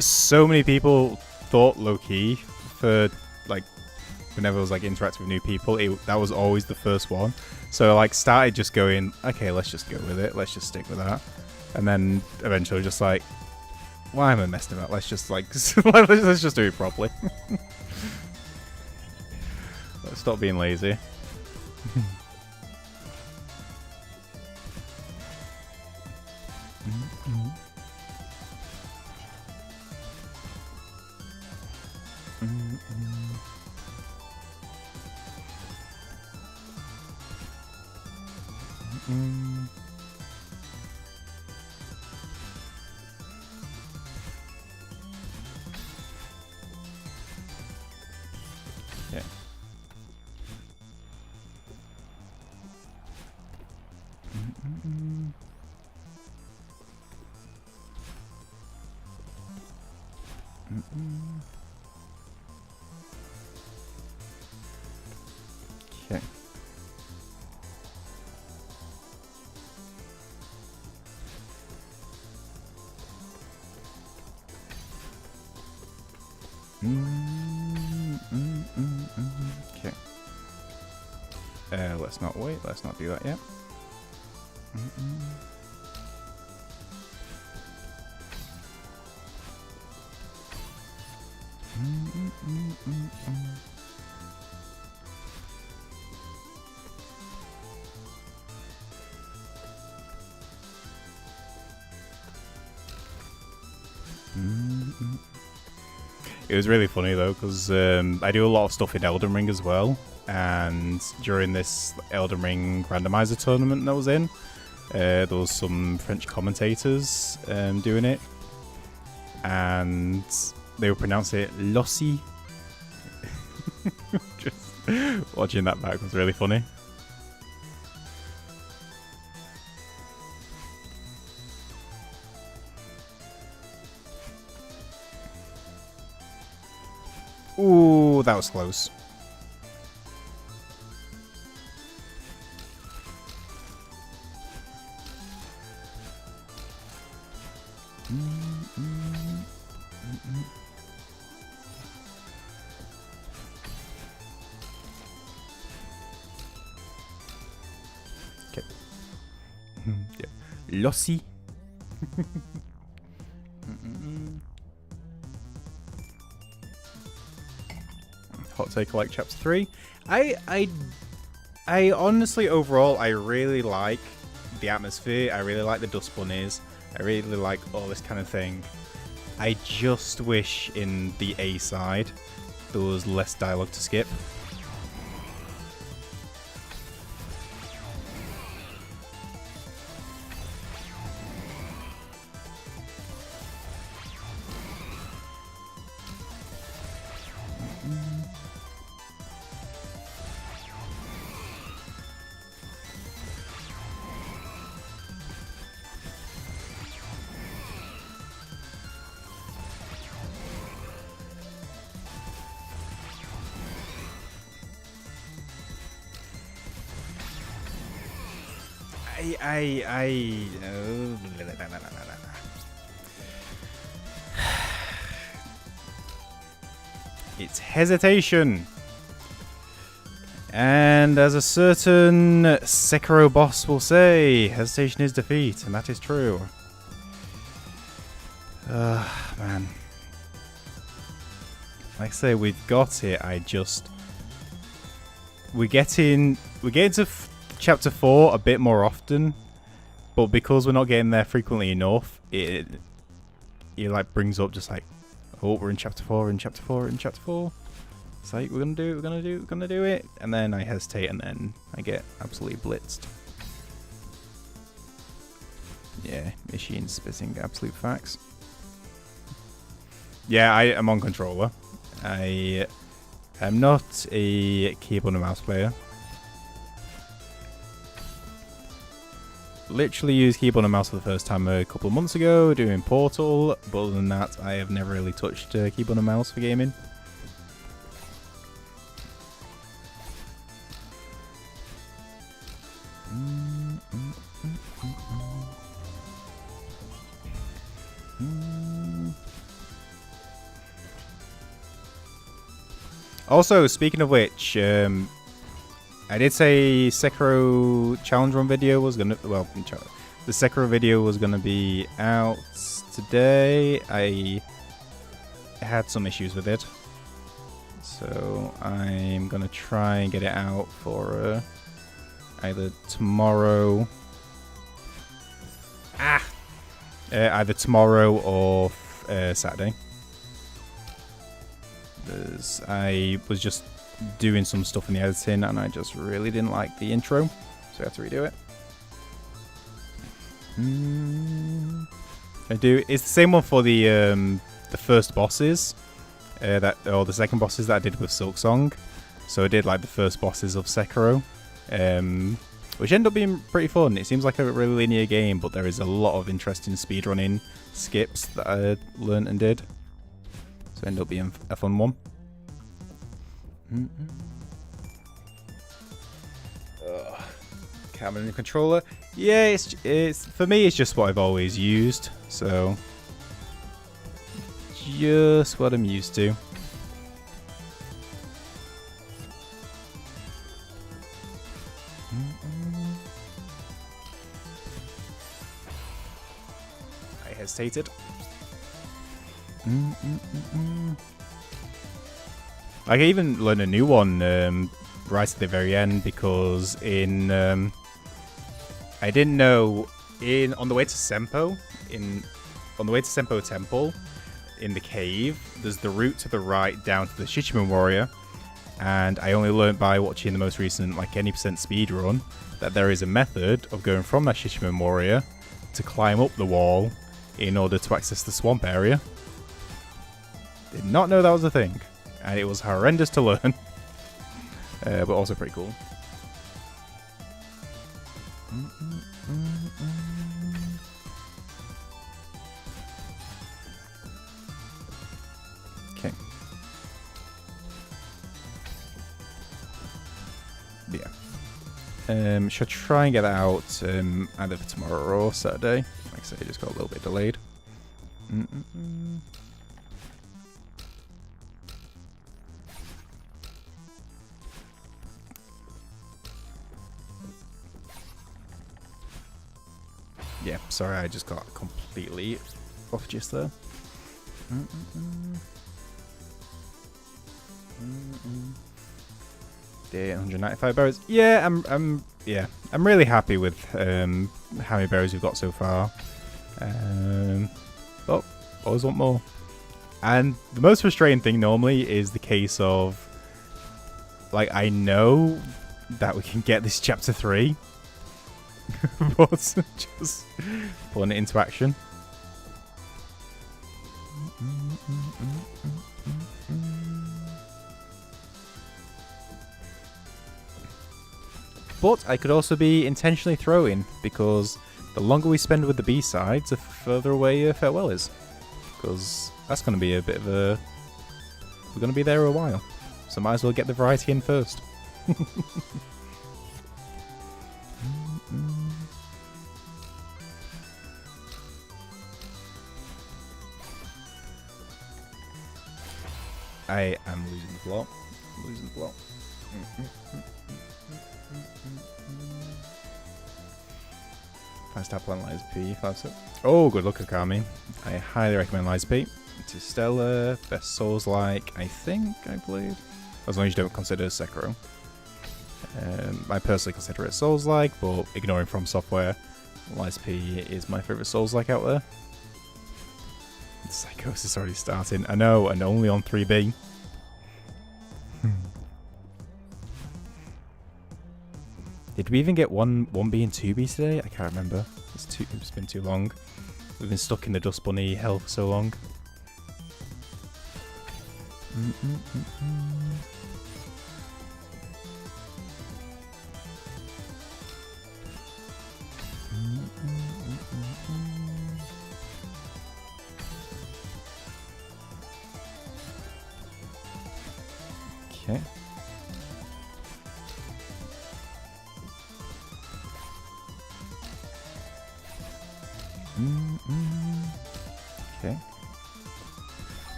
Speaker 1: so many people thought Loki for like whenever I was like interacting with new people, that was always the first one. So I like started just going, okay, let's just go with it, let's just stick with that, and then eventually just like, why am I messing about? Let's just like let's just do it properly. Let's stop being lazy. Yeah. Okay. Okay. Let's not wait. Let's not do that yet. It was really funny though, because I do a lot of stuff in Elden Ring as well, and during this Elden Ring randomizer tournament that I was in, there was some French commentators doing it, and they would pronounce it Lossi. Just watching that back was really funny. Ooh, that was close. Okay. Yeah. Lossy. Hot take like chapter 3. I honestly overall I really like the atmosphere. I really like the dust bunnies. I really like all this kind of thing. I just wish in the A side there was less dialogue to skip. It's hesitation. And as a certain Sekiro boss will say, hesitation is defeat, and that is true. Man. Like I say, we've got it, we get into chapter 4 a bit more often, but because we're not getting there frequently enough, it like brings up just like, oh, we're in chapter 4, in chapter 4, in chapter 4. It's like, we're gonna do it, and then I hesitate, and then I get absolutely blitzed. Yeah, machine spitting absolute facts. Yeah, I am on controller. I am not a keyboard and mouse player. Literally used keyboard and mouse for the first time a couple of months ago doing Portal, but other than that, I have never really touched keyboard and mouse for gaming. Also, speaking of which, I did say Sekiro challenge run video was gonna, well, the Sekiro video was gonna be out today. I had some issues with it, so I'm gonna try and get it out for either tomorrow. Either tomorrow or Saturday. I was just doing some stuff in the editing and I just really didn't like the intro, so I have to redo it. It's the same one for the first bosses, or the second bosses that I did with Silksong. So I did like the first bosses of Sekiro, which ended up being pretty fun. It seems like a really linear game, but there is a lot of interesting speedrunning skips that I learned and did. So it ended up being a fun one. Camera and controller. Yeah, it's for me. It's just what I've always used. So just what I'm used to. I hesitated. I even learned a new one right at the very end because I didn't know on the way to Senpo Temple in the cave, there's the route to the right down to the Shichiman Warrior, and I only learned by watching the most recent like any % speed run that there is a method of going from that Shichiman Warrior to climb up the wall in order to access the swamp area. Did not know that was a thing. And it was horrendous to learn, but also pretty cool. Okay. Yeah. Should try and get that out either for tomorrow or Saturday. Like I say, it just got a little bit delayed. Yeah, sorry, I just got completely off just there. Yeah, 195 berries. Yeah, I'm really happy with how many berries we've got so far. But always want more. And the most frustrating thing normally is the case of, like, I know that we can get this chapter 3, but just pulling it into action. But I could also be intentionally throwing, because the longer we spend with the B-sides, the further away Farewell is. Because that's going to be a bit of a... We're going to be there a while. So might as well get the variety in first. I am losing the plot. I'm losing the plot. If I start playing Lies P, oh, good luck, Akami. I highly recommend Lies P. It is stellar, best Souls-like, I believe. As long as you don't consider Sekiro. I personally consider it Souls-like, but ignoring From Software, Lies P is my favourite Souls-like out there. Psychosis already starting. I know, and only on 3B. Did we even get 1B and 2B today? I can't remember. It's been too long. We've been stuck in the Dust Bunny hell for so long. Okay. Okay.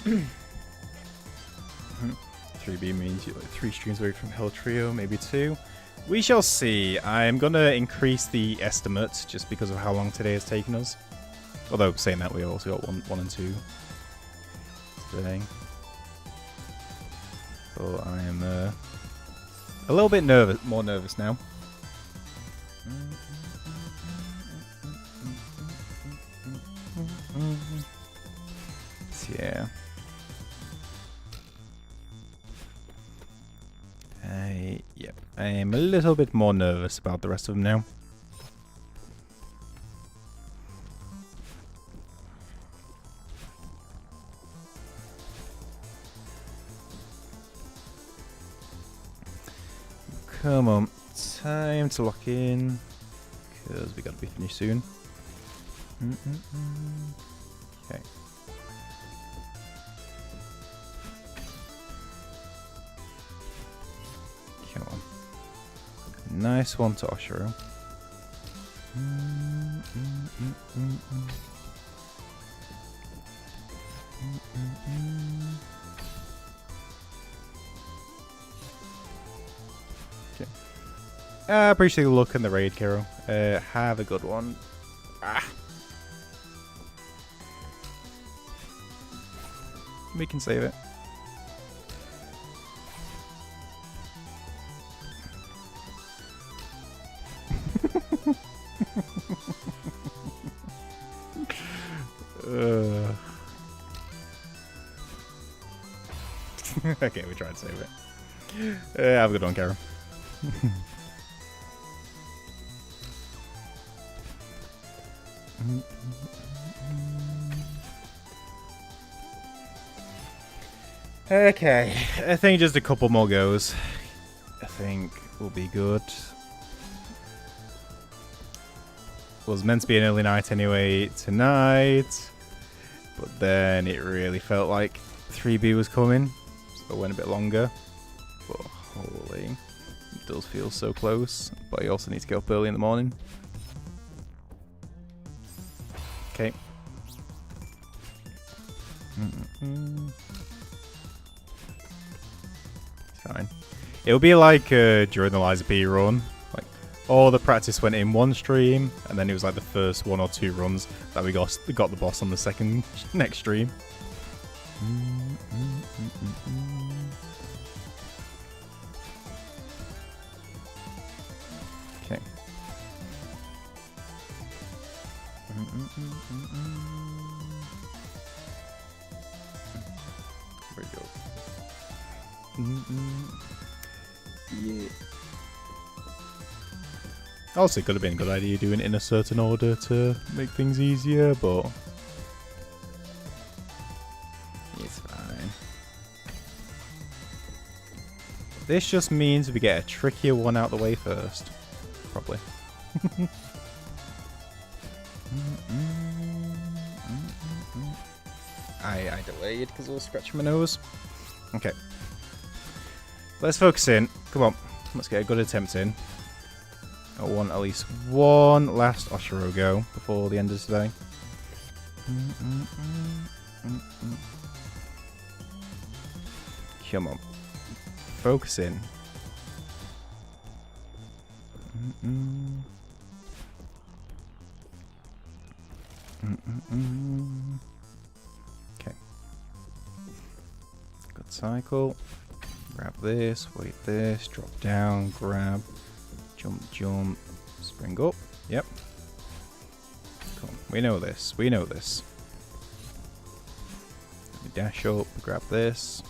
Speaker 1: Okay. 3B means you're like 3 streams away from Hell Trio, maybe 2. We shall see. I'm going to increase the estimate just because of how long today has taken us. Although, saying that, we also got 1 and 2 today. So I am a little bit more nervous now. So, yeah. Yep. I am a little bit more nervous about the rest of them now. Come on, time to lock in, because we gotta be finished soon. Okay. Come on. Nice one to Oshiro. Okay. I appreciate the look and the raid, Kiro. Have a good one. We can save it. Okay, we tried to save it. Have a good one, Karen. Okay, I think just a couple more goes. I think we'll be good. Was meant to be an early night anyway tonight, But then it really felt like 3B was coming, so I went a bit longer. But holy, it does feel so close. But I also need to get up early in the morning. Okay. It's fine. It'll be like during the Liza P run. Like all the practice went in one stream, and then it was like the first 1 or 2 runs that we got the boss on the second next stream. Okay. Where'd you go? Yeah. Also, it could have been a good idea doing it in a certain order to make things easier, but it's fine. This just means we get a trickier one out the way first, probably. I delayed because I was scratching my nose. Okay. Let's focus in. Come on. Let's get a good attempt in. I want at least one last Oshiro go before the end of today. Come on. Focus in. Okay. Good cycle. Grab this, wait this, drop down, grab, jump, jump, spring up. Yep. Cool. We know this. We know this. We dash up, we grab this.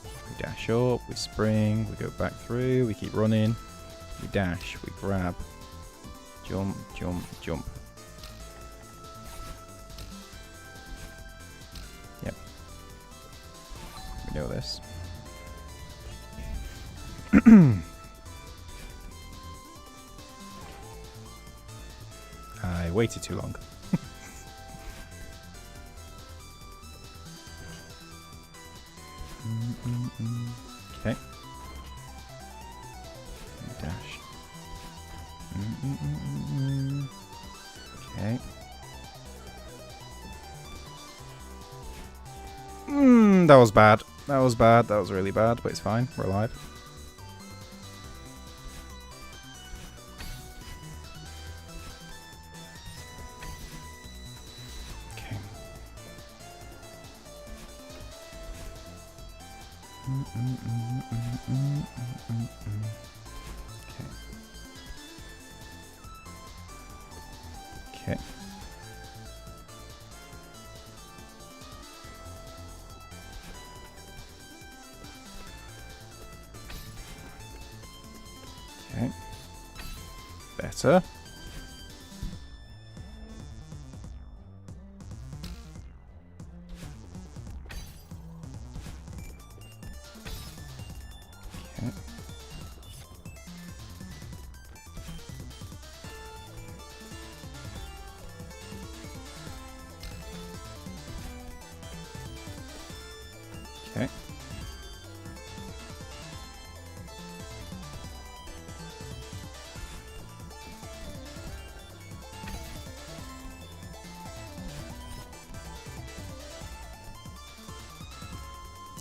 Speaker 1: We dash up, we spring, we go back through, we keep running. We dash, we grab, jump, jump, jump. Yep. We know this. I waited too long. Okay. Dash. Okay. That was bad. That was bad. That was really bad, but it's fine. We're alive. Okay. Okay. Better. Okay. Okay.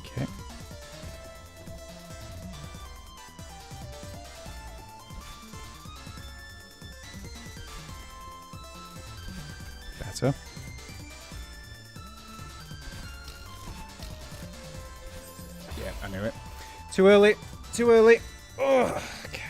Speaker 1: Okay. Better. Yeah, I knew it. Too early. Too early. Ugh. Okay.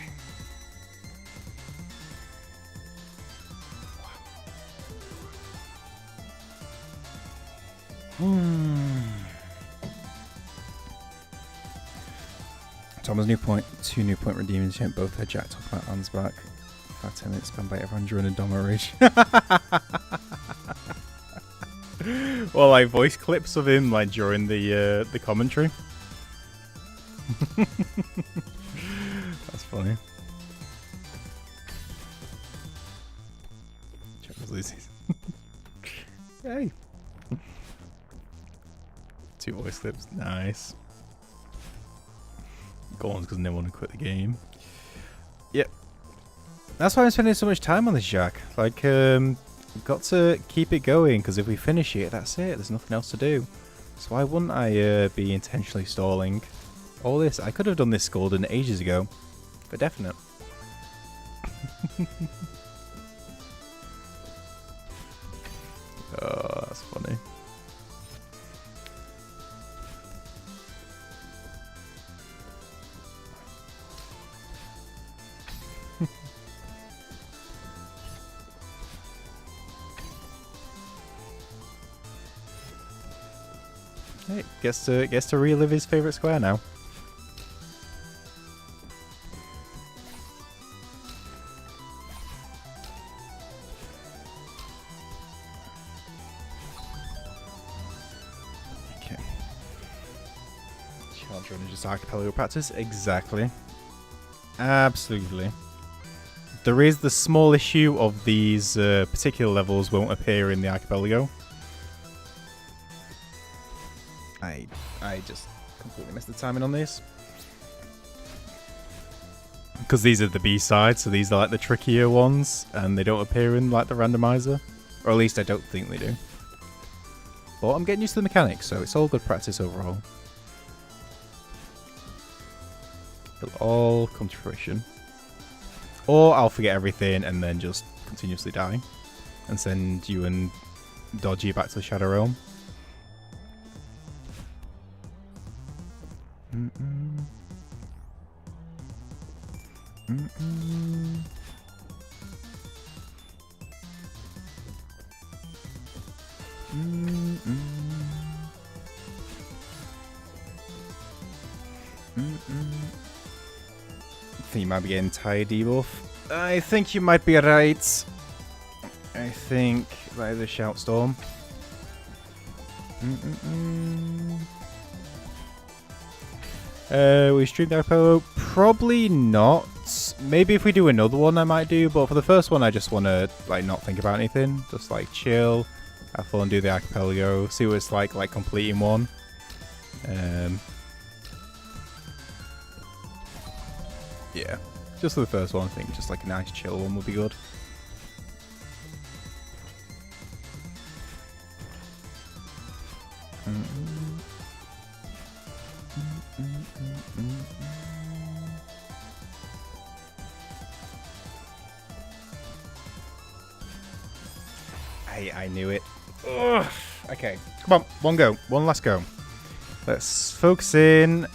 Speaker 1: Thomas new point. 2 new point redeemers. Both head Jack talk about Anne's back. 5-10 minutes spent by everyone during a Doma Ridge. Well, like voice clips of him like during the commentary. That's funny. Check those Lucy's. Hey. 2 voice clips. Nice. Gone because no one would quit the game. Yep. That's why I'm spending so much time on this Jack. Like, we've got to keep it going, because if we finish it, that's it. There's nothing else to do. So why wouldn't I be intentionally stalling all this? I could have done this golden ages ago. For definite. Oh, that's funny. Hey, gets to relive his favorite square now. Okay. Challenge run is just archipelago practice. Exactly. Absolutely. There is the small issue of these particular levels won't appear in the archipelago. I just completely missed the timing on this. Because these are the B-sides, so these are like the trickier ones, and they don't appear in like the randomizer. Or at least I don't think they do. But I'm getting used to the mechanics, so it's all good practice overall. It'll all come to fruition. Or I'll forget everything and then just continuously die. And send you and Dodgy back to the Shadow Realm. I think you might be getting tired, debuff. I think you might be right. I think that is a shout storm. We streamed Archipelago? Probably not. Maybe if we do another one I might do, but for the first one I just want to like not think about anything. Just like chill, have fun, do the Archipelago, see what it's like completing one. Yeah, just for the first one I think just like a nice chill one would be good. I knew it. Ugh. Okay, come on, one go, one last go. Let's focus in.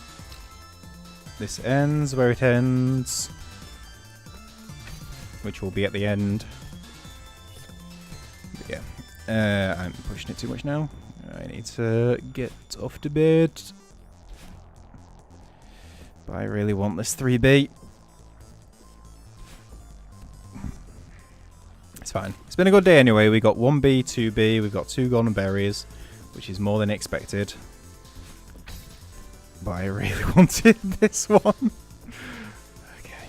Speaker 1: This ends where it ends, which will be at the end. But yeah, I'm pushing it too much now. I need to get off to bed. But I really want this 3B. It's fine. It's been a good day anyway. We got 1B, 2B, we've got 2 golden berries, which is more than expected. But I really wanted this one. Okay.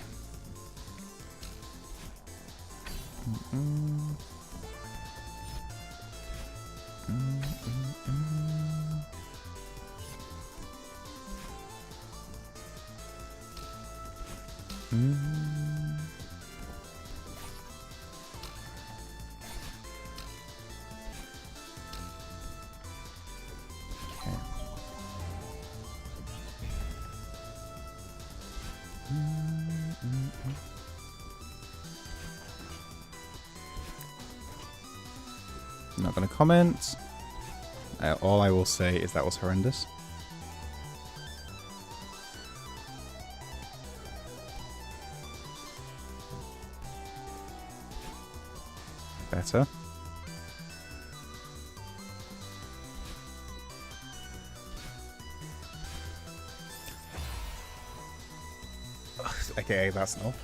Speaker 1: I'm not going to comment. All I will say is that was horrendous. Better. Okay, that's enough.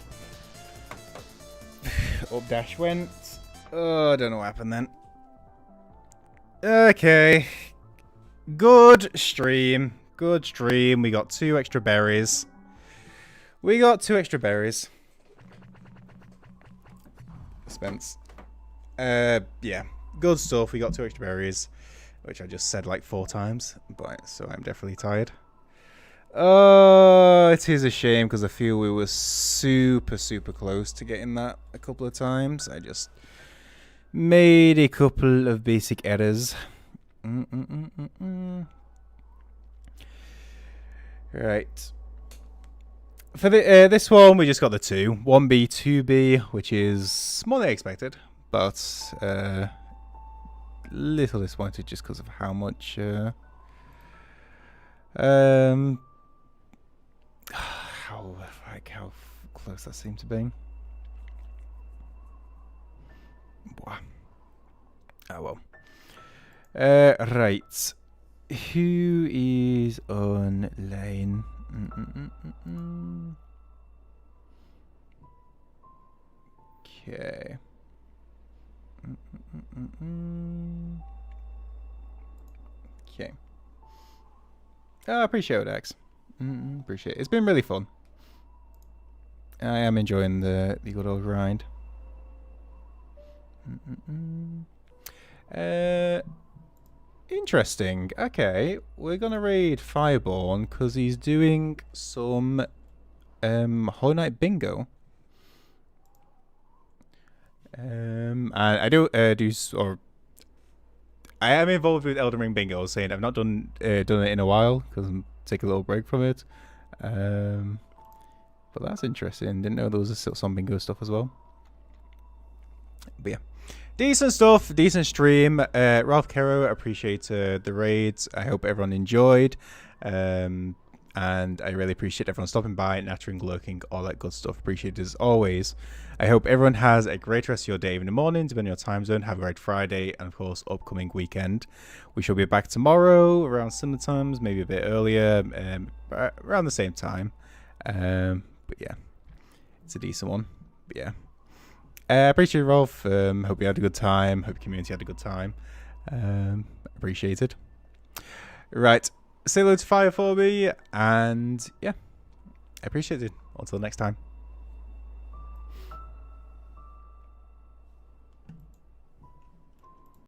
Speaker 1: Up dash went. Oh, I don't know what happened then. Okay. Good stream. Good stream. We got 2 extra berries. Spence. Yeah. Good stuff. We got 2 extra berries. which I just said like 4 times, but so I'm definitely tired. Oh, it is a shame because I feel we were super close to getting that a couple of times. I just made a couple of basic errors. Right. For this one, we just got the 2. 1B, 2B, which is more than expected, but little disappointed just because of how much how close that seemed to be. Wow. Oh well. Right. Who is online? Okay. Okay. I appreciate it, X. Appreciate it. It's been really fun. I am enjoying the good old grind. Interesting. Okay, we're gonna raid Fireborn because he's doing some Hollow Knight bingo. And I do or I am involved with Elden Ring bingo, saying I've not done it in a while because I'm taking a little break from it. But that's interesting. Didn't know there was still some bingo stuff as well. But yeah. Decent stuff, decent stream. Ralph Caro, appreciate the raids. I hope everyone enjoyed. And I really appreciate everyone stopping by, nattering, lurking, all that good stuff. Appreciate it as always. I hope everyone has a great rest of your day in the morning, depending on your time zone. Have a great Friday and, of course, upcoming weekend. We shall be back tomorrow around similar times, maybe a bit earlier, around the same time. But yeah, it's a decent one. But yeah. Appreciate it, Rolf. Hope you had a good time. Hope the community had a good time. Appreciate it. Right. Say hello to Fire for me. And yeah, I appreciate it. Until next time.